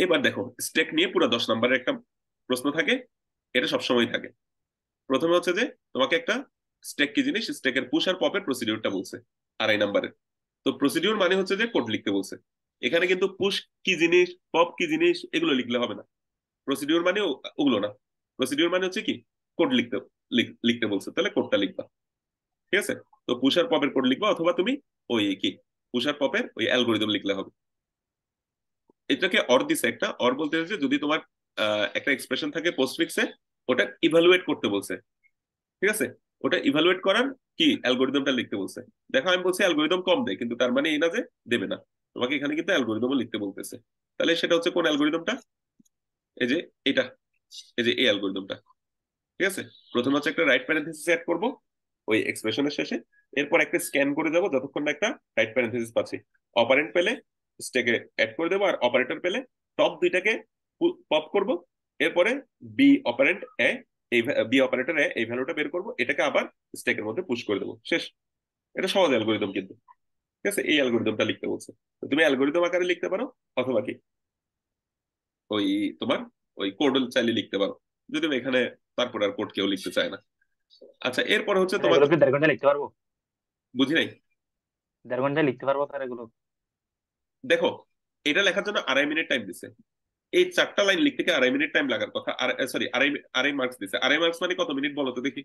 এবার দেখো স্টেক নিয়ে পুরো 10 নাম্বারের একটা প্রশ্ন থাকে, এটা সবসময় থাকে। প্রথমে হচ্ছে যে তোমাকে একটা স্টেক কি জিনিস, স্টেকের পুশ আর পপের প্রসিডিউরটা বলছে 2.5 নাম্বারের। তো প্রসিডিউর মানে হচ্ছে যে কোড লিখতে বলছে। এখানে কিন্তু পুশ কি জিনিস, পপ কি জিনিস এগুলো লিখলে হবে না। প্রসিডিউর মানে ওগুলো না, প্রসিডিউর মানে হচ্ছে কি কোড লিখতে বলছে, তাহলে কোডটা লিখবা, ঠিক আছে। তো পুশ আর পপের কোড লিখবা, অথবা তুমি ওই কি পুশ আর পপের ওই অ্যালগোরিদম লিখলে হবে। এটাকে অর দিছে, একটা অর বলতে হচ্ছে যদি তোমার একটা এক্সপ্রেশন থাকে পোস্টফিক্সে, ওটা ইভালুয়েট করতে বলছে, ঠিক আছে। ওটা ইভালুয়েট করার কি অ্যালগোরিদমটা লিখতে বলছে। দেখো আমি বলছি অ্যালগোরিদম কম দেয়, কিন্তু তার মানে এই না যে দেবে না, তোমাকে এখানে কিন্তু অ্যালগোরিদমও লিখতে বলতেছে। তাহলে সেটা হচ্ছে কোন অ্যালগোরিদমটা, এই যে এটা, এই যে এই অ্যালগোরিদমটা, ঠিক আছে। প্রথমে হচ্ছে একটা রাইট প্যারেন্থেসিস অ্যাড করব ওই এক্সপ্রেশনের শেষে, এরপর একটা স্ক্যান করে যাব যতক্ষণ না একটা রাইট প্যারেন্থেসিস পাচ্ছি। অপারেন্ট পেলে স্টেকে অ্যাড করে দেবো, আর অপারেটর পেলে টপ দুইটাকে পপ করব। এরপরে বি অপারেন্ট এ এই বি অপারেটর এ এই ভ্যালুটা বের করব, এটাকে আবার স্টেকের মধ্যে পুশ করে দেবো, শেষ। এটা সহজ অ্যালগোরিদম কিন্তু, ঠিক আছে। এই অ্যালগোরিদমটা লিখতে বলছে, তো তুমি অ্যালগোরিদম আকারে লিখতে পারো, অথবা কি ওই তোমার ওই কোড চাইলে লিখতে পারো, যদি এখানে তারপর আর কোড কেউ লিখতে চায় না। আচ্ছা, এরপর হচ্ছে মানে তোমাকে, এগুলো কি 1.5 ঘন্টা লিখতে পারবো? বুঝি নাই। দেড় ঘন্টায় লিখতে পারবো স্যার এগুলো? দেখো, এটা লেখার জন্য 2.5 মিনিট টাইম দিছে। এই 4টা লাইন লিখতে কি 2.5 মিনিট টাইম লাগার কথা, আর সরি, আড়াই আড়াই মার্কস দিছে। 2.5 মার্কস মানে কত মিনিট বলো তো দেখি?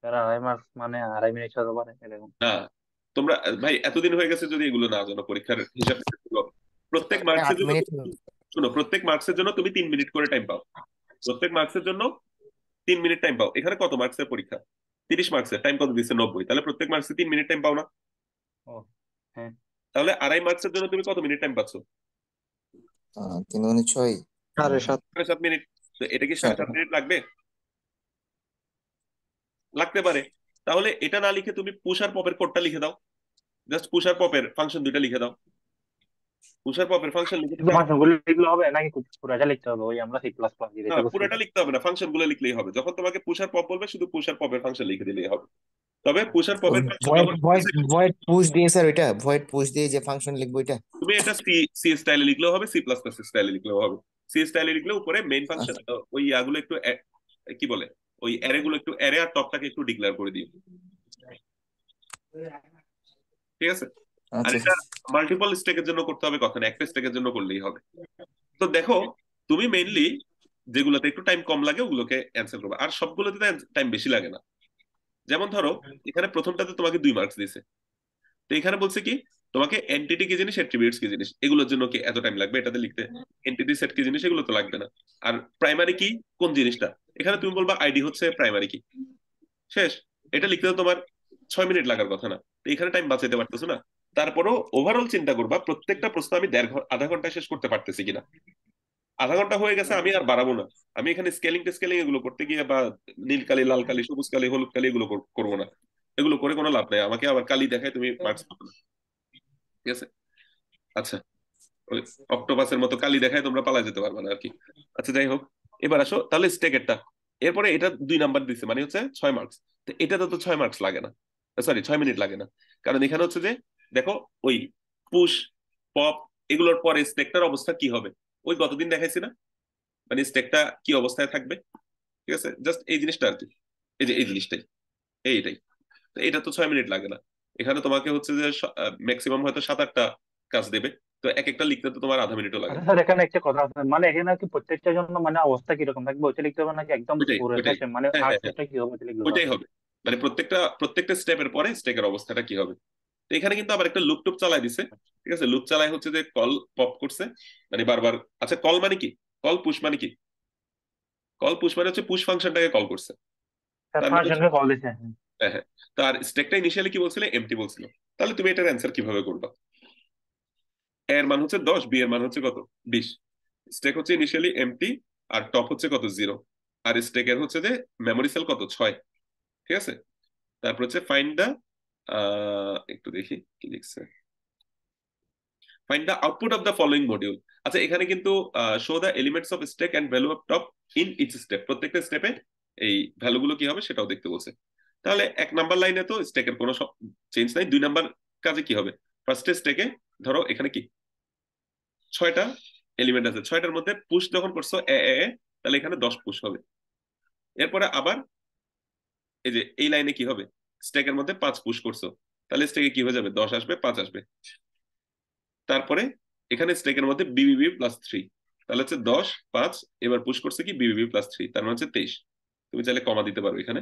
স্যার 2.5 মার্কস মানে 2.5 মিনিট হতে পারে এরকম। না, তোমরা ভাই এতদিন হয়ে গেছে যদি এগুলো না জানো, পরীক্ষার হিসাব প্রত্যেক মানে মার্কসের আট জন্য মিনিট শোনো, প্রত্যেক মার্কসের জন্য তুমি 3 মিনিট করে টাইম পাও। প্রত্যেক মার্কসের জন্য 3 মিনিট টাইম পাও। এখানে কত মার্কসের পরীক্ষা? 30 মার্কসের, টাইম কত দিচ্ছে? 90। তাহলে প্রত্যেক মার্কসে 3 মিনিট টাইম পাও না? ও হ্যাঁ। তাহলে 2.5 মার্কসের জন্য তুমি কত মিনিট টাইম পাচ্ছ? 3 গুণে 6। 7.5। 7.5 মিনিট। তো এটা কি 7.5 7। মিনিট লাগবে? লাগতে পারে। তাহলে এটা না লিখে তুমি পুশ আর পপের কোডটা লিখে দাও। জাস্ট পুশ আর পপের ফাংশন দুইটা লিখে দাও। পুশ আর পপের ফাংশন লিখে শুধু তুমি ফাংশন গুলো লিখলে হবে নাকি পুরাটা লিখতে হবে? ওই আমরা C++ না, যেটা করছি পুরোটা লিখতে হবে না, ফাংশন গুলো লিখলেই হবে। যখন তোমাকে পুশ আর পপ বলবে শুধু পুশ আর পপের ফাংশন লিখে দিলেই হবে। তবে পুশ আর পপের ফাংশন ভয়েড যখন ভয়েড ভয়েড পুশ দিয়ে স্যার, ওইটা ভয়েড পুশ দিয়ে যে ফাংশন লিখবো এটা। তুমি এটা সি সি স্টাইলে লিখলেও হবে, C++ স্টাইলে লিখলেও হবে। সি স্টাইলে লিখলে উপরে মেইন ফাংশন, আচ্ছা ওই ইয়াগুলো একটু কি বলে, ওই অ্যারে গুলো একটু অ্যারে আর টপটাকে একটু ডিক্লেয়ার করে দিও। ঠিক আছে? আর আচ্ছা এটা মাল্টিপল স্টেকের জন্য করতে হবে, কখনো একটা স্টেকের জন্য করলেই হবে। তো দেখো, তুমি মেইনলি যেগুলোতে একটু টাইম কম লাগে ওগুলোকে অ্যান্সার করবে, আর সবগুলোতে টাইম বেশি লাগে না। যেমন ধরো, এখানে প্রথমটাতে তোমাকে 2 মার্কস দিছে। তো এখানে বলছে কি, তোমাকে এন্টিটি কি জিনিস, অ্যাট্রিবিউটস কি জিনিস, এগুলোর জন্য কি এত টাইম লাগবে এটাতে লিখতে? এন্টিটি সেট কি জিনিস, এগুলো তো লাগবে না। আর প্রাইমারি কি কোন জিনিসটা, এখানে তুমি বলবা আইডি হচ্ছে প্রাইমারি কি, শেষ। এটা লিখতে তো তোমার 6 মিনিট লাগার কথা না। তো এখানে টাইম বাঁচাইতে পারতেছো না। তারপরেও ওভারঅল চিন্তা করবা, প্রত্যেকটা প্রশ্ন আমি আধা ঘন্টায় শেষ করতে পারতেছি কিনা। আধা ঘন্টা হয়ে গেছে, আমি আর বাড়াবো না। আমি এখানে স্কেলিং টেস্কেলিং এগুলো করতে গিয়ে, বা নীল কালি, লাল কালি, সবুজ কালি, হলুদ কালি, এগুলো করবো না। এগুলো করে কোনো লাভ নাই, আমাকে আবার কালি দেখায় তুমি মার্কস পাবে না। ঠিক আছে? আচ্ছা, ওই অক্টোপাসের মতো কালি দেখায় তোমরা পালা যেতে পারবে না আর কি। আচ্ছা, যাই হোক, এবার আসো তাহলে স্টেকেরটা। এরপরে এটা 2 নাম্বার দিচ্ছে, মানে হচ্ছে 6 মার্কস। তো এটাতে তো 6 মার্কস লাগে না, সরি 6 মিনিট লাগে না। কারণ এখানে হচ্ছে যে, দেখো, ওই পুশ পপ এগুলোর পরে স্টেকটার অবস্থা কি হবে, ওই গতদিন দেখাইছি না, মানে স্টেকটা কি অবস্থায় থাকবে। ঠিক আছে? জাস্ট এই জিনিসটা আর কি, এই যে এই জিনিসটাই, এইটাই। তো এটা তো 6 মিনিট লাগে না। এখানে তোমাকে হচ্ছে যে ম্যাক্সিমাম হয়তো 7-8টা কাজ দেবে। তো এক একটা লিখতে তো তোমার আধা মিনিটও লাগে আচ্ছা না। স্যার, এখানে একটা কথা আছে, মানে এখানে কি প্রত্যেকটার জন্য মানে অবস্থা কিরকম থাকবে ওইটা লিখতে হবে নাকি একদম ওইটাই পুরো ওইটাই শেষে মানে হ্যাঁ, হ্যাঁ, ফার্স্ট হ্যাঁ, স্টেপটা কি হবে ওইটা লিখলে ওইটাই হবে? হবে। মানে প্রত্যেকটা স্টেপের পরে স্টেকের অবস্থাটা কি হবে। তো এখানে কিন্তু আবার একটা লুপ টুপ চালাই দিছে। ঠিক আছে? লুপ চালাই হচ্ছে যে কল পপ করছে, মানে বারবার। আচ্ছা, কল মানে কি? কল পুশ মানে কি? কল পুশ মানে হচ্ছে পুশ ফাংশনটাকে কল করছে। স্যার তার মানে হচ্ছে, ফাংশনকে কল দিছে। হ্যাঁ, হ্যাঁ। তার স্টেকটা ইনিশিয়ালি কি বলছিল? এমটি বলছিল। তাহলে তুমি এটার অ্যান্সার কিভাবে করবা? এ এর মান হচ্ছে 10, বি এর মান হচ্ছে কত? 20। স্টেক হচ্ছে ইনিশিয়ালি এমটি, আর টপ হচ্ছে কত? 0। আর স্টেকের হচ্ছে যে মেমোরি সেল কত? 6। ঠিক আছে? তারপর হচ্ছে ফাইন্ড দা, একটু দেখি কি লিখছে, find the output of the following module. আচ্ছা, এখানে কিন্তু show the elements of stack and value of top in each step, প্রত্যেকটা স্টেপে এই ভ্যালুগুলো কি হবে সেটাও দেখতে বলছে। তাহলে 1 নাম্বার লাইনে তো স্টেকের কোনো চেঞ্জ নাই। 2 নাম্বার কাজে কি হবে? ফার্স্টে স্টেকে ধরো এখানে কি 6টা এলিমেন্ট আছে, 6টার মধ্যে পুশ যখন করছো এ, তাহলে এখানে 10 পুশ হবে। এরপরে আবার এই যে এই লাইনে কি হবে? স্টেকের মধ্যে 5 পুশ করছো, তাহলে স্টেকে কি হয়ে যাবে? 10 আসবে, 5 আসবে। তারপরে এখানে স্টেকের মধ্যে বিবিবি প্লাস 3, তাহলে হচ্ছে 10, 5, এবার পুশ করছে কি বিবিবি প্লাস 3, তার মানে হচ্ছে 23। তুমি চাইলে কমা দিতে পারো এখানে।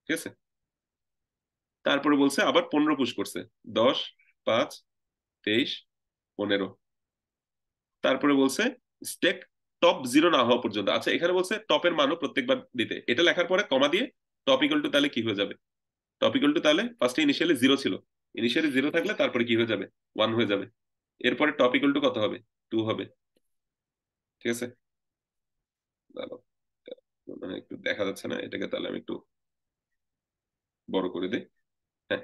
ঠিক আছে? তারপরে বলছে আবার 15 পুশ করছে, 10, 5, 23, 15। তারপরে বলছে স্টেক টপ 0 না হওয়া পর্যন্ত। আচ্ছা, এখানে বলছে টপের মানও প্রত্যেকবার দিতে। এটা লেখার পরে কমা দিয়ে টপ ইকুয়াল টু, তাহলে কি হয়ে যাবে? টপ ইকুয়াল টু, তাহলে ফার্স্টে ইনিশিয়ালি 0 ছিল, ইনিশিয়ালি 0 থাকলে তারপরে কি হয়ে যাবে? 1 হয়ে যাবে। এরপরে টপ ইকুয়াল টু কত হবে? 2 হবে। ঠিক আছে? দাঁড়াও, মানে একটু দেখা যাচ্ছে না এটাকে, তাহলে আমি একটু বড় করে দিই। হ্যাঁ,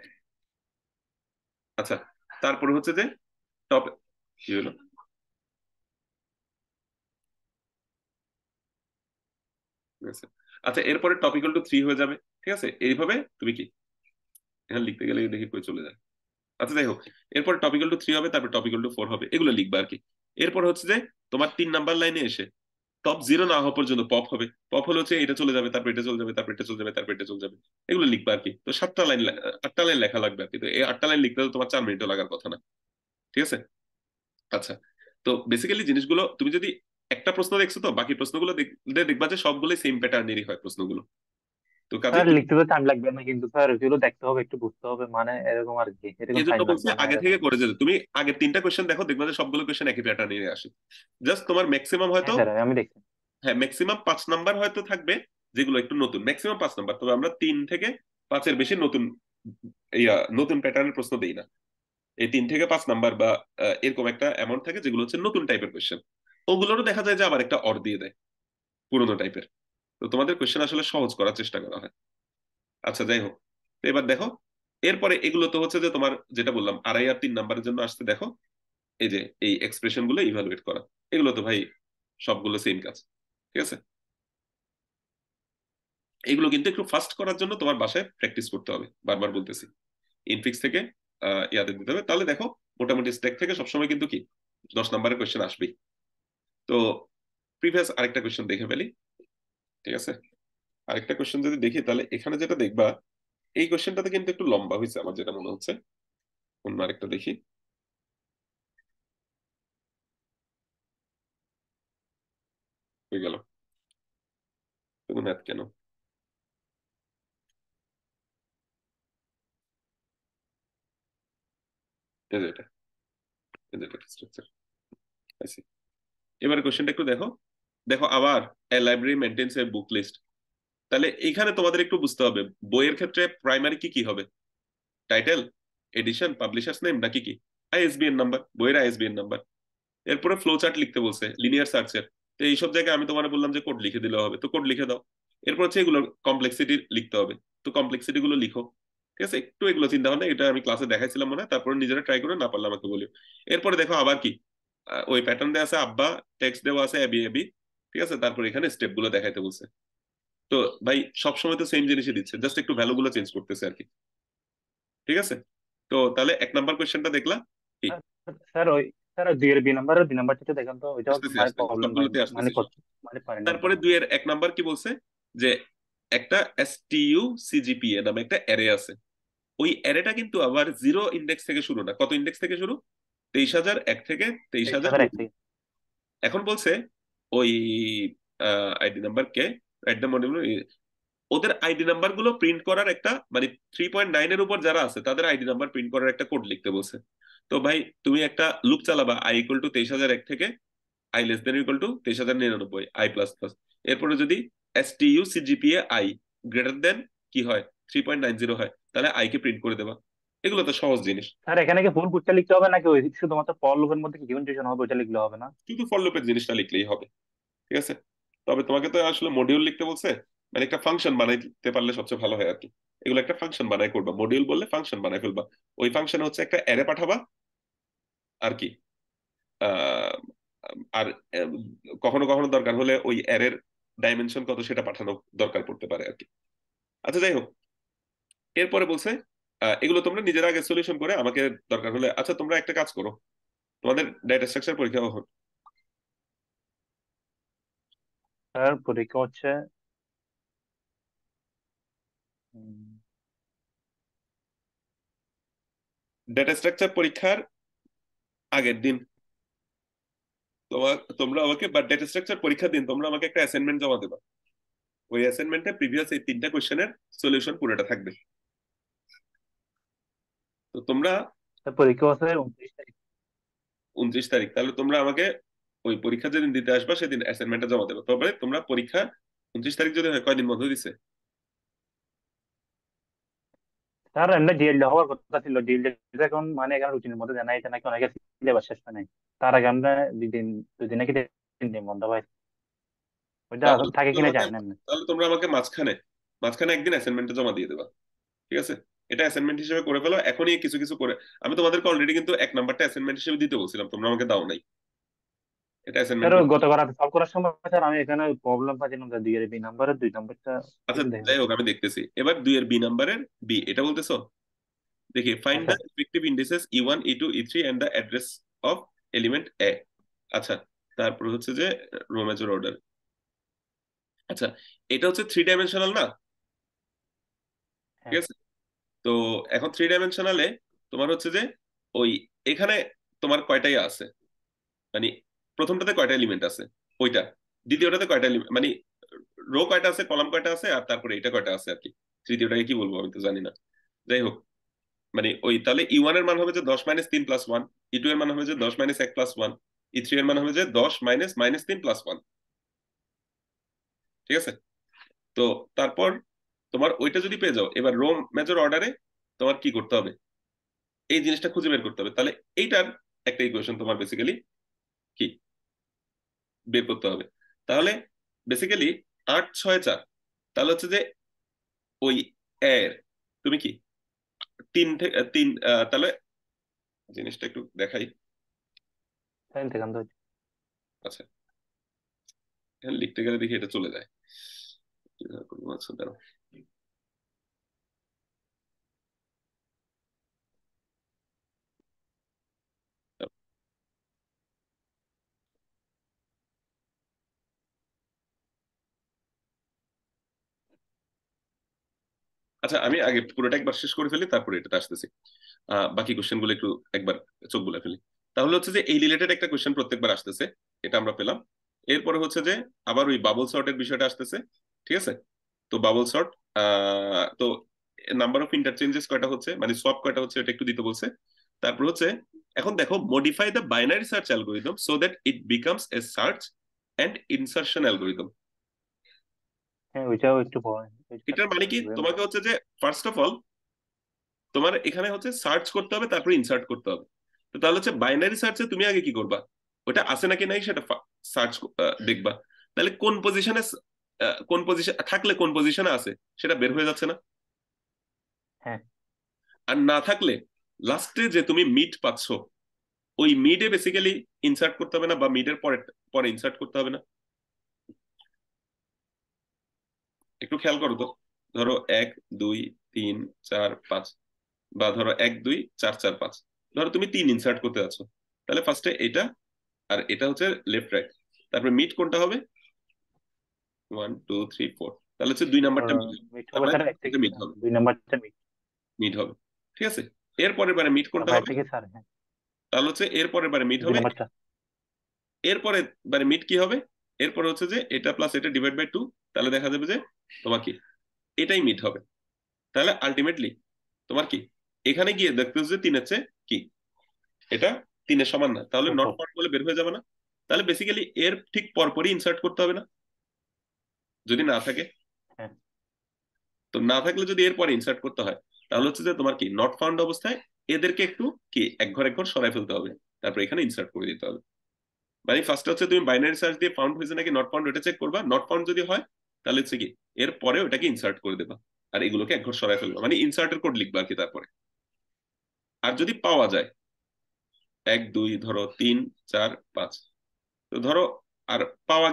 আচ্ছা। তারপরে হচ্ছে যে টপ, কি হলো? ঠিক আছে। আচ্ছা, এরপরে টপ ইকুয়াল টু 3 হয়ে যাবে। ঠিক আছে? এইভাবে তুমি কি এখানে লিখতে গেলে দেখি কই চলে যায়। আচ্ছা, যাই হোক, এরপর টপিক্যাল টু 3 হবে, তারপর টপিক্যাল টু 4 হবে, এগুলো লিখবা আর কি। এরপর হচ্ছে যে তোমার 3 নাম্বার লাইনে এসে টপ 0 না হওয়া পর্যন্ত পপ হবে। পপ হলে হচ্ছে এটা চলে যাবে, তারপর এটা চলে যাবে, তারপর এটা চলে যাবে, তারপর এটা চলে যাবে, এগুলো লিখবা আর কি। তো 7টা লাইন 8টা লাইন লেখা লাগবে আর কি। তো এই 8টা লাইন লিখতে তো তোমার 4 মিনিটও লাগার কথা না, ঠিক আছে? আচ্ছা, তো বেসিক্যালি জিনিসগুলো তুমি যদি একটা প্রশ্ন দেখছো, তো বাকি প্রশ্নগুলো দেখবা যে সবগুলোই সেম প্যাটার্নেরই হয় প্রশ্নগুলো। তো কাজেই স্যার লিখতে তো টাইম লাগবে না, কিন্তু স্যার এগুলো দেখতে হবে, একটু বুঝতে হবে, মানে এরকম আর কি, এরকম এই জন্য টাইম বলছি লাগবে না আগে এরকম। থেকে করে যেতে। তুমি আগের 3টা কোয়েশ্চেন দেখো, দেখবা যে সবগুলো কোয়েশ্চেন একই প্যাটার্নে আসে। জাস্ট তোমার ম্যাক্সিমাম হ্যাঁ হয়তো, স্যার আমি দেখছি। হ্যাঁ ম্যাক্সিমাম 5 নাম্বার হয়তো থাকবে যেগুলো একটু নতুন, ম্যাক্সিমাম 5 নাম্বার। তবে আমরা 3 থেকে 5-এর বেশি নতুন নতুন প্যাটার্নের প্রশ্ন দেই না। এই 3 থেকে 5 নাম্বার বা এরকম একটা অ্যামাউন্ট থাকে যেগুলো হচ্ছে নতুন টাইপের কোয়েশ্চেন। ওগুলোরও দেখা যায় যে আবার একটা অর দিয়ে দেয় পুরোনো টাইপের। তো তোমাদের কোয়েশ্চেন আসলে সহজ করার চেষ্টা করা হয়। আচ্ছা যাই হোক, তো এবার দেখো, এরপরে এগুলো তো হচ্ছে যে তোমার যেটা বললাম 2.5 আর 3 নাম্বারের জন্য আসতে। দেখো এই যে এই এক্সপ্রেশন গুলো ইভালুয়েট করা, এগুলো তো ভাই সবগুলো সেম কাজ, ঠিক আছে? এগুলো কিন্তু একটু ফাস্ট করার জন্য তোমার বাসায় প্র্যাকটিস করতে হবে, বারবার বলতেছি। ইনফিক্স থেকে ইয়াতে দিতে হবে, তাহলে দেখো মোটামুটি স্ট্যাক থেকে সবসময় কিন্তু কি 10 নাম্বারের কোয়েশ্চেন আসবেই। তো প্রিভিয়াস আরেকটা কোয়েশ্চেন দেখে ফেলি, ঠিক আছে? আরেকটা কোয়েশ্চেন যদি দেখি, তাহলে এখানে যেটা দেখবা, এই কোয়েশ্চেনটাতে কিন্তু একটু লম্বা হয়েছে আমার যেটা মনে হচ্ছে। অন্য আরেকটা দেখি, হয়ে গেল। তুমি ম্যাথ কেন, এই যে এটা, এই যে এটা স্ট্রাকচার আইসি। এবার কোয়েশ্চেনটা একটু দেখো। দেখো আবার এ লাইব্রেরি মেনটেন্স এ বুক লিস্ট। তাহলে এখানে তোমাদের একটু বুঝতে হবে বইয়ের ক্ষেত্রে প্রাইমারি কি কি হবে, টাইটেল, এডিশন, পাবলিশার্স নেম, নাকি কি আইএসবিএন নাম্বার, বইয়ের আইএসবিএন নাম্বার। এরপরে ফ্লো চার্ট লিখতে বলছে, লিনিয়ার সার্চের। তো এইসব জায়গায় আমি তোমার বললাম যে কোড লিখে দিলেও হবে, তো কোড লিখে দাও। এরপর হচ্ছে এগুলো কমপ্লেক্সিটি লিখতে হবে, তো কমপ্লেক্সিটি গুলো লিখো, ঠিক আছে? একটু এগুলো চিন্তা ভাবনা, এটা আমি ক্লাসে দেখাইছিলাম মনে হয়, তারপরে নিজেরা ট্রাই করে, না পারলে আমাকে বলিও। এরপরে দেখো আবার কি, ওই প্যাটার্ন দেওয়া আছে আব্বা, টেক্সট দেওয়া আছে এবি এবি, ঠিক আছে? তারপর এখানে স্টেপ গুলো দেখাইতে বলছে। তো ভাই সবসময় তো সেম জিনিসই দিচ্ছে, জাস্ট একটু ভ্যালু গুলো চেঞ্জ করতেছে আর কি, ঠিক আছে? তো তাহলে 1 নাম্বার কোয়েশ্চেনটা দেখলা কি? স্যার স্যার ওই স্যার দুই এর বি নাম্বার আর 2 নাম্বারটা দেখেন তো, ওইটাও আসতেছি মানে আসতেছি, প্রবলেম ভাই, সবগুলোতে মানে আসতেছি। মানে পারেন না একদম। তারপরে 2-এর 1 নাম্বার কি বলছে, যে একটা এসটিইউ সিজিপিএ নামে একটা অ্যারে আছে। ওই অ্যারেটা কিন্তু আবার 0 ইন্ডেক্স থেকে শুরু না, কত ইন্ডেক্স থেকে শুরু? 23,001 থেকে 23,000। 23,001 থেকে। এখন বলছে ওই ID number K write the module, ওদের আইডি নাম্বার গুলো প্রিন্ট করার একটা, মানে 3.9-এর উপর যারা আছে তাদের আইডি নাম্বার প্রিন্ট করার একটা কোড লিখতে বলছে। তো ভাই তুমি একটা লুপ চালাবা, i = 23,001 থেকে i< 23,099 এরপরে যদি STUCGPA i কি হয়, 3.90 হয়, তাহলে i কে প্রিন্ট করে দেবা। এগুলো তো সহজ জিনিস। স্যার এখানে কি ফুল কোডটা লিখতে হবে, নাকি ওই শুধুমাত্র ফর লুপের মধ্যে কি ইভেন্টেশন হবে ওইটা লিখলে হবে না? শুধু ফর লুপের জিনিসটা লিখলেই হবে, ঠিক আছে? তবে তোমাকে তো আসলে মডিউল লিখতে বলছে, মানে একটা ফাংশন বানাইতে পারলে সবচেয়ে ভালো হয় আর কি। এগুলো একটা ফাংশন বানাই করবা, মডিউল বললে ফাংশন বানাই ফেলবা। ওই ফাংশনে হচ্ছে একটা অ্যারে পাঠাবা আর কি। আহ, আর কখনো কখনো দরকার হলে ওই অ্যারের ডাইমেনশন কত সেটা পাঠানো দরকার পড়তে পারে আর কি। আচ্ছা যাই হোক, এরপরে বলছে এগুলো তোমরা নিজের আগে সলিউশন করে আমাকে দরকার হলে, আচ্ছা তোমরা একটা কাজ করো, তোমাদের ডেটা স্ট্রাকচার পরীক্ষা কখন? স্যার পরীক্ষা হচ্ছে ডেটা স্ট্রাকচার পরীক্ষার আগের দিন তোমরা আমাকে, বা ডেটা স্ট্রাকচার পরীক্ষার দিন তোমরা আমাকে একটা অ্যাসাইনমেন্ট জমা দেবা। ওই অ্যাসাইনমেন্টে প্রিভিয়াস এই 3টা কোশ্চেনের সলিউশন পুরোটা থাকবে। তো তোমরা স্যার পরীক্ষা হচ্ছে 29 তারিখ। 29 তারিখ, তাহলে তোমরা আমাকে ওই পরীক্ষা যেদিন দিতে আসবা সেদিন অ্যাসাইনমেন্টটা জমা দেবে। তবে তোমরা পরীক্ষা 29 তারিখ যদি হয়, কয়দিন বন্ধ দিছে? স্যার এমনি ডিএলডি হওয়ার কথা ছিল, ডিএলডি এখন মানে এখানে রুটিনের মধ্যে জানা এটা নাকি অনেকে সিলেবাস শেষ হয় নাই, তার আগে আমরা 2 দিন 2 দিন নাকি 3 দিন বন্ধ পাই, ওইটা তাহলে থাকে তোমরা কিনা আমাকে জানি না এমনি। তাহলে তোমরা আমাকে মাঝখানে মাঝখানে একদিন অ্যাসাইনমেন্টটা জমা দিয়ে দেবা, ঠিক আছে? এটা অ্যাসাইনমেন্ট হিসেবে করে ফেলো এখনই কিছু কিছু করে। আমি তোমাদেরকে অলরেডি কিন্তু 1 নাম্বারটা অ্যাসাইনমেন্ট হিসেবে দিতে বলছিলাম, তোমরা আমাকে দাও নাই। এটা স্যার অ্যাসাইনমেন্ট। ওই গতবার সলভ করার সময় স্যার আমি এখানে প্রবলেম পাচ্ছিলাম যে 2 এর বি নাম্বার আর 2 নাম্বারটা আচ্ছা একটু দেখেন যাই তো। হোক, আমি দেখতেছি। এবার 2-এর বি নাম্বারের বি এটা বলতেছো, দেখি ফাইন্ড হ্যাঁ the sir. Effective indices E1 E2 E3 and the address of element A. আচ্ছা, তারপর হচ্ছে যে রো মেজর অর্ডার, আচ্ছা, এটা হচ্ছে 3 ডাইমেনশনাল না? ঠিক হ্যাঁ আছে, তো এখন 3 ডাইমেনশনালে তোমার হচ্ছে যে ওই এখানে তোমার কয়টাই আছে, মানে প্রথমটাতে কয়টা এলিমেন্ট আছে ওইটা, দ্বিতীয়টাতে কয়টা এলিমেন্ট, মানে রো কয়টা আছে, কলাম কয়টা আছে, আর তারপরে এটা কয়টা আছে আর কি। তৃতীয়টাকে কি বলবো আমি তো জানি না। যাই হোক, মানে ওই তাহলে ই1 এর মান হবে যে 10 - 3 + 1, ই2 এর মান হবে যে 10 - 1 + 1, ই3 এর মান হবে যে 10 - -3 + 1। ঠিক আছে, তো তারপর তোমার ওইটা যদি পেয়ে যাও, এবার রো মেজর অর্ডারে তোমার কি করতে হবে, এই জিনিসটা খুঁজে বের করতে হবে। তাহলে এইটার একটা ইকুয়েশন তোমার বেসিক্যালি কি বের করতে হবে। তাহলে বেসিক্যালি 8 6 4, তাহলে হচ্ছে যে ওই এর তুমি কি 3 থেকে 3, তাহলে জিনিসটা একটু দেখাই। সাইন থেকে আনতে হচ্ছে। আচ্ছা, এখানে লিখতে গেলে দেখি এটা চলে যায়। কিভাবে করবো? আচ্ছা দাঁড়াও। আচ্ছা, আমি আগে পুরোটা একবার শেষ করে ফেলি, তারপরে এটাতে আসতেছি। বাকি কোশ্চেন গুলো একটু একবার চোখ বুলে ফেলি। তাহলে হচ্ছে যে এই রিলেটেড একটা কোশ্চেন প্রত্যেকবার আসতেছে, এটা আমরা পেলাম। এরপরে হচ্ছে যে আবার ওই বাবল সর্টের বিষয়টা আসতেছে। ঠিক আছে, তো বাবল সর্ট, তো নাম্বার অফ ইন্টারচেঞ্জেস কয়টা হচ্ছে, মানে সোয়াপ কয়টা হচ্ছে, এটা একটু দিতে বলছে। তারপর হচ্ছে এখন দেখো, modify the binary search algorithm so that it becomes a search and insertion algorithm. হ্যাঁ ওইটাও একটু বড়, ওইটা এটার মানে কি, তোমাকে হচ্ছে যে ফার্স্ট অফ অল তোমার এখানে হচ্ছে সার্চ করতে হবে, তারপর ইনসার্ট করতে হবে। তো তাহলে হচ্ছে বাইনারি সার্চে তুমি আগে কি করবা, ওটা আছে নাকি নাই সেটা সার্চ দেখবা। তাহলে কোন পজিশনে, কোন পজিশন থাকলে কোন পজিশনে আছে সেটা বের হয়ে যাচ্ছে না? হ্যাঁ আর না থাকলে লাস্টে যে তুমি মিড পাচ্ছ, ওই মিডে বেসিক্যালি ইনসার্ট করতে হবে না, বা মিডের পরে পরে ইনসার্ট করতে হবে না? একটু খেয়াল করো তো। ধরো 1 2 3 4 5, বা ধরো 1 2 4 4 5, ধরো তুমি 3 ইনসার্ট করতে যাচ্ছ। তাহলে ফার্স্টে এটা, আর এটা হচ্ছে লেফট রাইট, তারপরে মিড কোনটা হবে, 1 2 3 4, তাহলে হচ্ছে 2 নাম্বারটা মিড হবে, মিড তার হবে, মানে স্যার এক থেকে মিড হবে, দুই নাম্বারটা মিড। মিড হবে। ঠিক আছে, এরপরের বারে মিড কোনটা তারপর এক হবে, থেকে স্যার, হ্যাঁ তাহলে হচ্ছে এরপরের বারে মিড দুই হবে, নাম্বারটা। এরপরে বারে মিড কি হবে, এরপরে হচ্ছে যে এটা প্লাস এটা ডিভাইড বাই 2, তাহলে দেখা যাবে যে তোমার কি এটাই মিড হবে। তাহলে আলটিমেটলি তোমার কি এখানে গিয়ে দেখতে হচ্ছে যে 3-এর চেয়ে কি এটা 3-এর সমান না, তাহলে ছোট। নট ফাউন্ড বলে বের হয়ে যাবে না? তাহলে বেসিক্যালি এর ঠিক পরপরই ইনসার্ট করতে হবে না, যদি না থাকে। হ্যাঁ তো না থাকলে যদি এরপরে ইনসার্ট করতে হয়, তাহলে হচ্ছে যে তোমার কি নট ফাউন্ড অবস্থায় এদেরকে একটু কি এক ঘর এক ঘর সরাই ফেলতে হবে, তারপর এখানে ইনসার্ট করে দিতে হবে। মানে ফার্স্ট হচ্ছে তুমি বাইনারি সার্চ দিয়ে ফাউন্ড হয়েছে নাকি নট ফাউন্ড, ওটা চেক করবা। নট ফাউন্ড যদি হয় তাহলে হচ্ছে কি এর পরে ওটাকে ইনসার্ট করে দেবা, আর এগুলোকে এক ঘর সরাই ফেলবা, মানে ইনসার্টের কোড লিখবা আর কি তারপরে। আর যদি পাওয়া যায় 1 2 ধরো 3 4 5, তো ধরো, আর পাওয়া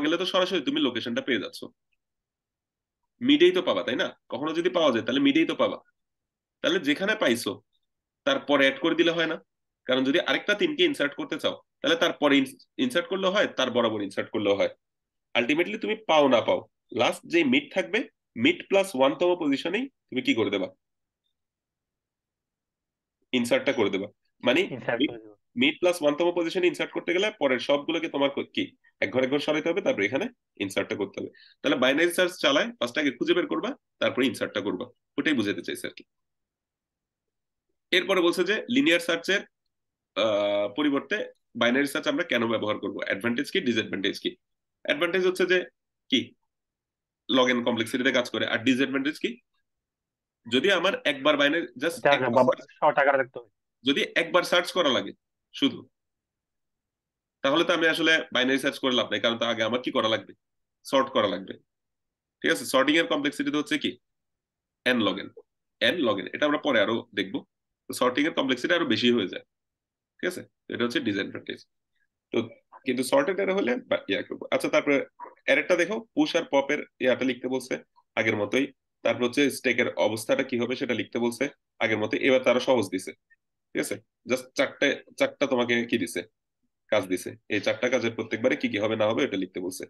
গেলে তো সরাসরি তুমি লোকেশনটা পেয়ে যাচ্ছ, মিডেই তো পাবা তাই না? কখনো যদি পাওয়া যায় তাহলে মিডেই তো পাবা। তাহলে যেখানে পাইছো তারপরে অ্যাড করে দিলে হয় না? কারণ যদি আরেকটা 3কে ইনসার্ট করতে চাও, তাহলে তারপরে ইনসার্ট করলেও হয়, তার বরাবর ইনসার্ট করলেও হয়। আলটিমেটলি তুমি পাও না পাও, লাস্ট যে মিড থাকবে, মিড প্লাস 1তম পজিশনেই তুমি কি করে দেবা, ইনসার্টটা করে দেবা। মানে ইনসার্ট করে দেবো। মিড প্লাস 1তম পজিশনে ইনসার্ট করতে গেলে পরের সবগুলোকে তোমার কি এক ঘর সরাইতে হবে, তারপর এখানে ইনসার্টটা করতে হবে। তাহলে বাইনারি সার্চ চালায় ফার্স্ট আগে খুঁজে বের করবা, তারপরে ইনসার্টটা করবা। ওটাই বুঝাতে চাইছে আর কি। এরপরে বলছে যে লিনিয়ার সার্চের পরিবর্তে বাইনারি সার্চ আমরা কেন ব্যবহার করব, অ্যাডভান্টেজ কি ডিসঅ্যাডভান্টেজ কি। অ্যাডভান্টেজ হচ্ছে যে কি লগ এন কমপ্লেক্সিটিতে কাজ করে, আর ডিসঅ্যাডভান্টেজ কি, যদি আমার একবার বাইনারি জাস্ট যা যা একবার বাবা, search, 100 টাকা রাখতে হবে। যদি একবার সার্চ করা লাগে শুধু, তাহলে তো আমি আসলে বাইনারি সার্চ করে লাভ নাই, কারণ তো আগে আমার কি করা লাগবে, সর্ট করা লাগবে। ঠিক আছে, সর্টিং এর কমপ্লেক্সিটি হচ্ছে কি N log N, N log N, এটা আমরা পরে আরো দেখবো। তো সর্টিং এর কমপ্লেক্সিটি আরো বেশি হয়ে যায়। ঠিক আছে, তো এটা হচ্ছে ডিসঅ্যাডভান্টেজ। তো কিন্তু সর্টেড এর হলে ইয়া করবো। আচ্ছা, তারপরে আরেকটা দেখো, পুশ আর পপের ইয়াটা লিখতে বলছে আগের মতোই। তারপর হচ্ছে স্টেকের অবস্থাটা কি হবে সেটা লিখতে বলছে আগের মতোই, এবার তারা সহজ দিছে। ঠিক আছে, জাস্ট চারটা তোমাকে কি দিছে, কাজ দিছে। এই 4টা কাজের প্রত্যেকবারে কি কি হবে না হবে এটা লিখতে বলছে।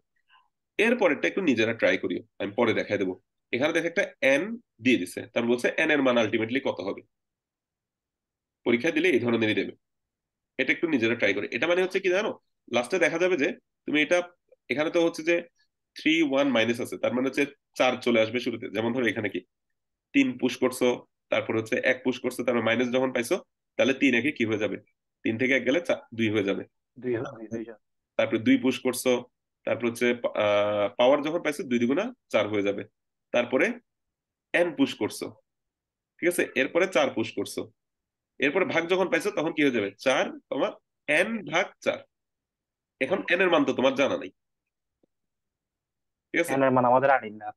এরপরেরটা একটু নিজেরা ট্রাই করিও, আমি পরে দেখাই দেবো। এখানে দেখে একটা এন দিয়ে দিছে, তারপর বলছে এন এর মান আলটিমেটলি কত হবে। পরীক্ষায় দিলে এই ধরনেরই দেবে। এটা একটু নিজেরা ট্রাই করে। এটা মানে হচ্ছে কি জানো, লাস্টে দেখা যাবে যে তুমি এটা, এখানে তো হচ্ছে যে 3 1 মাইনাস আছে, তার মানে হচ্ছে 4 চলে আসবে শুরুতে। যেমন ধরো এখানে কি 3 পুশ করছো, তারপর হচ্ছে 1 পুশ করছো, তারপর মাইনাস যখন পাইছো, তাহলে 3 একে কি হয়ে যাবে, 3 থেকে 1 গেলে 2 হয়ে যাবে। দুই হয়ে যাবে। তারপর 2 পুশ করছো, তারপর হচ্ছে পাওয়ার যখন পাইছো 2 দ্বিগুণা 4 হয়ে যাবে। তারপরে এন পুশ করছো, ঠিক আছে, এরপরে 4 পুশ করছো, এরপরে ভাগ যখন পাইছো তখন কি হয়ে যাবে, 4 এন ভাগ 4। এখন এন এর মান তো তোমার জানা নাই, ঠিক আছে। এন এর মান আমাদের আইডি না।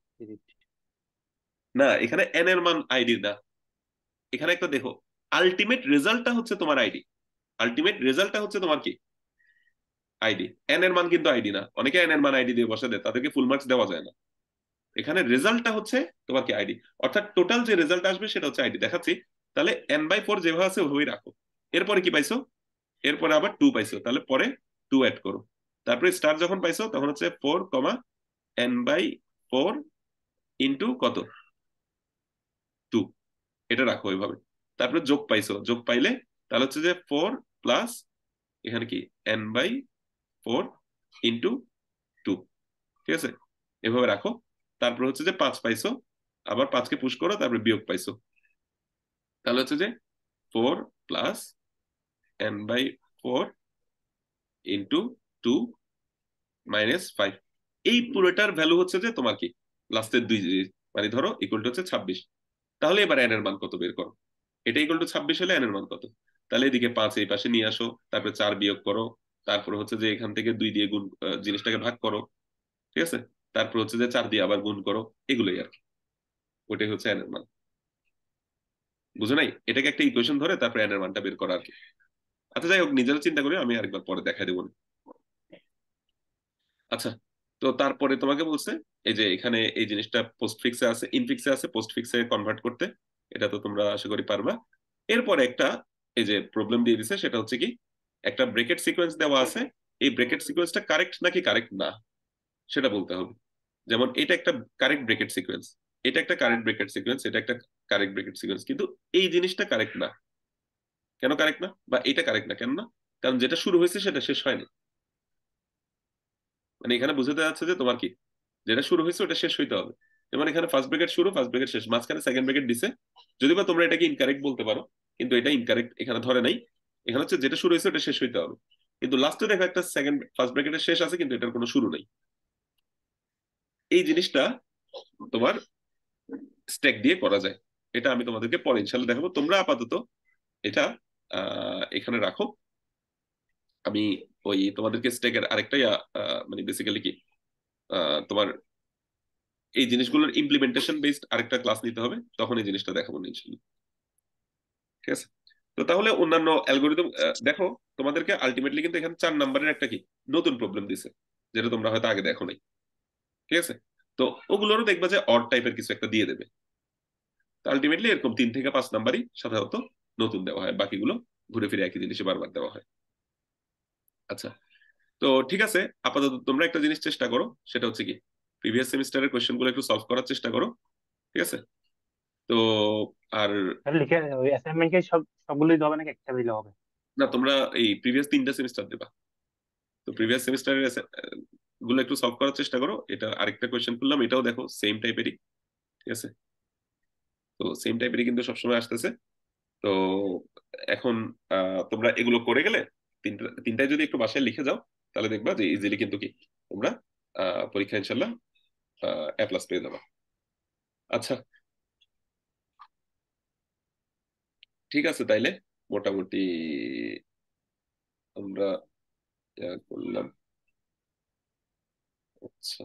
না, এখানে এন এর মান আইডি না, এখানে একটা দেখো, আলটিমেট রেজাল্টটা হচ্ছে তোমার আইডি। আলটিমেট রেজাল্টটা হচ্ছে তোমার কি, আইডি। এন এর মান কিন্তু আইডি না, অনেকে এন এর মান আইডি দিয়ে বসে দেয়, তাদেরকে ফুল মার্কস দেওয়া যায় না। এখানে রেজাল্টটা হচ্ছে তোমার কি, আইডি। অর্থাৎ টোটাল যে রেজাল্ট আসবে সেটা হচ্ছে আইডি। দেখাচ্ছি, তাহলে n/4 যেভাবে আছে ওইভাবেই রাখো। এরপরে কি পাইছো, এরপরে আবার 2 পাইছো, তাহলে পরে 2 অ্যাড করো। তারপরে স্টার যখন পাইছো তখন হচ্ছে 4, n/4 ইন্টু কত, 2, এটা রাখো ওইভাবে। তারপরে যোগ পাইছো, যোগ পাইলে তাহলে হচ্ছে যে 4 প্লাস এখানে কি n/4 ইন্টু 2, ঠিক আছে, এভাবে রাখো। তারপর হচ্ছে যে 5 পাইছো, আবার 5কে পুশ করো, তারপরে বিয়োগ পাইছো, তাহলে হচ্ছে যে 4 প্লাস n/4 ইন্টু 2 মাইনাস 5। এই পুরোটার ভ্যালু হচ্ছে যে তোমার কি, লাস্টের দুই মানে ধরো ইকুয়াল টু হচ্ছে 26। তাহলে এবার n এর মান কত বের করো। এটা ইকুয়াল টু 26 হলে n এর মান কত। তাহলে এদিকে 5 এই পাশে নিয়ে আসো, তারপরে 4 বিয়োগ করো, তারপর হচ্ছে যে এখান থেকে 2 দিয়ে গুণ, জিনিসটাকে ভাগ করো, ঠিক আছে, তারপর হচ্ছে যে 4 দিয়ে আবার গুণ করো, এগুলোই আর কি। ওটাই হচ্ছে n এর মান। বুঝো নাই, এটাকে একটা ইকুয়েশন ধরে তারপরে n এর মানটা বের করা আর কি। আচ্ছা যাই হোক, নিজেরা চিন্তা করি, আমি আরেকবার পরে দেখাই দেবো। আচ্ছা, তো তারপরে তোমাকে বলছে এই যে এখানে এই জিনিসটা পোস্ট ফিক্সে আছে, ইনফিক্সে আছে, পোস্ট ফিক্সে কনভার্ট করতে। এটা তো তোমরা আশা করি পারবা। এরপরে একটা এই যে প্রবলেম দিয়ে দিছে, সেটা হচ্ছে কি, একটা ব্রেকেট সিকোয়েন্স দেওয়া আছে, এই ব্রেকেট সিকোয়েন্সটা কারেক্ট নাকি কারেক্ট না সেটা বলতে হবে। যেমন এটা একটা কারেক্ট ব্রেকেট সিকোয়েন্স, এটা একটা কারেক্ট ব্রেকেট সিকোয়েন্স, এটা একটা কারেক্ট ব্রেকেট সিকোয়েন্স, কিন্তু এই জিনিসটা কারেক্ট না। কেন কারেক্ট না, বা এটা কারেক্ট না কেন না, কারণ যেটা শুরু হয়েছে সেটা শেষ হয়নি। মানে এখানে বুঝাতে যাচ্ছে যে তোমার কি, যেটা শুরু হয়েছে ওটা শেষ হইতে হবে। যেমন এখানে ফার্স্ট ব্র্যাকেট শুরু, ফার্স্ট ব্র্যাকেট শেষ, মাঝখানে সেকেন্ড ব্র্যাকেট দিছে। যদি বা তোমরা এটাকে ইনকারেক্ট বলতে পারো, কিন্তু এটা ইনকারেক্ট এখানে ধরে নাই। এখানে হচ্ছে যেটা শুরু হয়েছে ওটা শেষ হইতে হবে, কিন্তু লাস্টে দেখো একটা সেকেন্ড ফার্স্ট ব্র্যাকেটের শেষ আছে কিন্তু এটার কোনো শুরু নেই। এই জিনিসটা তোমার স্ট্যাক দিয়ে করা যায়। এটা আমি তোমাদেরকে পরে ইনশাল্লাহ দেখাবো। তোমরা আপাতত এটা এখানে রাখো। আমি ওই তোমাদেরকে স্ট্যাকের আরেকটা মানে বেসিক্যালি কি, তোমার এই জিনিসগুলোর ইমপ্লিমেন্টেশন বেসড আরেকটা ক্লাস নিতে হবে, তখন এই জিনিসটা দেখাবো না ইনশাল্লাহ, ঠিক আছে। তো তাহলে অন্যান্য অ্যালগোরিদম দেখো, তোমাদেরকে আলটিমেটলি কিন্তু এখানে 4 নাম্বারের একটা কি নতুন প্রবলেম দিছে, যেটা তোমরা হয়তো আগে দেখো নাই, ঠিক আছে। তো ওগুলোরও দেখবা যে অড টাইপের কিছু একটা দিয়ে দেবে। তো আলটিমেটলি এরকম 3 থেকে 5 নাম্বারই সাধারণত নতুন দেওয়া হয়, বাকিগুলো ঘুরে ফিরে একই জিনিসে বারবার দেওয়া হয়। আচ্ছা, তো ঠিক আছে, আপাতত তোমরা একটা জিনিস চেষ্টা করো, সেটা হচ্ছে কি, প্রিভিয়াস সেমিস্টারের কোয়েশ্চেন গুলো একটু সলভ করার চেষ্টা করো, ঠিক আছে। তো আর তাহলে লিখে ওই অ্যাসাইনমেন্ট কে সবগুলোই দিতে হবে নাকি একটা দিলে হবে? না, তোমরা এই প্রিভিয়াস 3টা সেমিস্টার দেবা, তো প্রিভিয়াস সেমিস্টারের গুলো একটু সলভ করার চেষ্টা করো। এটা আরেকটা কোয়েশ্চেন করলাম, এটাও দেখো সেম টাইপেরই, ঠিক আছে। তো সেম টাইপেরই কিন্তু সবসময় আসতেছে। তো এখন তোমরা এগুলো করে গেলে, তিনটায় যদি একটু বাসায় লিখে যাও, তাহলে দেখবা যে ইজিলি কিন্তু কি তোমরা পরীক্ষা ইনশাল্লাহ A+ পেয়ে যাবা। আচ্ছা, ঠিক আছে, তাইলে মোটামুটি আমরা করলাম। আচ্ছা।